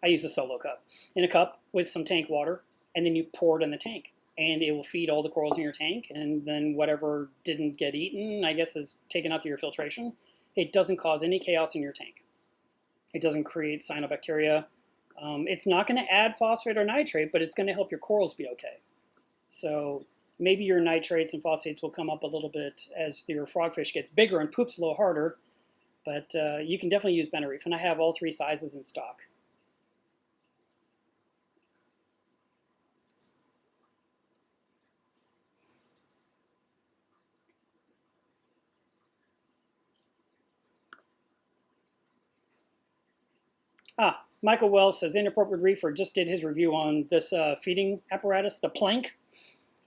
use a solo cup, in a cup with some tank water, and then you pour it in the tank. And it will feed all the corals in your tank, and then whatever didn't get eaten, I guess, is taken out through your filtration. It doesn't cause any chaos in your tank. It doesn't create cyanobacteria. It's not going to add phosphate or nitrate, but it's going to help your corals be okay. So maybe your nitrates and phosphates will come up a little bit as your frogfish gets bigger and poops a little harder, but you can definitely use Bena Reef, and I have all 3 sizes in stock. Michael Wells says, Inappropriate Reefer just did his review on this feeding apparatus, the plank,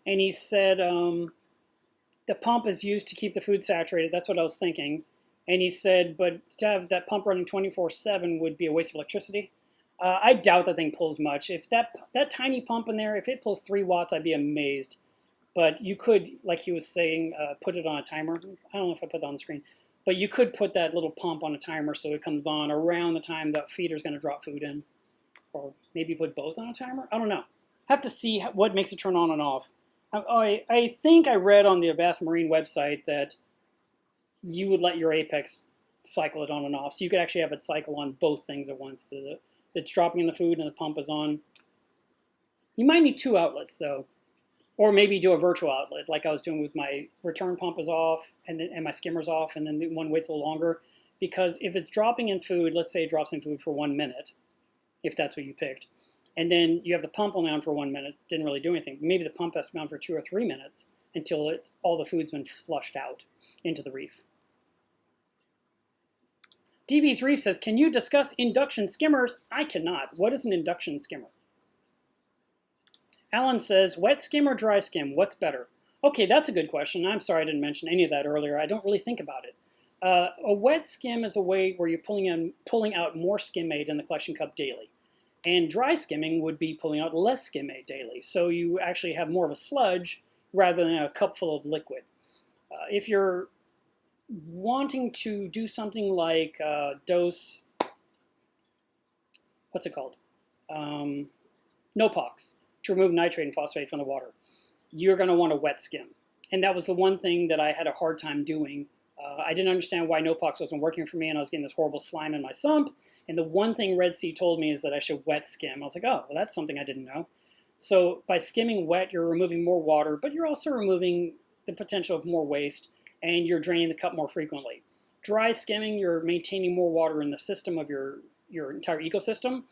and he said the pump is used to keep the food saturated. That's what I was thinking. And he said, but to have that pump running 24/7 would be a waste of electricity. I doubt that thing pulls much. If that tiny pump in there, if it pulls 3 watts, I'd be amazed. But you could, like he was saying, put it on a timer. I don't know if I put that on the screen. But you could put that little pump on a timer so it comes on around the time the feeder's going to drop food in. Or maybe put both on a timer? I don't know. Have to see what makes it turn on and off. I think I read on the Avast Marine website that you would let your Apex cycle it on and off. So you could actually have it cycle on both things at once. It's dropping in the food and the pump is on. You might need 2 outlets, though. Or maybe do a virtual outlet, like I was doing with my return pump is off and my skimmer's off, and then the one waits a little longer. Because if it's dropping in food, let's say it drops in food for 1 minute, if that's what you picked, and then you have the pump on for 1 minute, didn't really do anything. Maybe the pump has to be on for 2 or 3 minutes until all the food's been flushed out into the reef. DV's Reef says, can you discuss induction skimmers? I cannot. What is an induction skimmer? Alan says, wet skim or dry skim, what's better? Okay, that's a good question. I'm sorry I didn't mention any of that earlier. I don't really think about it. A wet skim is a way where you're pulling out more skimmate in the collection cup daily. And dry skimming would be pulling out less skimmate daily. So you actually have more of a sludge rather than a cup full of liquid. If you're wanting to do something like dose, what's it called? NOPOX. To remove nitrate and phosphate from the water, you're going to want a wet skim. And that was the one thing that I had a hard time doing. I didn't understand why NOPOX wasn't working for me, and I was getting this horrible slime in my sump. And the one thing Red Sea told me is that I should wet skim. I was like, oh, well, that's something I didn't know. So by skimming wet, you're removing more water, but you're also removing the potential of more waste, and you're draining the cup more frequently. Dry skimming, you're maintaining more water in the system of your entire ecosystem,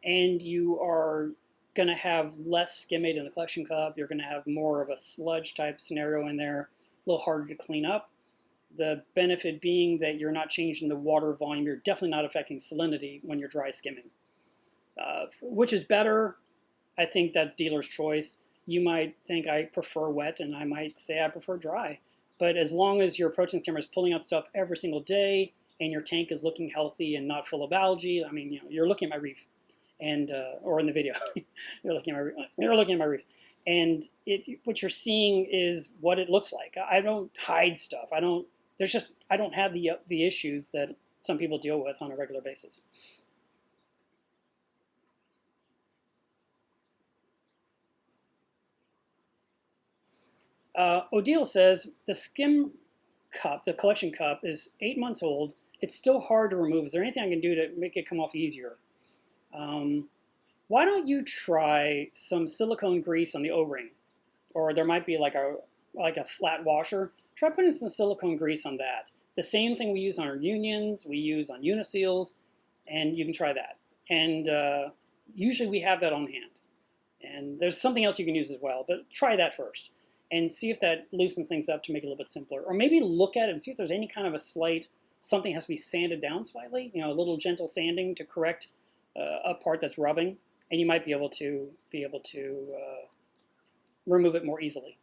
and you are going to have less skimmate in the collection cup. You're going to have more of a sludge type scenario in there, a little harder to clean up. The benefit being that you're not changing the water volume. You're definitely not affecting salinity when you're dry skimming. Which is better? I think that's dealer's choice. You might think I prefer wet, and I might say I prefer dry. But as long as your approaching skimmer is pulling out stuff every single day, and your tank is looking healthy and not full of algae, I mean, you're looking at my reef. And or in the video, you're looking at my reef, and what you're seeing is what it looks like. I don't hide stuff. I don't have the issues that some people deal with on a regular basis. Odile says, the skim cup, the collection cup, is 8 months old. It's still hard to remove. Is there anything I can do to make it come off easier? Why don't you try some silicone grease on the O-ring? Or there might be like a flat washer. Try putting some silicone grease on that. The same thing we use on our unions, we use on uniseals, and you can try that. And usually we have that on hand. And there's something else you can use as well, but try that first and see if that loosens things up to make it a little bit simpler. Or maybe look at it and see if there's any kind of a slight, something has to be sanded down slightly, you know, a little gentle sanding to correct a part that's rubbing, and you might be able to remove it more easily.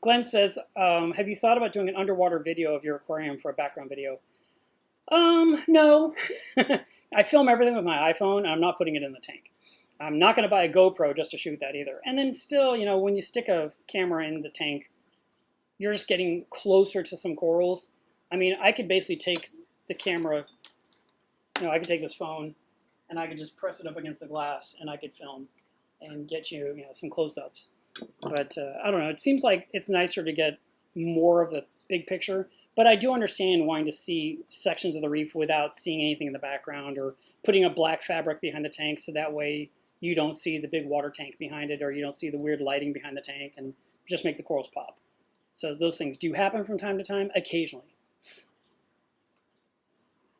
Glenn says, have you thought about doing an underwater video of your aquarium for a background video? No. I film everything with my iPhone, and I'm not putting it in the tank. I'm not going to buy a GoPro just to shoot that either. And then still, you know, when you stick a camera in the tank, you're just getting closer to some corals. I mean, I could basically take the camera, you know, I could take this phone, and I could just press it up against the glass, and I could film and get you, you know, some close-ups. But I don't know. It seems like it's nicer to get more of the big picture. But I do understand wanting to see sections of the reef without seeing anything in the background, or putting a black fabric behind the tank so that way you don't see the big water tank behind it, or you don't see the weird lighting behind the tank, and just make the corals pop. So those things do happen from time to time, occasionally.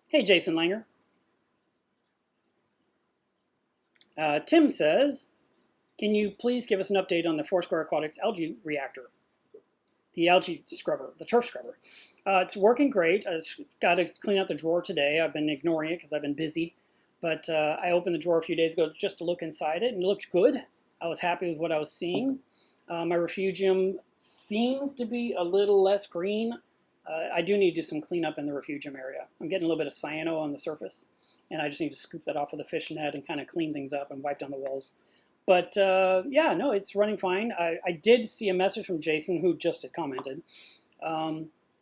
Hey, Jason Langer. Tim says, can you please give us an update on the Foursquare Aquatics algae reactor? The algae scrubber, the turf scrubber. It's working great. I've got to clean out the drawer today. I've been ignoring it because I've been busy. But I opened the drawer a few days ago just to look inside it, and it looked good. I was happy with what I was seeing. My refugium seems to be a little less green. I do need to do some cleanup in the refugium area. I'm getting a little bit of cyano on the surface, and I just need to scoop that off with a fish net and kind of clean things up and wipe down the walls. But yeah, no, it's running fine. I did see a message from Jason, who just had commented.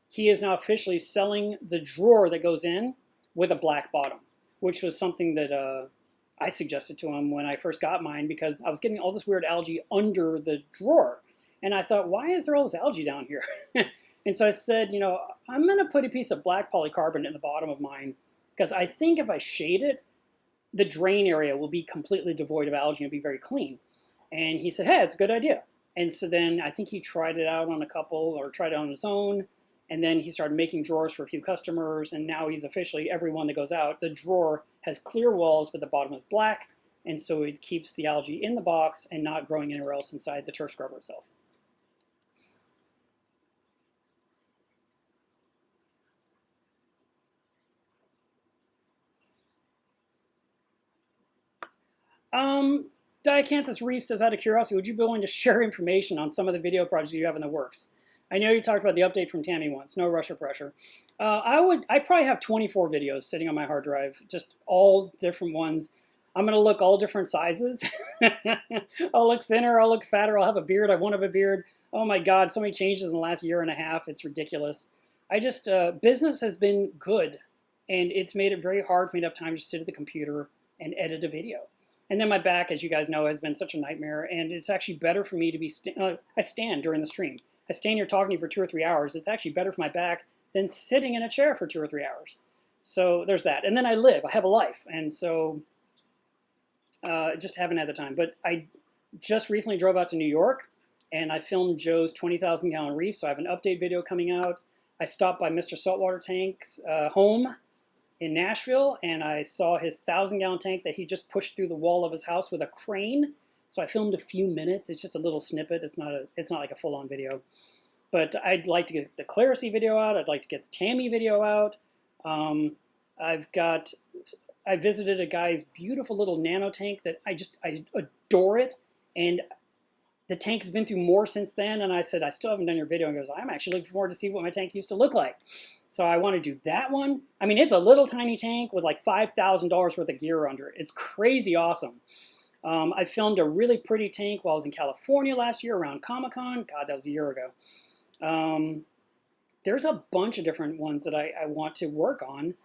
He is now officially selling the drawer that goes in with a black bottom, which was something that I suggested to him when I first got mine, because I was getting all this weird algae under the drawer. And I thought, why is there all this algae down here? And so I said, you know, I'm going to put a piece of black polycarbonate in the bottom of mine, because I think if I shade it, the drain area will be completely devoid of algae and be very clean. And he said, hey, it's a good idea. And so then I think he tried it out on a couple, or tried it on his own. And then he started making drawers for a few customers. And now he's officially, every one that goes out, the drawer has clear walls, but the bottom is black. And so it keeps the algae in the box and not growing anywhere else inside the turf scrubber itself. Diacanthus Reef says, out of curiosity, would you be willing to share information on some of the video projects you have in the works? I know you talked about the update from Tammy once, no rush or pressure. I probably have 24 videos sitting on my hard drive, just all different ones. I'm going to look all different sizes. I'll look thinner, I'll look fatter, I'll have a beard, I won't have a beard. Oh my God, so many changes in the last year and a half, it's ridiculous. Business has been good, and it's made it very hard for me to have time to sit at the computer and edit a video. And then my back, as you guys know, has been such a nightmare, and it's actually better for me to be, I stand during the stream. I stand here talking to you for 2 or 3 hours. It's actually better for my back than sitting in a chair for 2 or 3 hours. So there's that. And then I have a life. And so just haven't had the time. But I just recently drove out to New York, and I filmed Joe's 20,000 gallon reef. So I have an update video coming out. I stopped by Mr. Saltwater Tank's home in Nashville, and I saw his 1,000 gallon tank that he just pushed through the wall of his house with a crane. So I filmed a few minutes. It's just a little snippet. It's not like a full-on video. But I'd like to get the Clarity video out. I'd like to get the Tammy video out. I visited a guy's beautiful little nano tank that I adore it. And the tank has been through more since then. And I said, I still haven't done your video. And he goes, I'm actually looking forward to see what my tank used to look like. So I want to do that one. I mean, it's a little tiny tank with like $5,000 worth of gear under it. It's crazy awesome. I filmed a really pretty tank while I was in California last year around Comic-Con. God, that was a year ago. There's a bunch of different ones that I want to work on.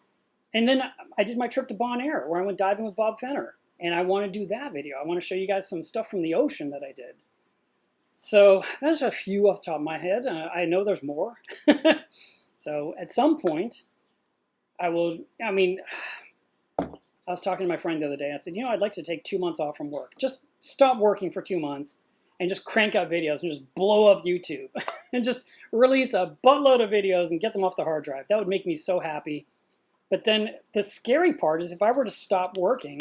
And then I did my trip to Bonaire, where I went diving with Bob Fenner. And I want to do that video. I want to show you guys some stuff from the ocean that I did. So that's a few off the top of my head. I know there's more. So at some point, I will, I was talking to my friend the other day. I said, I'd like to take 2 months off from work. Just stop working for 2 months and just crank out videos and just blow up YouTube and just release a buttload of videos and get them off the hard drive. That would make me so happy. But then the scary part is if I were to stop working,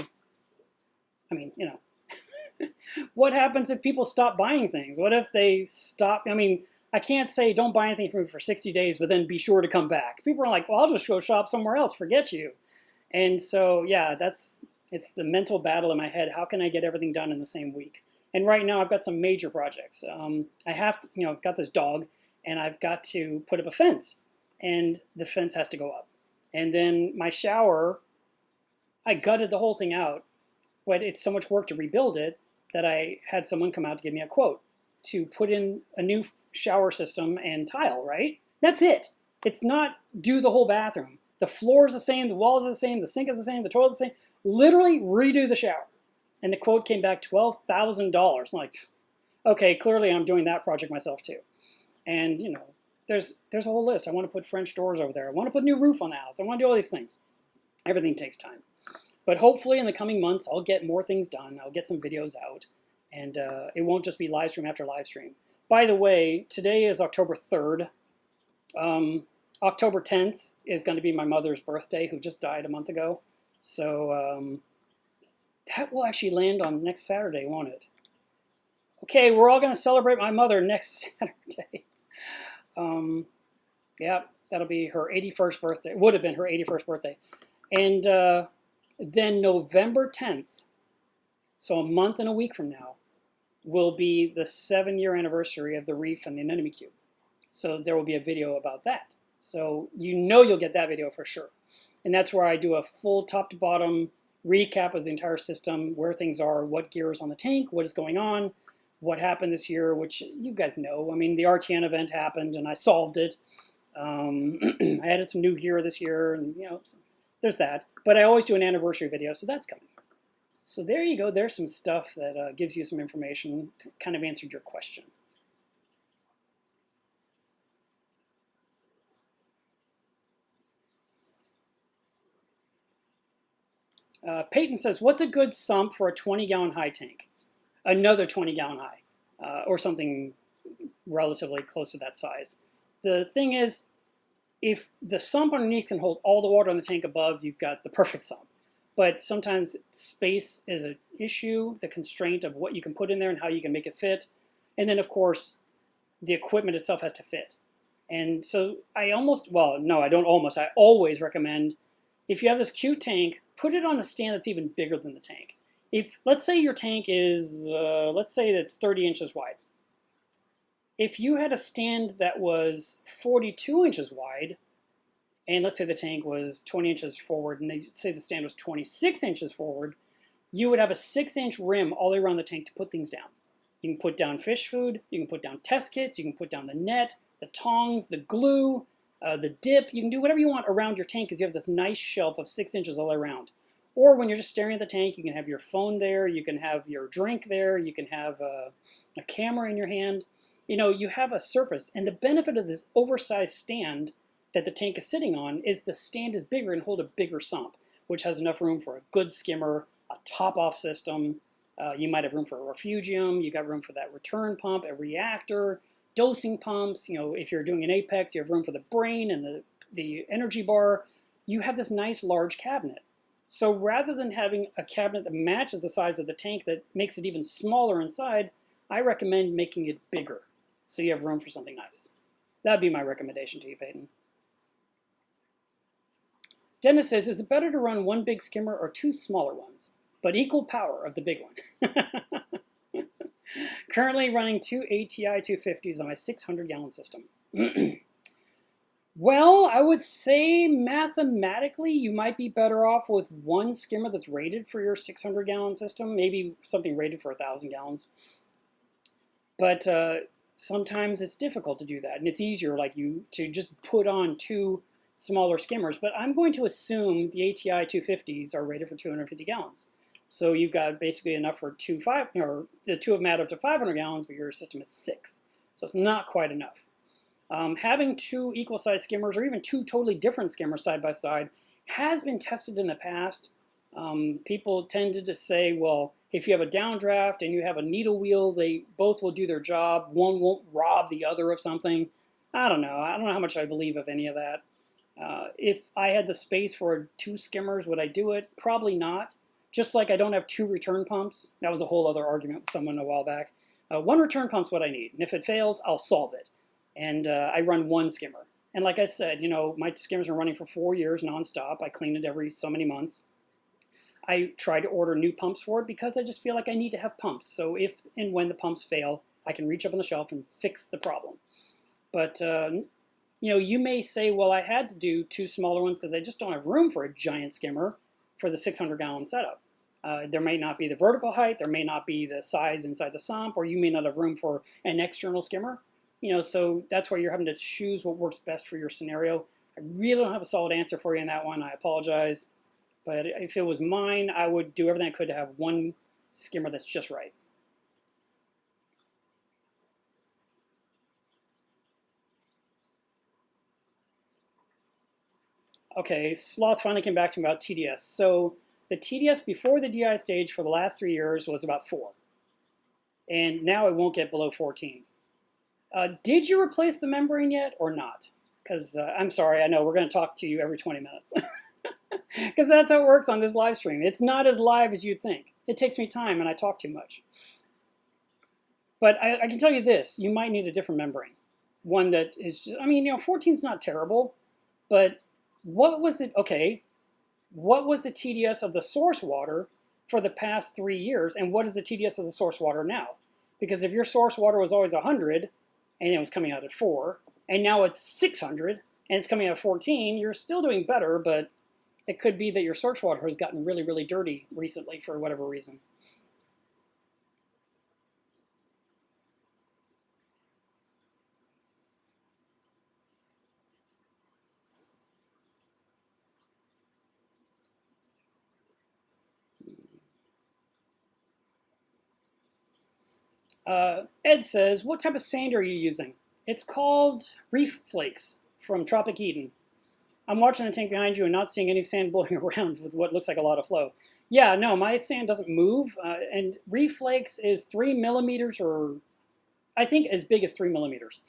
what happens if people stop buying things? What if they stop? I can't say don't buy anything from me for 60 days, but then be sure to come back. People are like, well, I'll just go shop somewhere else. Forget you. And so, yeah, it's the mental battle in my head. How can I get everything done in the same week? And right now I've got some major projects. I have to, I've got this dog and I've got to put up a fence and the fence has to go up. And then my shower, I gutted the whole thing out, but it's so much work to rebuild it that I had someone come out to give me a quote to put in a new shower system and tile, right? That's it. It's not do the whole bathroom. The floor is the same, the walls are the same, the sink is the same, the toilet is the same. Literally redo the shower. And the quote came back $12,000. Like, okay, clearly I'm doing that project myself too. And there's a whole list. I want to put French doors over there. I want to put a new roof on the house. I want to do all these things. Everything takes time. But hopefully in the coming months, I'll get more things done. I'll get some videos out. And it won't just be live stream after live stream. By the way, today is October 3rd. October 10th is going to be my mother's birthday, who just died a month ago. So that will actually land on next Saturday, won't it? Okay, we're all going to celebrate my mother next Saturday. Yeah, that'll be her 81st birthday. Would have been her 81st birthday. And then November 10th, so a month and a week from now, will be the 7-year anniversary of the reef and the anemone cube. So there will be a video about that. So you'll get that video for sure. And that's where I do a full top to bottom recap of the entire system, where things are, what gear is on the tank, what is going on, what happened this year, which you guys know. The RTN event happened and I solved it. I added some new gear this year and so there's that. But I always do an anniversary video, so that's coming. So there you go. There's some stuff that gives you some information to kind of answered your question. Peyton says, what's a good sump for a 20-gallon high tank? Another 20-gallon high, or something relatively close to that size. The thing is, if the sump underneath can hold all the water in the tank above, you've got the perfect sump. But sometimes space is an issue, the constraint of what you can put in there and how you can make it fit. And then, of course, the equipment itself has to fit. And so I always recommend, if you have this cute tank, put it on a stand that's even bigger than the tank. Let's say your tank is, let's say it's 30 inches wide. If you had a stand that was 42 inches wide, and let's say the tank was 20 inches forward, and they say the stand was 26 inches forward, you would have a 6-inch rim all the way around the tank to put things down. You can put down fish food, you can put down test kits, you can put down the net, the tongs, the glue, the dip. You can do whatever you want around your tank because you have this nice shelf of 6 inches all the way around. Or when you're just staring at the tank, you can have your phone there, you can have your drink there, you can have a camera in your hand. You have a surface. And the benefit of this oversized stand that the tank is sitting on is the stand is bigger and hold a bigger sump, which has enough room for a good skimmer, a top-off system. You might have room for a refugium. You got room for that return pump, a reactor, dosing pumps. If you're doing an apex, you have room for the brain and the energy bar. You have this nice large cabinet. So rather than having a cabinet that matches the size of the tank that makes it even smaller inside, I recommend making it bigger so you have room for something nice. That'd be my recommendation to you, Peyton. Dennis says, is it better to run one big skimmer or two smaller ones, but equal power of the big one? Currently running two ATI 250s on my 600-gallon system. Well, I would say mathematically you might be better off with one skimmer that's rated for your 600-gallon system, maybe something rated for 1,000 gallons. But sometimes it's difficult to do that, and it's easier to just put on two smaller skimmers. But I'm going to assume the ATI 250s are rated for 250 gallons. So you've got basically enough for or the two of them add up to 500 gallons, but your system is 6. So it's not quite enough. Having two equal-sized skimmers or even two totally different skimmers side by side has been tested in the past. People tended to say, well, if you have a downdraft and you have a needle wheel, they both will do their job. One won't rob the other of something. I don't know. I don't know how much I believe of any of that. If I had the space for two skimmers, would I do it? Probably not. Just like I don't have two return pumps. That was a whole other argument with someone a while back. One return pump's what I need. And if it fails, I'll solve it. And I run one skimmer. And like I said, you know, my skimmers are running for 4 years nonstop. I clean it every so many months. I try to order new pumps for it because I just feel like I need to have pumps. So if and when the pumps fail, I can reach up on the shelf and fix the problem. But, you know, you may say, well, I had to do two smaller ones because I just don't have room for a giant skimmer for the 600-gallon setup. There may not be the vertical height, there may not be the size inside the sump, or you may not have room for an external skimmer. You know, so that's where you're having to choose what works best for your scenario. I really don't have a solid answer for you in that one. I apologize. But if it was mine, I would do everything I could to have one skimmer that's just right. Okay, Sloth finally came back to me about TDS. So the TDS before the DI stage for the last 3 years was about 4. And now it won't get below 14. Did you replace the membrane yet or not? Because I'm sorry, I know we're going to talk to you every 20 minutes. Because that's how it works on this live stream. It's not as live as you'd think. It takes me time and I talk too much. But I can tell you this, you might need a different membrane. One that is, I mean, you know, 14 is not terrible, but what was it, okay, what was the TDS of the source water for the past 3 years, and what is the TDS of the source water now? Because if your source water was always 100, and it was coming out at 4, and now it's 600, and it's coming out at 14, you're still doing better, but it could be that your source water has gotten really, really dirty recently for whatever reason. Ed says, what type of sand are you using? It's called Reef Flakes from Tropic Eden. I'm watching the tank behind you and not seeing any sand blowing around with what looks like a lot of flow. Yeah, no, my sand doesn't move. And Reef Flakes is 3 millimeters, or I think as big as 3 millimeters.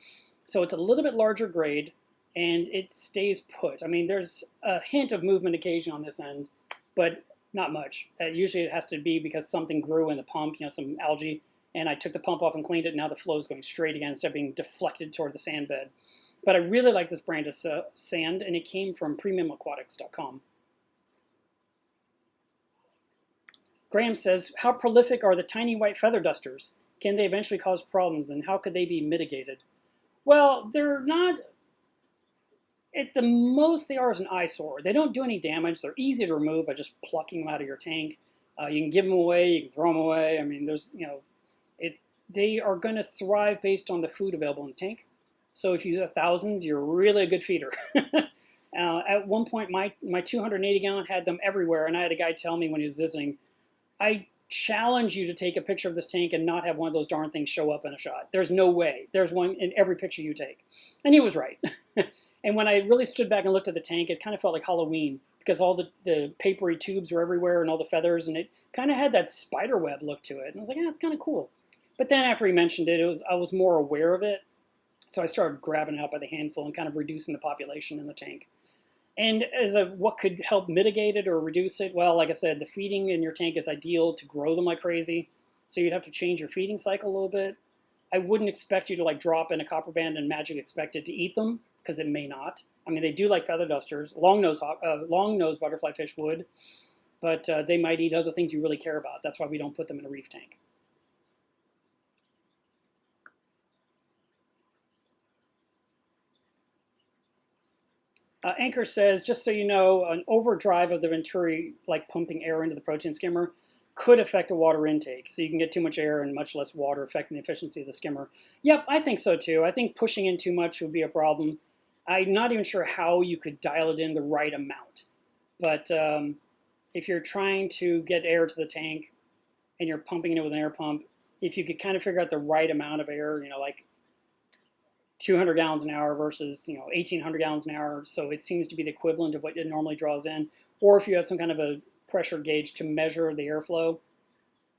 So it's a little bit larger grade, and it stays put. I mean, there's a hint of movement occasion on this end, but not much. Usually it has to be because something grew in the pump, you know, some algae, and I took the pump off and cleaned it, and now the flow is going straight again instead of being deflected toward the sand bed. But I really like this brand of sand, and it came from premiumaquatics.com. Graham says, how prolific are the tiny white feather dusters? Can they eventually cause problems, and how could they be mitigated? Well, they're not, at the most they are as an eyesore. They don't do any damage. They're easy to remove by just plucking them out of your tank. You can give them away, you can throw them away. I mean, there's, you know, they are going to thrive based on the food available in the tank. So if you have thousands, you're really a good feeder. At one point, my 280 gallon had them everywhere, and I had a guy tell me when he was visiting, I challenge you to take a picture of this tank and not have one of those darn things show up in a shot. There's no way. There's one in every picture you take. And he was right. And when I really stood back and looked at the tank, it kind of felt like Halloween because all the papery tubes were everywhere and all the feathers, and it kind of had that spider web look to it. And I was like, yeah, it's kind of cool. But then after he mentioned it, I was more aware of it. So I started grabbing it out by the handful and kind of reducing the population in the tank. And as what could help mitigate it or reduce it, well, like I said, the feeding in your tank is ideal to grow them like crazy. So you'd have to change your feeding cycle a little bit. I wouldn't expect you to like drop in a copper band and magically expect it to eat them, because it may not. I mean, they do like feather dusters. Long-nosed butterfly fish would, but they might eat other things you really care about. That's why we don't put them in a reef tank. Anchor says, just so you know, an overdrive of the Venturi, like pumping air into the protein skimmer, could affect the water intake. So you can get too much air and much less water, affecting the efficiency of the skimmer. Yep, I think so too. I think pushing in too much would be a problem. I'm not even sure how you could dial it in the right amount. But if you're trying to get air to the tank and you're pumping it with an air pump, if you could kind of figure out the right amount of air, like 200 gallons an hour versus 1,800 gallons an hour, so it seems to be the equivalent of what it normally draws in, or if you have some kind of a pressure gauge to measure the airflow,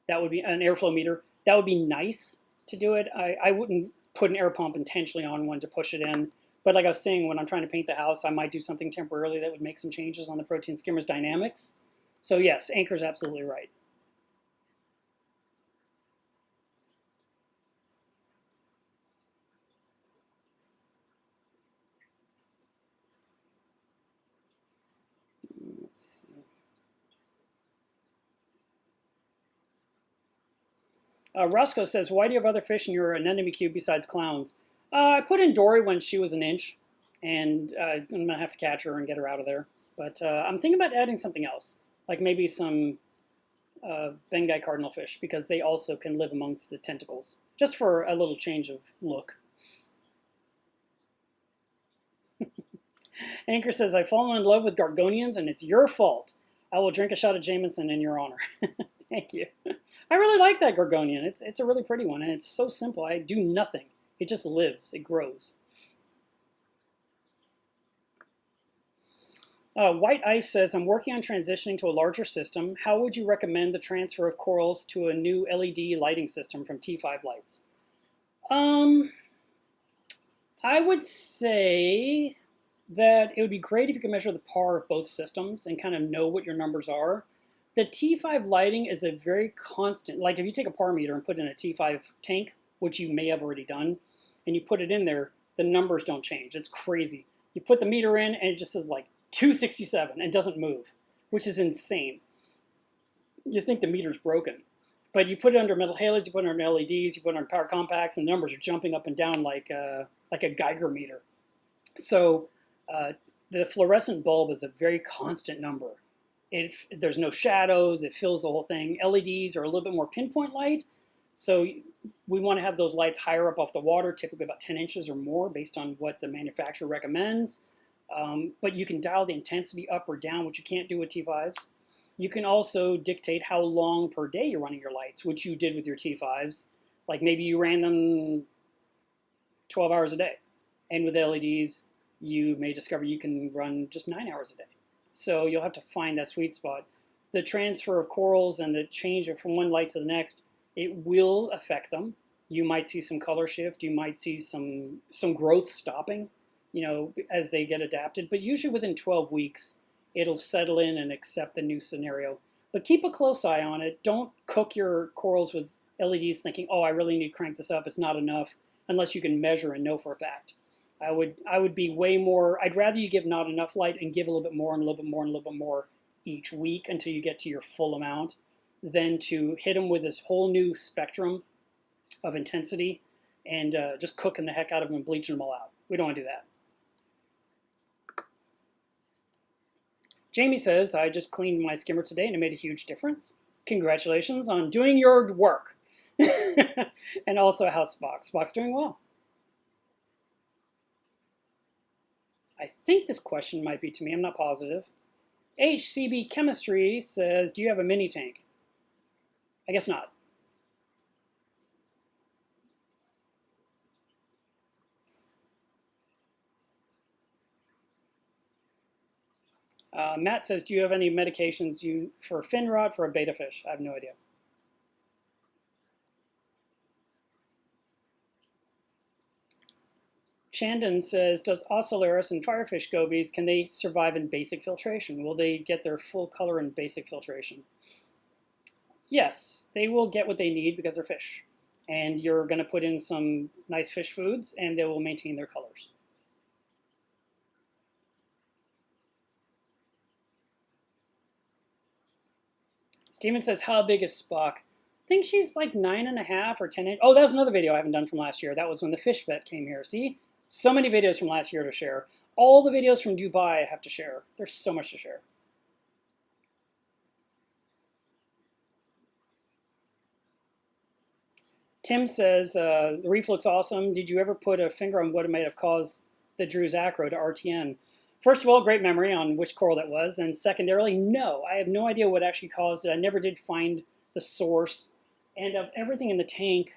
that would be an airflow meter. That would be nice to do it. I wouldn't put an air pump intentionally on one to push it in, but like I was saying, when I'm trying to paint the house, I might do something temporarily that would make some changes on the protein skimmer's dynamics. So yes, Anchor's absolutely right. Let's see. Roscoe says, why do you have other fish in your anemone cube besides clowns? I put in Dory when she was an inch, and I'm going to have to catch her and get her out of there. But I'm thinking about adding something else, like maybe some Bengai cardinal fish, because they also can live amongst the tentacles, just for a little change of look. Anchor says, I've fallen in love with Gorgonians, and it's your fault. I will drink a shot of Jameson in your honor. Thank you. I really like that Gorgonian. It's a really pretty one, and it's so simple. I do nothing. It just lives. It grows. White Ice says, I'm working on transitioning to a larger system. How would you recommend the transfer of corals to a new LED lighting system from T5 lights? I would say that it would be great if you could measure the PAR of both systems and kind of know what your numbers are. The T5 lighting is a very constant, like if you take a PAR meter and put it in a T5 tank, which you may have already done, and you put it in there, the numbers don't change. It's crazy. You put the meter in and it just says like 267 and doesn't move, which is insane. You think the meter's broken. But you put it under metal halides, you put it under LEDs, you put it under power compacts, and the numbers are jumping up and down like a Geiger meter. So the fluorescent bulb is a very constant number. There's no shadows, it fills the whole thing. LEDs are a little bit more pinpoint light, so we want to have those lights higher up off the water, typically about 10 inches or more based on what the manufacturer recommends. But you can dial the intensity up or down, which you can't do with T5s. You can also dictate how long per day you're running your lights, which you did with your T5s. Like maybe you ran them 12 hours a day. And with LEDs, you may discover you can run just 9 hours a day. So you'll have to find that sweet spot. The transfer of corals and the change from one light to the next, it will affect them. You might see some color shift. You might see some growth stopping, as they get adapted. But usually within 12 weeks, it'll settle in and accept the new scenario. But keep a close eye on it. Don't cook your corals with LEDs thinking, oh, I really need to crank this up. It's not enough, unless you can measure and know for a fact. I would be way more, I'd rather you give not enough light and give a little bit more and a little bit more and a little bit more each week until you get to your full amount than to hit them with this whole new spectrum of intensity and just cooking the heck out of them and bleaching them all out. We don't want to do that. Jamie says, I just cleaned my skimmer today and it made a huge difference. Congratulations on doing your work. And also, how's Spock? Spock's doing well. I think this question might be to me. I'm not positive. HCB Chemistry says, do you have a mini tank? I guess not. Matt says, do you have any medications for fin rot for a betta fish? I have no idea. Chandon says, does Ocellaris and firefish gobies, can they survive in basic filtration? Will they get their full color in basic filtration? Yes, they will get what they need because they're fish. And you're going to put in some nice fish foods and they will maintain their colors. Steven says, how big is Spock? I think she's like 9.5 or 10 inches. Oh, that was another video I haven't done from last year. That was when the fish vet came here. See? So many videos from last year to share. All the videos from Dubai I have to share. There's so much to share. Tim says, the reef looks awesome. Did you ever put a finger on what might have caused the Drew's acro to RTN? First of all, great memory on which coral that was, and secondarily, no, I have no idea what actually caused it. I never did find the source, and of everything in the tank,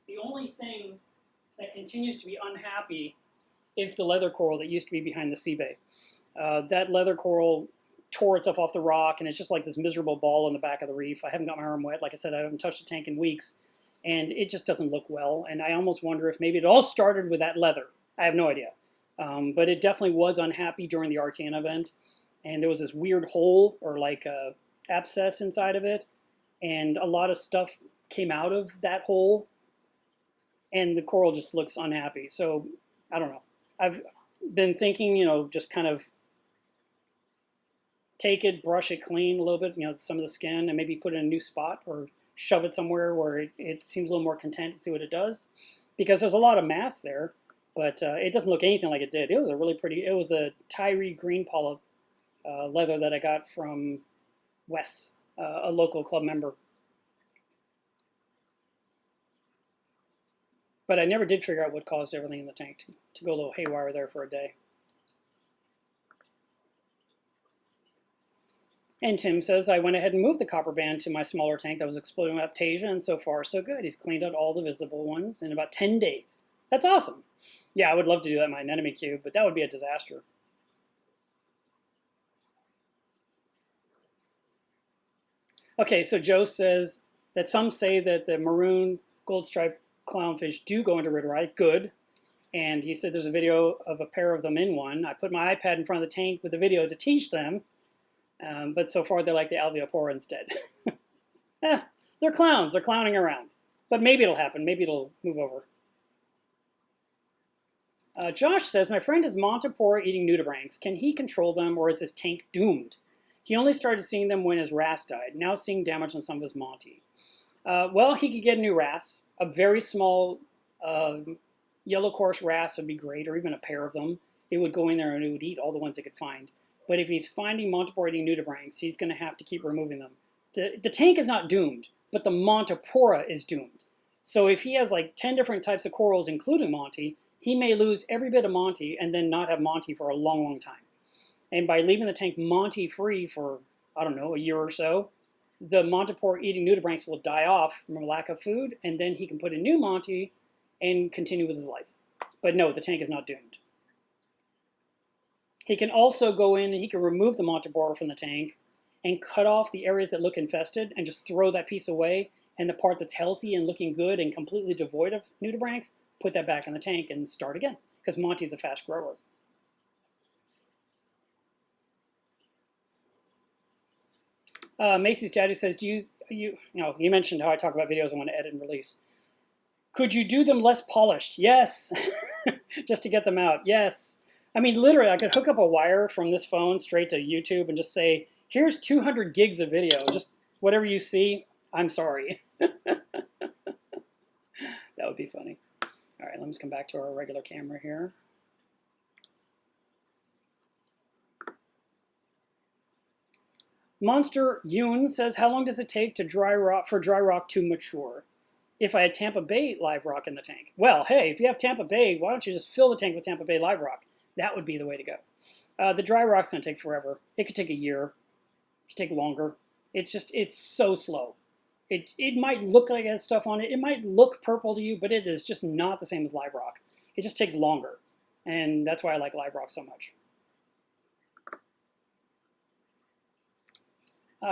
the only thing that continues to be unhappy is the leather coral that used to be behind the sea bay. That leather coral tore itself off the rock, and it's just like this miserable ball in the back of the reef. I haven't got my arm wet. Like I said, I haven't touched the tank in weeks, and it just doesn't look well. And I almost wonder if maybe it all started with that leather. I have no idea. But it definitely was unhappy during the RTN event, and there was this weird hole or like abscess inside of it, and a lot of stuff came out of that hole, and the coral just looks unhappy. So I don't know. I've been thinking, just kind of take it, brush it clean a little bit, some of the skin, and maybe put it in a new spot or shove it somewhere where it seems a little more content to see what it does, because there's a lot of mass there. But it doesn't look anything like it did. It was a really pretty, it was a Tyree green polyp leather that I got from Wes, a local club member. But I never did figure out what caused everything in the tank to go a little haywire there for a day. And Tim says, I went ahead and moved the copper band to my smaller tank that was exploding with aptasia, and so far so good. He's cleaned out all the visible ones in about 10 days. That's awesome. Yeah, I would love to do that in my anemone cube, but that would be a disaster. Okay, so Joe says that some say that the maroon gold stripe clownfish do go into ridorite. Good. And he said there's a video of a pair of them in one. I put my iPad in front of the tank with a video to teach them, but so far they're like the alveopora instead. They're clowns. They're clowning around. But maybe it'll happen. Maybe it'll move over. Josh says, my friend has Montipora eating nudibranchs. Can he control them, or is his tank doomed? He only started seeing them when his wrasse died, now seeing damage on some of his Monty. Well, he could get a new wrasse. A very small yellow coarse wrasse would be great, or even a pair of them. It would go in there and it would eat all the ones it could find. But if he's finding Montipora eating nudibranchs, he's going to have to keep removing them. The tank is not doomed, but the Montipora is doomed. So if he has like 10 different types of corals, including Monty, he may lose every bit of Monty and then not have Monty for a long, long time. And by leaving the tank Monty free for, I don't know, a year or so, the Montipora eating nudibranchs will die off from a lack of food, and then he can put in new Monty and continue with his life. But no, the tank is not doomed. He can also go in and he can remove the Montipora from the tank and cut off the areas that look infested and just throw that piece away, and the part that's healthy and looking good and completely devoid of nudibranchs, put that back in the tank and start again, because Monty's a fast grower. Macy's daddy says, you mentioned how I talk about videos I want to edit and release. Could you do them less polished? Yes. Just to get them out. Yes. I mean, literally, I could hook up a wire from this phone straight to YouTube and just say, here's 200 gigs of video. Just whatever you see, I'm sorry. That would be funny. All right, let's come back to our regular camera here. Monster Yoon says, how long does it take to for dry rock to mature? If I had Tampa Bay live rock in the tank. Well, hey, if you have Tampa Bay, why don't you just fill the tank with Tampa Bay live rock? That would be the way to go. The dry rock's going to take forever. It could take a year. It could take longer. It's so slow. It might look like it has stuff on it. It might look purple to you, but it is just not the same as live rock. It just takes longer. And that's why I like live rock so much.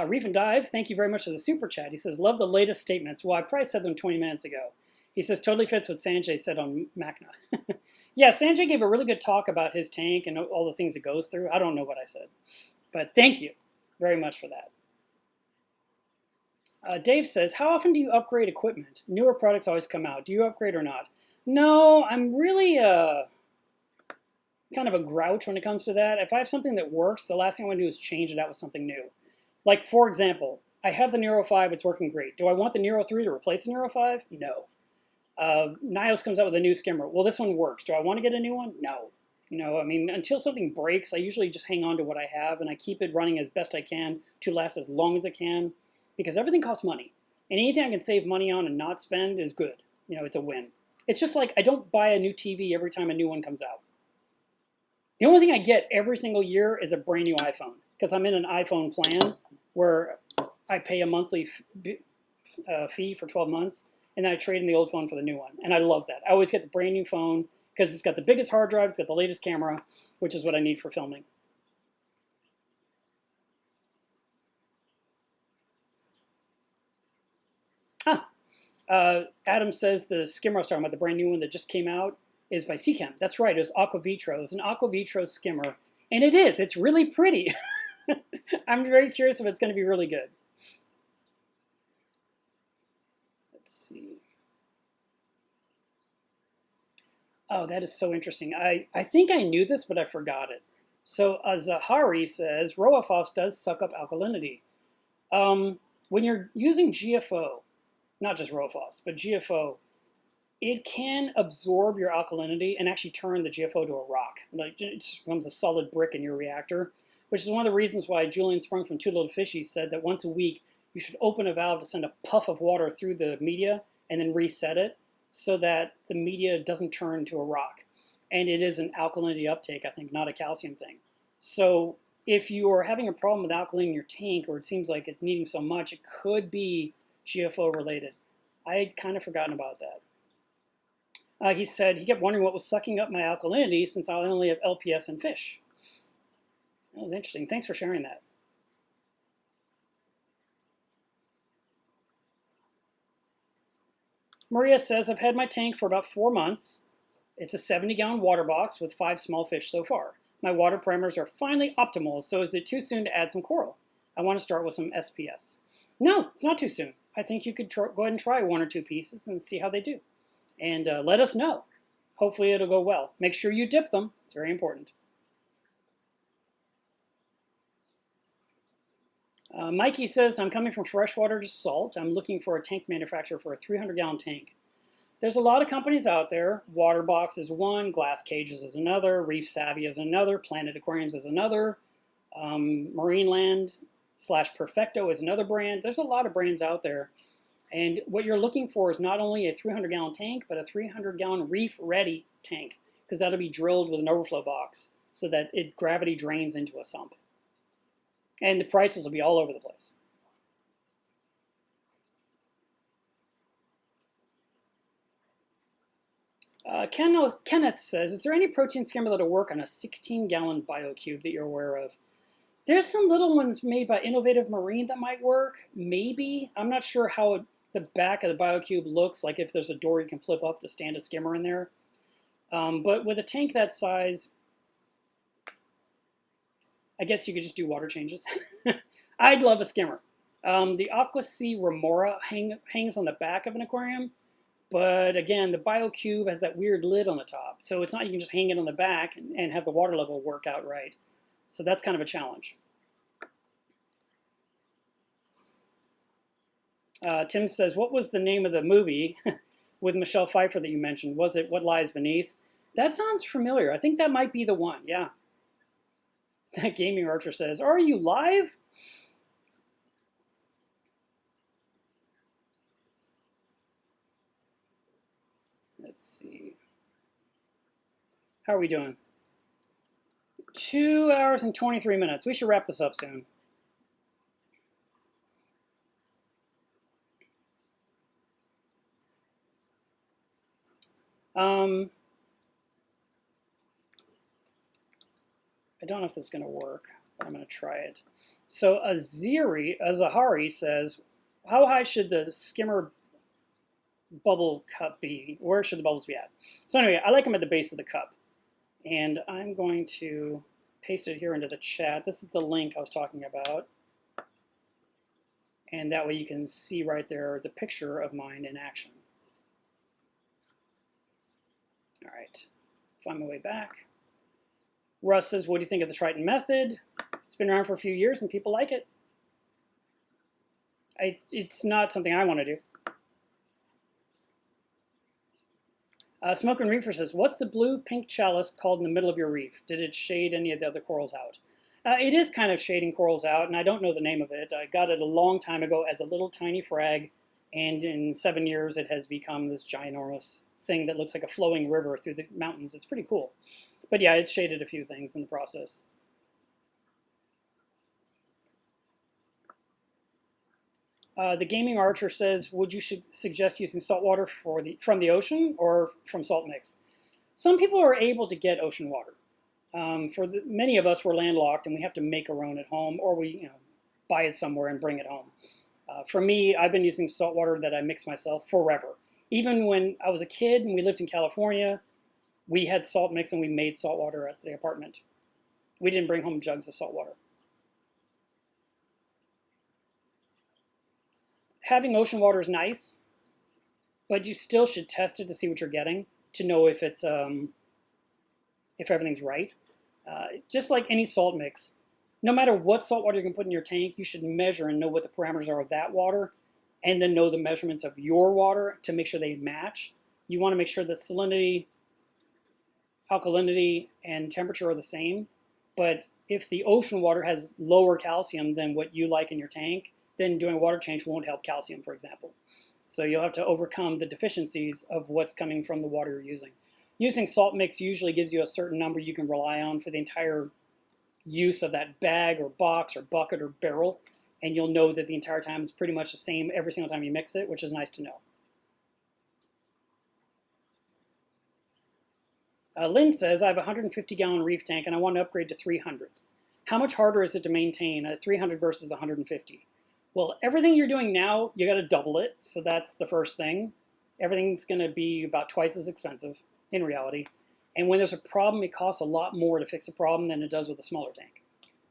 Reef and Dive, thank you very much for the super chat. He says, love the latest statements. Well, I probably said them 20 minutes ago. He says, totally fits what Sanjay said on Macna. Yeah, Sanjay gave a really good talk about his tank and all the things it goes through. I don't know what I said. But thank you very much for that. Dave says, how often do you upgrade equipment? Newer products always come out. Do you upgrade or not? No, I'm really kind of a grouch when it comes to that. If I have something that works, the last thing I want to do is change it out with something new. Like, for example, I have the Nero 5, it's working great. Do I want the Nero 3 to replace the Nero 5? No. Nios comes out with a new skimmer. Well, this one works. Do I want to get a new one? No. I mean, until something breaks, I usually just hang on to what I have, and I keep it running as best I can to last as long as it can, because everything costs money. And anything I can save money on and not spend is good. It's a win. It's just like I don't buy a new TV every time a new one comes out. The only thing I get every single year is a brand new iPhone, because I'm in an iPhone plan where I pay a monthly fee for 12 months, and then I trade in the old phone for the new one. And I love that. I always get the brand new phone because it's got the biggest hard drive, it's got the latest camera, which is what I need for filming. Adam says the skimmer I was talking about, the brand new one that just came out, is by Seachem. That's right, it was Aquavitro. It's an Aquavitro skimmer. And it is, it's really pretty. I'm very curious if it's going to be really good. Let's see. Oh, that is so interesting. I think I knew this, but I forgot it. So Zahari says, Roaphos does suck up alkalinity. When you're using GFO, not just Roaphos, but GFO, it can absorb your alkalinity and actually turn the GFO to a rock. Like, it just becomes a solid brick in your reactor, which is one of the reasons why Julian Sprung from Two Little Fishies said that once a week you should open a valve to send a puff of water through the media and then reset it so that the media doesn't turn to a rock. And it is an alkalinity uptake, I think, not a calcium thing. So if you are having a problem with alkaline in your tank, or it seems like it's needing so much, it could be GFO related. I had kind of forgotten about that. He said he kept wondering what was sucking up my alkalinity since I only have LPS and fish. That was interesting. Thanks for sharing that. Maria says, I've had my tank for about 4 months. It's a 70-gallon water box with 5 small fish so far. My water parameters are finally optimal, so is it too soon to add some coral? I want to start with some SPS. No, it's not too soon. I think you could go ahead and try 1 or 2 pieces and see how they do. And let us know. Hopefully it'll go well. Make sure you dip them. It's very important. Mikey says, I'm coming from freshwater to salt. I'm looking for a tank manufacturer for a 300-gallon tank. There's a lot of companies out there. Waterbox is one, Glass Cages is another, Reef Savvy is another, Planet Aquariums is another, Marineland/Perfecto is another brand. There's a lot of brands out there. And what you're looking for is not only a 300-gallon tank, but a 300-gallon reef-ready tank, because that'll be drilled with an overflow box so that it gravity drains into a sump. And the prices will be all over the place. Kenneth says, is there any protein skimmer that'll work on a 16-gallon biocube that you're aware of? There's some little ones made by Innovative Marine that might work, maybe. I'm not sure how the back of the biocube looks, like if there's a door you can flip up to stand a skimmer in there. But with a tank that size, I guess you could just do water changes. I'd love a skimmer. The Aquasea Remora hangs on the back of an aquarium, but again, the biocube has that weird lid on the top, so it's not you can just hang it on the back and have the water level work out right. So that's kind of a challenge. Tim says, what was the name of the movie with Michelle Pfeiffer that you mentioned? Was it What Lies Beneath? That sounds familiar. I think that might be the one, yeah. That Gaming Archer says, are you live? Let's see. How are we doing? 2 hours and 23 minutes. We should wrap this up soon. I don't know if this is going to work, but I'm going to try it. So Zahari says, how high should the skimmer bubble cup be? Where should the bubbles be at? So anyway, I like them at the base of the cup. And I'm going to paste it here into the chat. This is the link I was talking about. And that way you can see right there the picture of mine in action. All right, find my way back. Russ says, what do you think of the Triton method? It's been around for a few years and people like it. It's not something I want to do. Smoking Reefer says, what's the blue-pink chalice called in the middle of your reef? Did it shade any of the other corals out? It is kind of shading corals out, and I don't know the name of it. I got it a long time ago as a little tiny frag, and in 7 years it has become this ginormous thing that looks like a flowing river through the mountains. It's pretty cool. But yeah, it's shaded a few things in the process. The Gaming Archer says, would you suggest using salt water from the ocean or from salt mix? Some people are able to get ocean water. Many of us, we're landlocked and we have to make our own at home, or we buy it somewhere and bring it home. For me, I've been using salt water that I mix myself forever. Even when I was a kid and we lived in California, we had salt mix and we made salt water at the apartment. We didn't bring home jugs of salt water. Having ocean water is nice, but you still should test it to see what you're getting to know if it's if everything's right. Just like any salt mix, no matter what salt water you can put in your tank, you should measure and know what the parameters are of that water, and then know the measurements of your water to make sure they match. You want to make sure that salinity, alkalinity, and temperature are the same. But if the ocean water has lower calcium than what you like in your tank, then doing a water change won't help calcium, for example. So you'll have to overcome the deficiencies of what's coming from the water you're using. Using salt mix usually gives you a certain number you can rely on for the entire use of that bag or box or bucket or barrel, and you'll know that the entire time is pretty much the same every single time you mix it, which is nice to know. Lynn says, I have a 150-gallon reef tank and I want to upgrade to 300. How much harder is it to maintain a 300 versus 150? Well, everything you're doing now, you got to double it, so that's the first thing. Everything's going to be about twice as expensive in reality. And when there's a problem, it costs a lot more to fix a problem than it does with a smaller tank.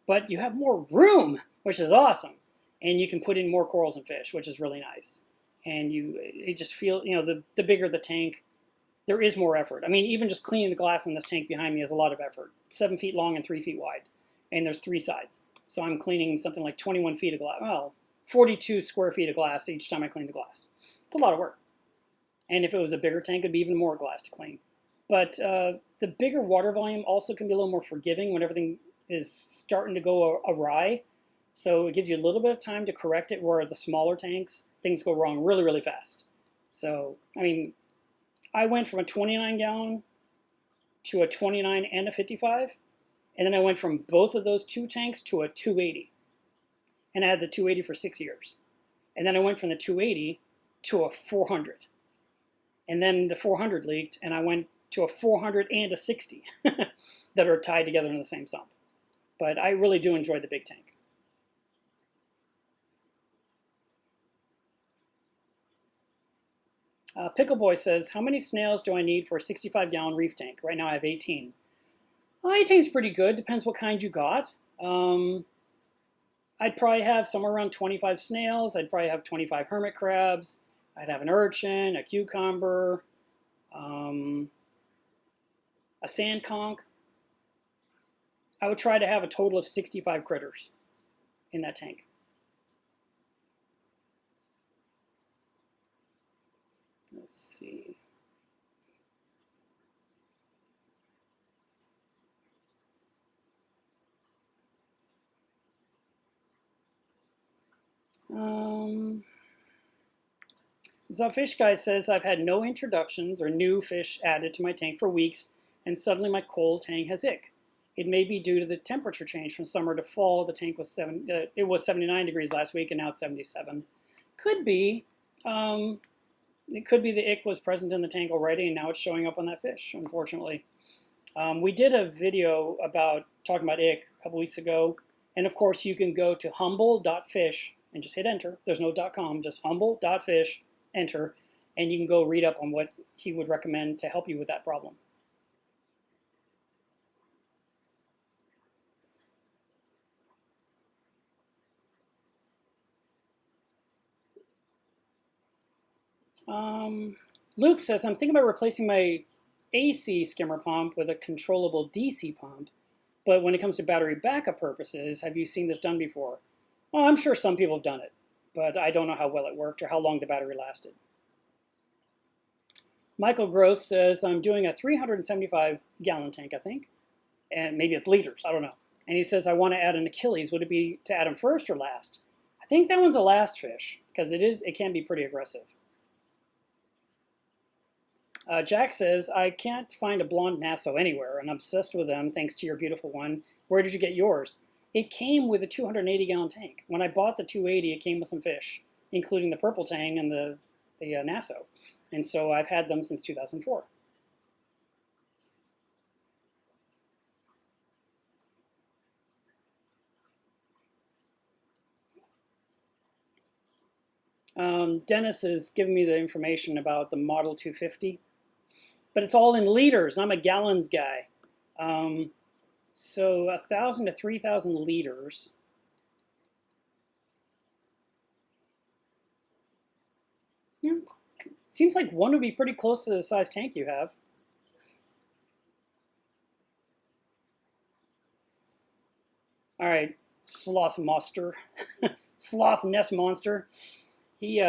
But you have more room, which is awesome. And you can put in more corals and fish, which is really nice. And you just feel, the bigger the tank, there is more effort. I mean, even just cleaning the glass in this tank behind me is a lot of effort. It's 7 feet long and 3 feet wide. And there's 3 sides. So I'm cleaning something like 21 feet of glass. Well, 42 square feet of glass each time I clean the glass. It's a lot of work. And if it was a bigger tank, it'd be even more glass to clean. But the bigger water volume also can be a little more forgiving when everything is starting to go awry. So it gives you a little bit of time to correct it, where the smaller tanks, things go wrong really, really fast. So, I mean, I went from a 29-gallon to a 29 and a 55. And then I went from both of those 2 tanks to a 280. And I had the 280 for 6 years. And then I went from the 280 to a 400. And then the 400 leaked, and I went to a 400 and a 60 that are tied together in the same sump. But I really do enjoy the big tank. Pickle Boy says, how many snails do I need for a 65-gallon reef tank? Right now I have 18. Well, 18 is pretty good. Depends what kind you got. I'd probably have somewhere around 25 snails. I'd probably have 25 hermit crabs. I'd have an urchin, a cucumber, a sand conch. I would try to have a total of 65 critters in that tank. Let's see. Fish Guy says, I've had no introductions or new fish added to my tank for weeks, and suddenly my coal tank has ick. It may be due to the temperature change from summer to fall. The tank was it was 79 degrees last week, and now it's 77. Could be. It could be the ick was present in the tank already, and now it's showing up on that fish, unfortunately. We did a video about talking about ick a couple weeks ago, and of course you can go to humble.fish and just hit enter. There's no .com, just humble.fish, enter, and you can go read up on what he would recommend to help you with that problem. Luke says, I'm thinking about replacing my AC skimmer pump with a controllable DC pump, but when it comes to battery backup purposes, have you seen this done before? Well, I'm sure some people have done it, but I don't know how well it worked or how long the battery lasted. Michael Gross says, I'm doing a 375-gallon tank, I think, and maybe it's liters, I don't know. And he says, I want to add an Achilles. Would it be to add him first or last? I think that one's a last fish, because it can be pretty aggressive. Jack says, I can't find a blonde Nassau anywhere, and I'm obsessed with them thanks to your beautiful one. Where did you get yours? It came with a 280-gallon tank. When I bought the 280, it came with some fish, including the purple tang and the Nassau. And so I've had them since 2004. Dennis is giving me the information about the Model 250, but it's all in liters. I'm a gallons guy. So 1,000 to 3,000 liters. Yeah, seems like one would be pretty close to the size tank you have. All right, Sloth Monster, Sloth Nest Monster. He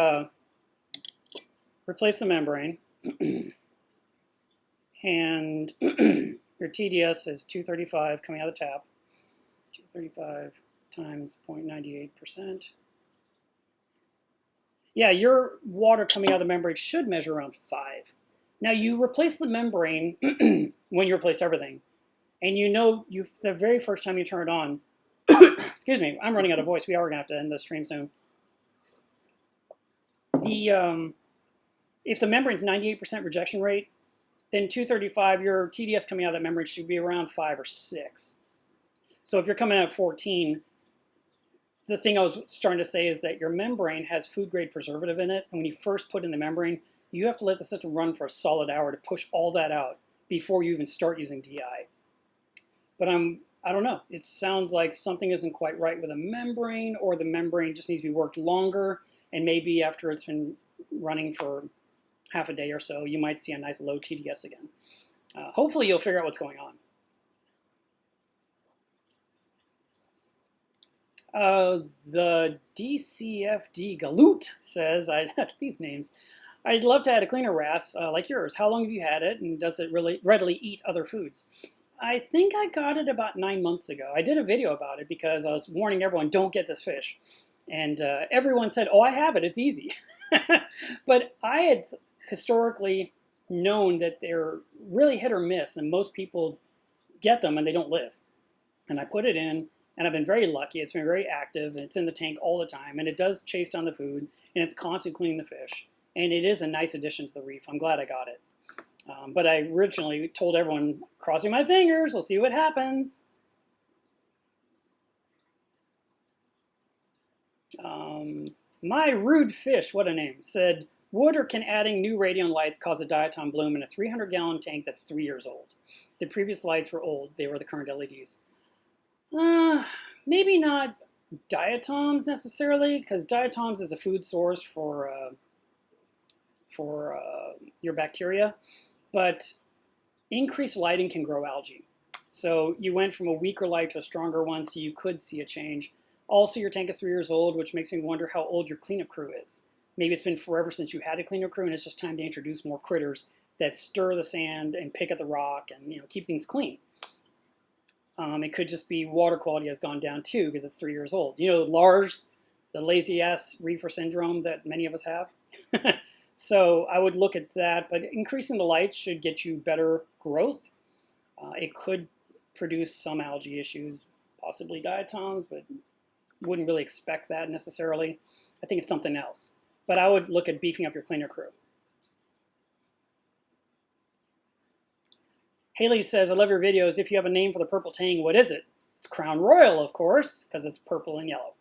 replaced the membrane, and your TDS is 235 coming out of the tap. 235 times 0.98%. Yeah, your water coming out of the membrane should measure around 5. Now, you replace the membrane when you replaced everything, and you know the very first time you turn it on, excuse me, I'm running out of voice. We are going to have to end the stream soon. If the membrane's 98% rejection rate, then 235, your TDS coming out of that membrane should be around 5 or 6. So if you're coming out at 14, the thing I was starting to say is that your membrane has food-grade preservative in it, and when you first put in the membrane, you have to let the system run for a solid hour to push all that out before you even start using DI. But I don't know. It sounds like something isn't quite right with the membrane, or the membrane just needs to be worked longer, and maybe after it's been running for half a day or so, you might see a nice low TDS again. Hopefully you'll figure out what's going on. The DCFD Galoot says, these names, I'd love to add a cleaner RAS like yours. How long have you had it, and does it really readily eat other foods? I think I got it about 9 months ago. I did a video about it because I was warning everyone, don't get this fish. And everyone said, oh, I have it, it's easy. But I had historically known that they're really hit or miss, and most people get them and they don't live. And I put it in, and I've been very lucky. It's been very active, and it's in the tank all the time, and it does chase down the food, and it's constantly cleaning the fish. And it is a nice addition to the reef. I'm glad I got it. But I originally told everyone, crossing my fingers, we'll see what happens. My Rude Fish, what a name, said, would or can adding new radion lights cause a diatom bloom in a 300-gallon tank that's 3 years old? The previous lights were old. They were the current LEDs. Maybe not diatoms necessarily, because diatoms is a food source for your bacteria, but increased lighting can grow algae. So you went from a weaker light to a stronger one, so you could see a change. Also, your tank is 3 years old, which makes me wonder how old your cleanup crew is. Maybe it's been forever since you had a cleanup crew, and it's just time to introduce more critters that stir the sand and pick at the rock and keep things clean. It could just be water quality has gone down too because it's 3 years old. LARS, the lazy ass reefer syndrome that many of us have. So I would look at that, but increasing the lights should get you better growth. It could produce some algae issues, possibly diatoms, but wouldn't really expect that necessarily. I think it's something else. But I would look at beefing up your cleaner crew. Haley says, I love your videos. If you have a name for the purple tang, what is it? It's Crown Royal, of course, because it's purple and yellow.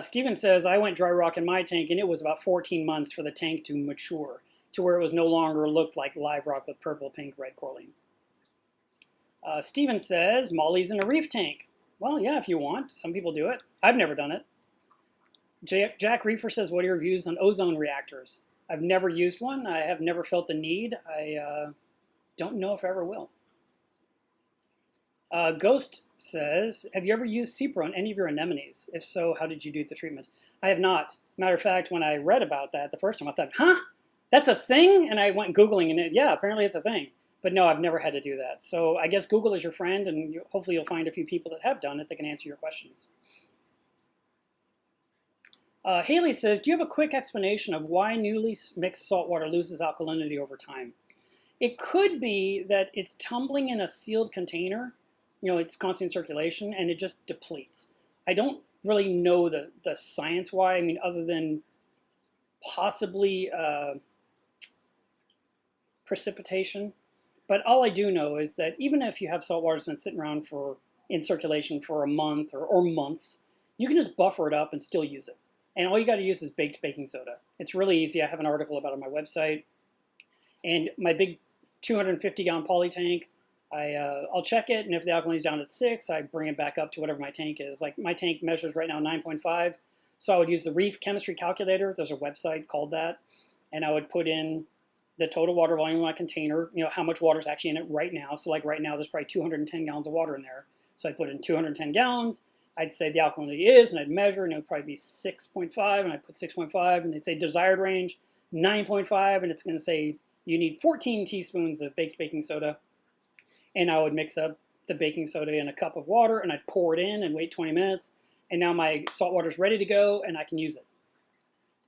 Steven says, I went dry rock in my tank, and it was about 14 months for the tank to mature, to where it was no longer looked like live rock with purple, pink, red coralline. Steven says, Molly's in a reef tank. Well, yeah, if you want. Some people do it. I've never done it. Jack Reefer says, what are your views on ozone reactors? I've never used one. I have never felt the need. I don't know if I ever will. Ghost says, have you ever used CPRO on any of your anemones? If so, how did you do the treatment? I have not. Matter of fact, when I read about that the first time, I thought, huh? That's a thing? And I went Googling, and yeah, apparently it's a thing. But no, I've never had to do that. So I guess Google is your friend, and hopefully you'll find a few people that have done it that can answer your questions. Haley says, do you have a quick explanation of why newly mixed salt water loses alkalinity over time? It could be that it's tumbling in a sealed container, it's constant circulation, and it just depletes. I don't really know the science why. I mean, other than possibly precipitation. But all I do know is that even if you have salt water that's been sitting around in circulation for a month or months, you can just buffer it up and still use it. And all you got to use is baked baking soda. It's really easy. I have an article about it on my website. And my big 250-gallon poly tank, I'll check it, and if the alkalinity is down at 6, I bring it back up to whatever my tank is. Like my tank measures right now 9.5, so I would use the Reef chemistry calculator. There's a website called that, and I would put in the total water volume of my container, how much water is actually in it right now. So like right now, there's probably 210 gallons of water in there. So I put in 210 gallons. I'd say the alkalinity is, and I'd measure, and it would probably be 6.5, and I'd put 6.5, and they'd say desired range 9.5, and it's going to say you need 14 teaspoons of baked baking soda. And I would mix up the baking soda in a cup of water, and I'd pour it in and wait 20 minutes. And now my salt water is ready to go, and I can use it.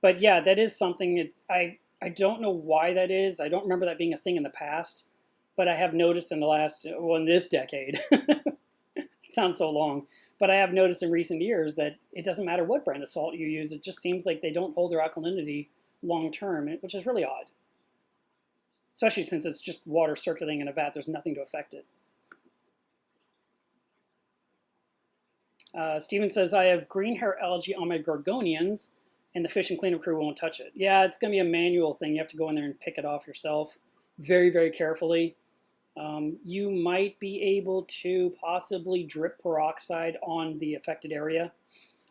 But yeah, that is something. I don't know why that is. I don't remember that being a thing in the past. But I have noticed in this decade, it sounds so long, but I have noticed in recent years that it doesn't matter what brand of salt you use. It just seems like they don't hold their alkalinity long term, which is really odd. Especially since it's just water circulating in a vat. There's nothing to affect it. Steven says, I have green hair algae on my gorgonians, and the fish and cleanup crew won't touch it. Yeah, it's going to be a manual thing. You have to go in there and pick it off yourself very, very carefully. You might be able to possibly drip peroxide on the affected area,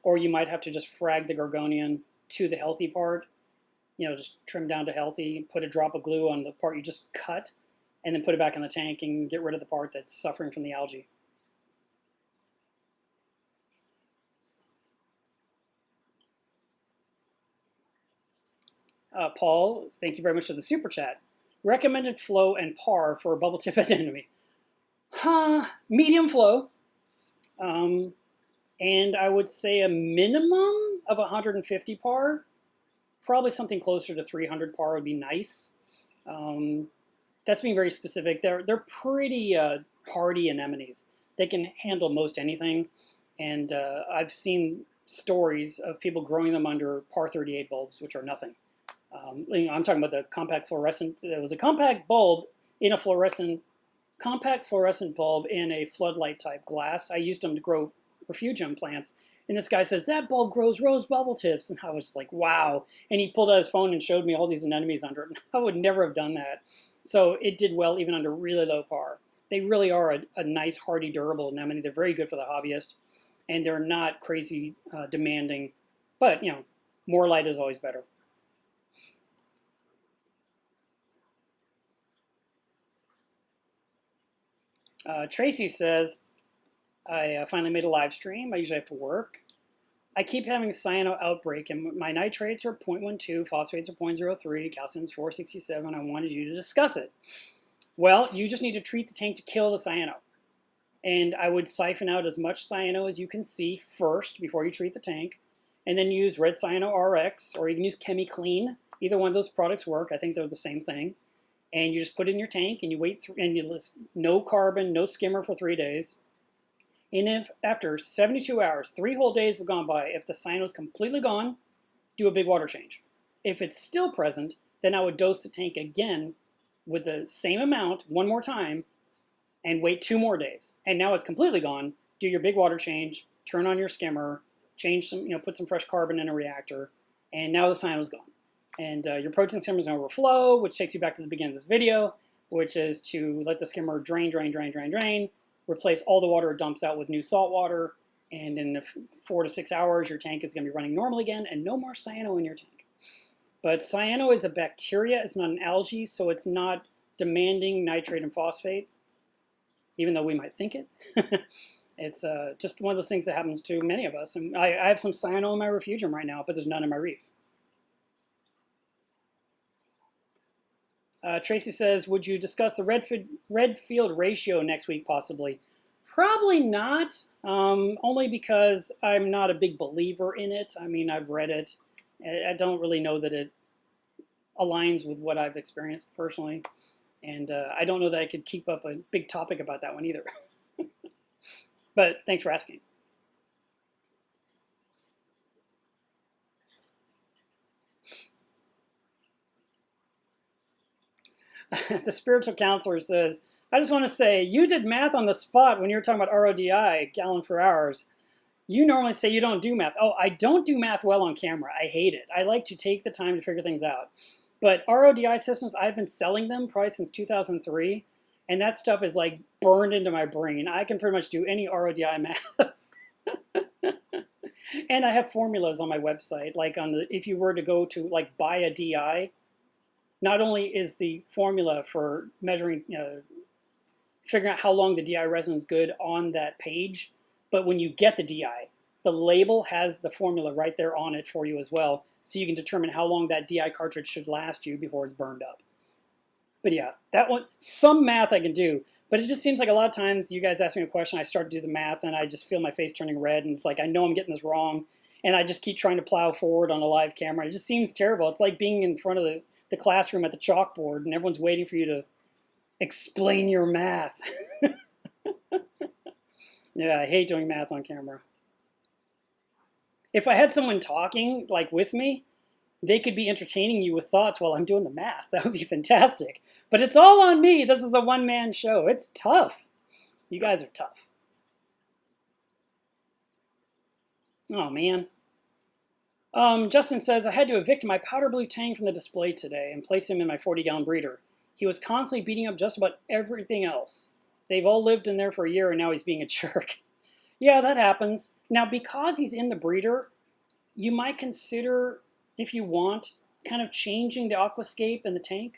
or you might have to just frag the gorgonian to the healthy part. Just trim down to healthy, put a drop of glue on the part you just cut, and then put it back in the tank and get rid of the part that's suffering from the algae. Paul, thank you very much for the super chat. Recommended flow and par for a bubble tip anemone. Medium flow. And I would say a minimum of 150 par. Probably something closer to 300 par would be nice. That's being very specific. They're pretty hardy anemones. They can handle most anything. And I've seen stories of people growing them under par 38 bulbs, which are nothing. I'm talking about the compact fluorescent. There was a compact bulb in a compact fluorescent bulb in a floodlight type glass. I used them to grow refugium plants. And this guy says, that bulb grows rose bubble tips. And I was like, wow. And he pulled out his phone and showed me all these anemones under it. I would never have done that. So it did well even under really low par. They really are a nice, hardy, durable anemone. They're very good for the hobbyist. And they're not crazy demanding. But, more light is always better. Tracy says, I finally made a live stream. I usually have to work. I keep having a cyano outbreak, and my nitrates are 0.12, phosphates are 0.03, calcium is 467. I wanted you to discuss it. Well, you just need to treat the tank to kill the cyano. And I would siphon out as much cyano as you can see first before you treat the tank, and then use red cyano RX, or you can use ChemiClean. Either one of those products work. I think they're the same thing. And you just put it in your tank, and you wait, and you list no carbon, no skimmer for 3 days. And if after 72 hours, 3 whole days have gone by, if the cyano is completely gone, do a big water change. If it's still present, then I would dose the tank again with the same amount one more time and wait 2 more days. And now it's completely gone. Do your big water change, turn on your skimmer, change some, put some fresh carbon in a reactor, and now the cyano's gone. And your protein skimmer is going to overflow, which takes you back to the beginning of this video, which is to let the skimmer drain, replace all the water it dumps out with new salt water, and in 4 to 6 hours, your tank is going to be running normal again, and no more cyano in your tank. But cyano is a bacteria, it's not an algae, so it's not demanding nitrate and phosphate, even though we might think it. It's just one of those things that happens to many of us. And I have some cyano in my refugium right now, but there's none in my reef. Tracy says, would you discuss the red field ratio next week, possibly? Probably not, only because I'm not a big believer in it. I mean, I've read it. I don't really know that it aligns with what I've experienced personally. And I don't know that I could keep up a big topic about that one either. But thanks for asking. The spiritual counselor says, I just want to say, you did math on the spot when you were talking about RODI, gallon per hours. You normally say you don't do math. Oh, I don't do math well on camera. I hate it. I like to take the time to figure things out. But RODI systems, I've been selling them probably since 2003. And that stuff is like burned into my brain. I can pretty much do any RODI math. And I have formulas on my website. Like if you were to go to like buy a DI, not only is the formula for measuring, figuring out how long the DI resin is good on that page, but when you get the DI, the label has the formula right there on it for you as well, so you can determine how long that DI cartridge should last you before it's burned up. But yeah, that one, some math I can do, but it just seems like a lot of times you guys ask me a question, I start to do the math, and I just feel my face turning red, and it's like I know I'm getting this wrong, and I just keep trying to plow forward on a live camera. It just seems terrible. It's like being in front of the classroom at the chalkboard, and everyone's waiting for you to explain your math. Yeah, I hate doing math on camera. If I had someone talking like with me, they could be entertaining you with thoughts while I'm doing the math. That would be fantastic. But it's all on me. This is a one-man show. It's tough. You guys are tough. Oh, man. Justin says, I had to evict my powder blue tank from the display today and place him in my 40-gallon breeder. He was constantly beating up just about everything else. They've all lived in there for a year, and now he's being a jerk. Yeah, that happens. Now, because he's in the breeder, you might consider, if you want, kind of changing the aquascape in the tank.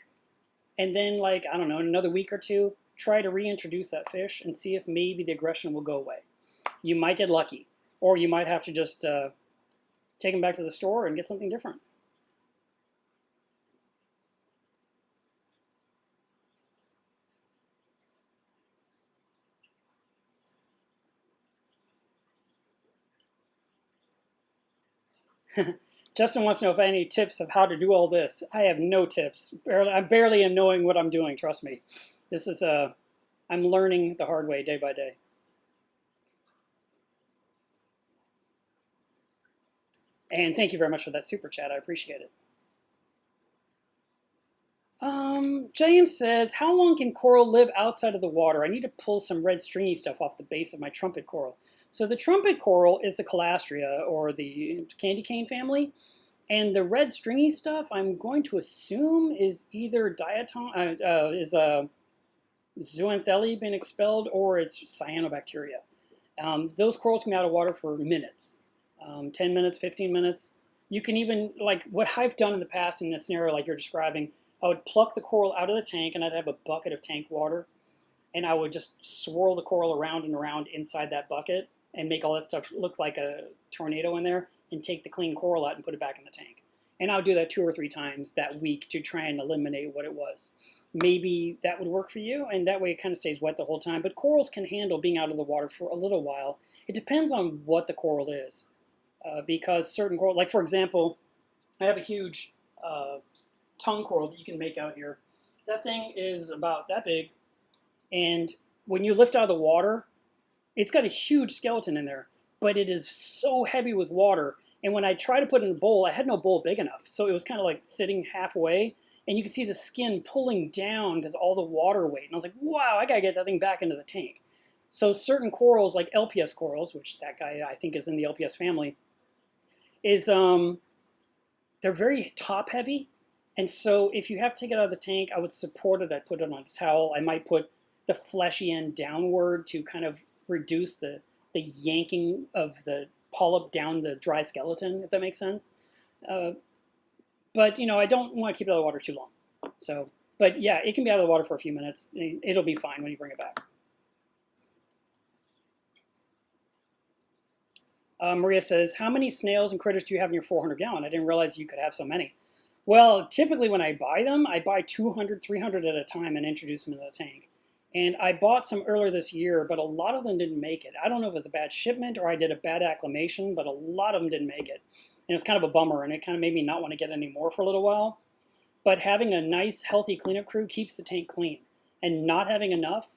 And then, like, I don't know, in another week or two, try to reintroduce that fish and see if maybe the aggression will go away. You might get lucky. Or you might have to just take him back to the store and get something different. Justin wants to know if I have any tips of how to do all this. I have no tips. I barely am knowing what I'm doing, trust me. This is I'm learning the hard way day by day. And thank you very much for that super chat. I appreciate it. James says, how long can coral live outside of the water? I need to pull some red stringy stuff off the base of my trumpet coral. So the trumpet coral is the Calastria, or the candy cane family. And the red stringy stuff, I'm going to assume, is either zooanthely been expelled, or it's cyanobacteria. Those corals come out of water for minutes. 10 minutes, 15 minutes. You can even, like what I've done in the past in a scenario like you're describing, I would pluck the coral out of the tank, and I'd have a bucket of tank water, and I would just swirl the coral around and around inside that bucket and make all that stuff look like a tornado in there, and take the clean coral out and put it back in the tank. And I would do that 2 or 3 times that week to try and eliminate what it was. Maybe that would work for you, and that way it kind of stays wet the whole time. But corals can handle being out of the water for a little while. It depends on what the coral is. Because certain coral, like for example, I have a huge tongue coral that you can make out here. That thing is about that big, and when you lift out of the water, it's got a huge skeleton in there, but it is so heavy with water, and when I tried to put it in a bowl, I had no bowl big enough, so it was kind of like sitting halfway, and you can see the skin pulling down because all the water weight, and I was like, wow, I gotta get that thing back into the tank. So certain corals, like LPS corals, which that guy I think is in the LPS family, is they're very top heavy, and so if you have to take it out of the tank, I would support it. I'd put it on a towel. I might put the fleshy end downward to kind of reduce the yanking of the polyp down the dry skeleton, if that makes sense. But you know, I don't want to keep it out of the water too long. So, but yeah, it can be out of the water for a few minutes. It'll be fine when you bring it back. Maria says, how many snails and critters do you have in your 400-gallon? I didn't realize you could have so many. Well, typically when I buy them, I buy 200, 300 at a time and introduce them into the tank. And I bought some earlier this year, but a lot of them didn't make it. I don't know if it was a bad shipment or I did a bad acclimation, but a lot of them didn't make it. And it's kind of a bummer, and it kind of made me not want to get any more for a little while. But having a nice, healthy cleanup crew keeps the tank clean. And not having enough,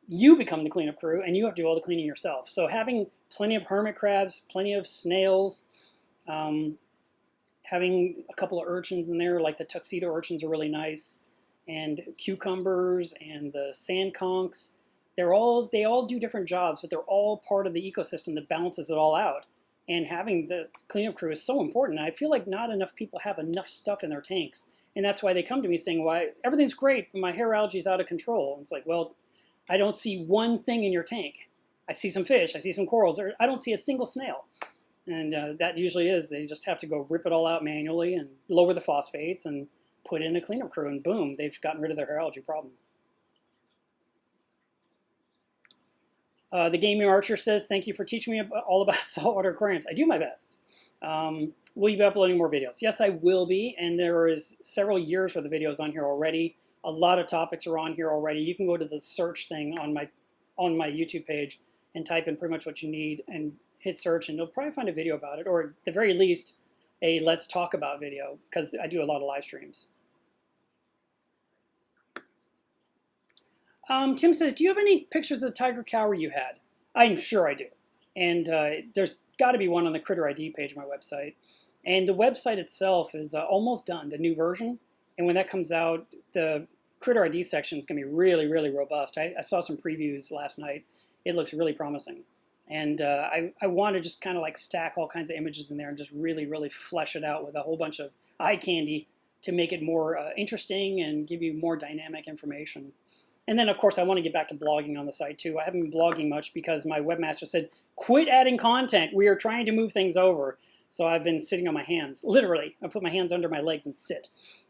you become the cleanup crew, and you have to do all the cleaning yourself. So having plenty of hermit crabs, plenty of snails, having a couple of urchins in there, like the tuxedo urchins are really nice, and cucumbers and the sand conchs. They all do different jobs, but they're all part of the ecosystem that balances it all out. And having the cleanup crew is so important. I feel like not enough people have enough stuff in their tanks. And that's why they come to me saying, "Why everything's great, but my hair algae is out of control." And it's like, well, I don't see one thing in your tank. I see some fish, I see some corals, I don't see a single snail. And that usually is, they just have to go rip it all out manually and lower the phosphates and put in a cleanup crew, and boom, they've gotten rid of their hair algae problem. The Gaming Archer says, thank you for teaching me all about saltwater aquariums. I do my best. Will you be uploading more videos? Yes, I will be, and there is several years worth of videos on here already. A lot of topics are on here already. You can go to the search thing on my YouTube page and type in pretty much what you need and hit search, and you'll probably find a video about it, or at the very least, a let's talk about video, because I do a lot of live streams. Tim says, do you have any pictures of the tiger cower you had? I'm sure I do. And there's got to be one on the Critter ID page of my website. And the website itself is almost done, the new version. And when that comes out, the Critter ID section is going to be really, really robust. I saw some previews last night. It looks really promising. And I want to just kind of like stack all kinds of images in there and just really, really flesh it out with a whole bunch of eye candy to make it more interesting and give you more dynamic information. And then, of course, I want to get back to blogging on the site, too. I haven't been blogging much because my webmaster said, quit adding content. We are trying to move things over. So I've been sitting on my hands, literally. I put my hands under my legs and sit,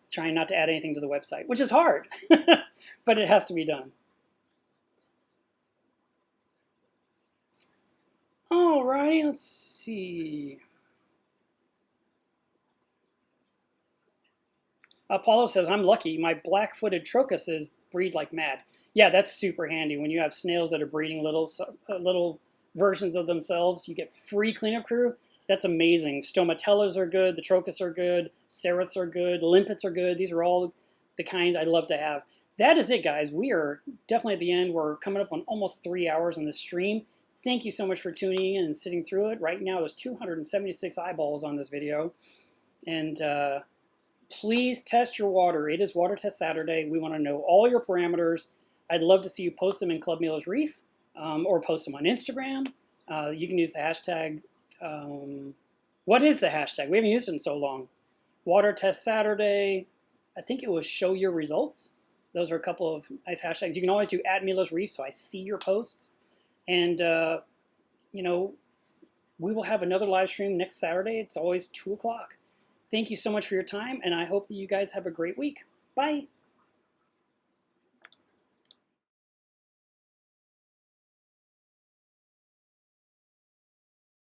trying not to add anything to the website, which is hard, but it has to be done. All right, let's see. Apollo says, I'm lucky. My black-footed trochuses breed like mad. Yeah, that's super handy. When you have snails that are breeding little versions of themselves, you get free cleanup crew. That's amazing. Stomatellas are good. The trochus are good. Ceriths are good. Limpets are good. These are all the kind I love to have. That is it, guys. We are definitely at the end. We're coming up on almost 3 hours on this stream. Thank you so much for tuning in and sitting through it. Right now, there's 276 eyeballs on this video. And please test your water. It is Water Test Saturday. We want to know all your parameters. I'd love to see you post them in Club Milos Reef or post them on Instagram. You can use the hashtag. What is the hashtag? We haven't used it in so long. Water Test Saturday. I think it was Show Your Results. Those are a couple of nice hashtags. You can always do @Milos Reef so I see your posts. And, you know, we will have another live stream next Saturday. It's always 2 o'clock. Thank you so much for your time, and I hope that you guys have a great week. Bye.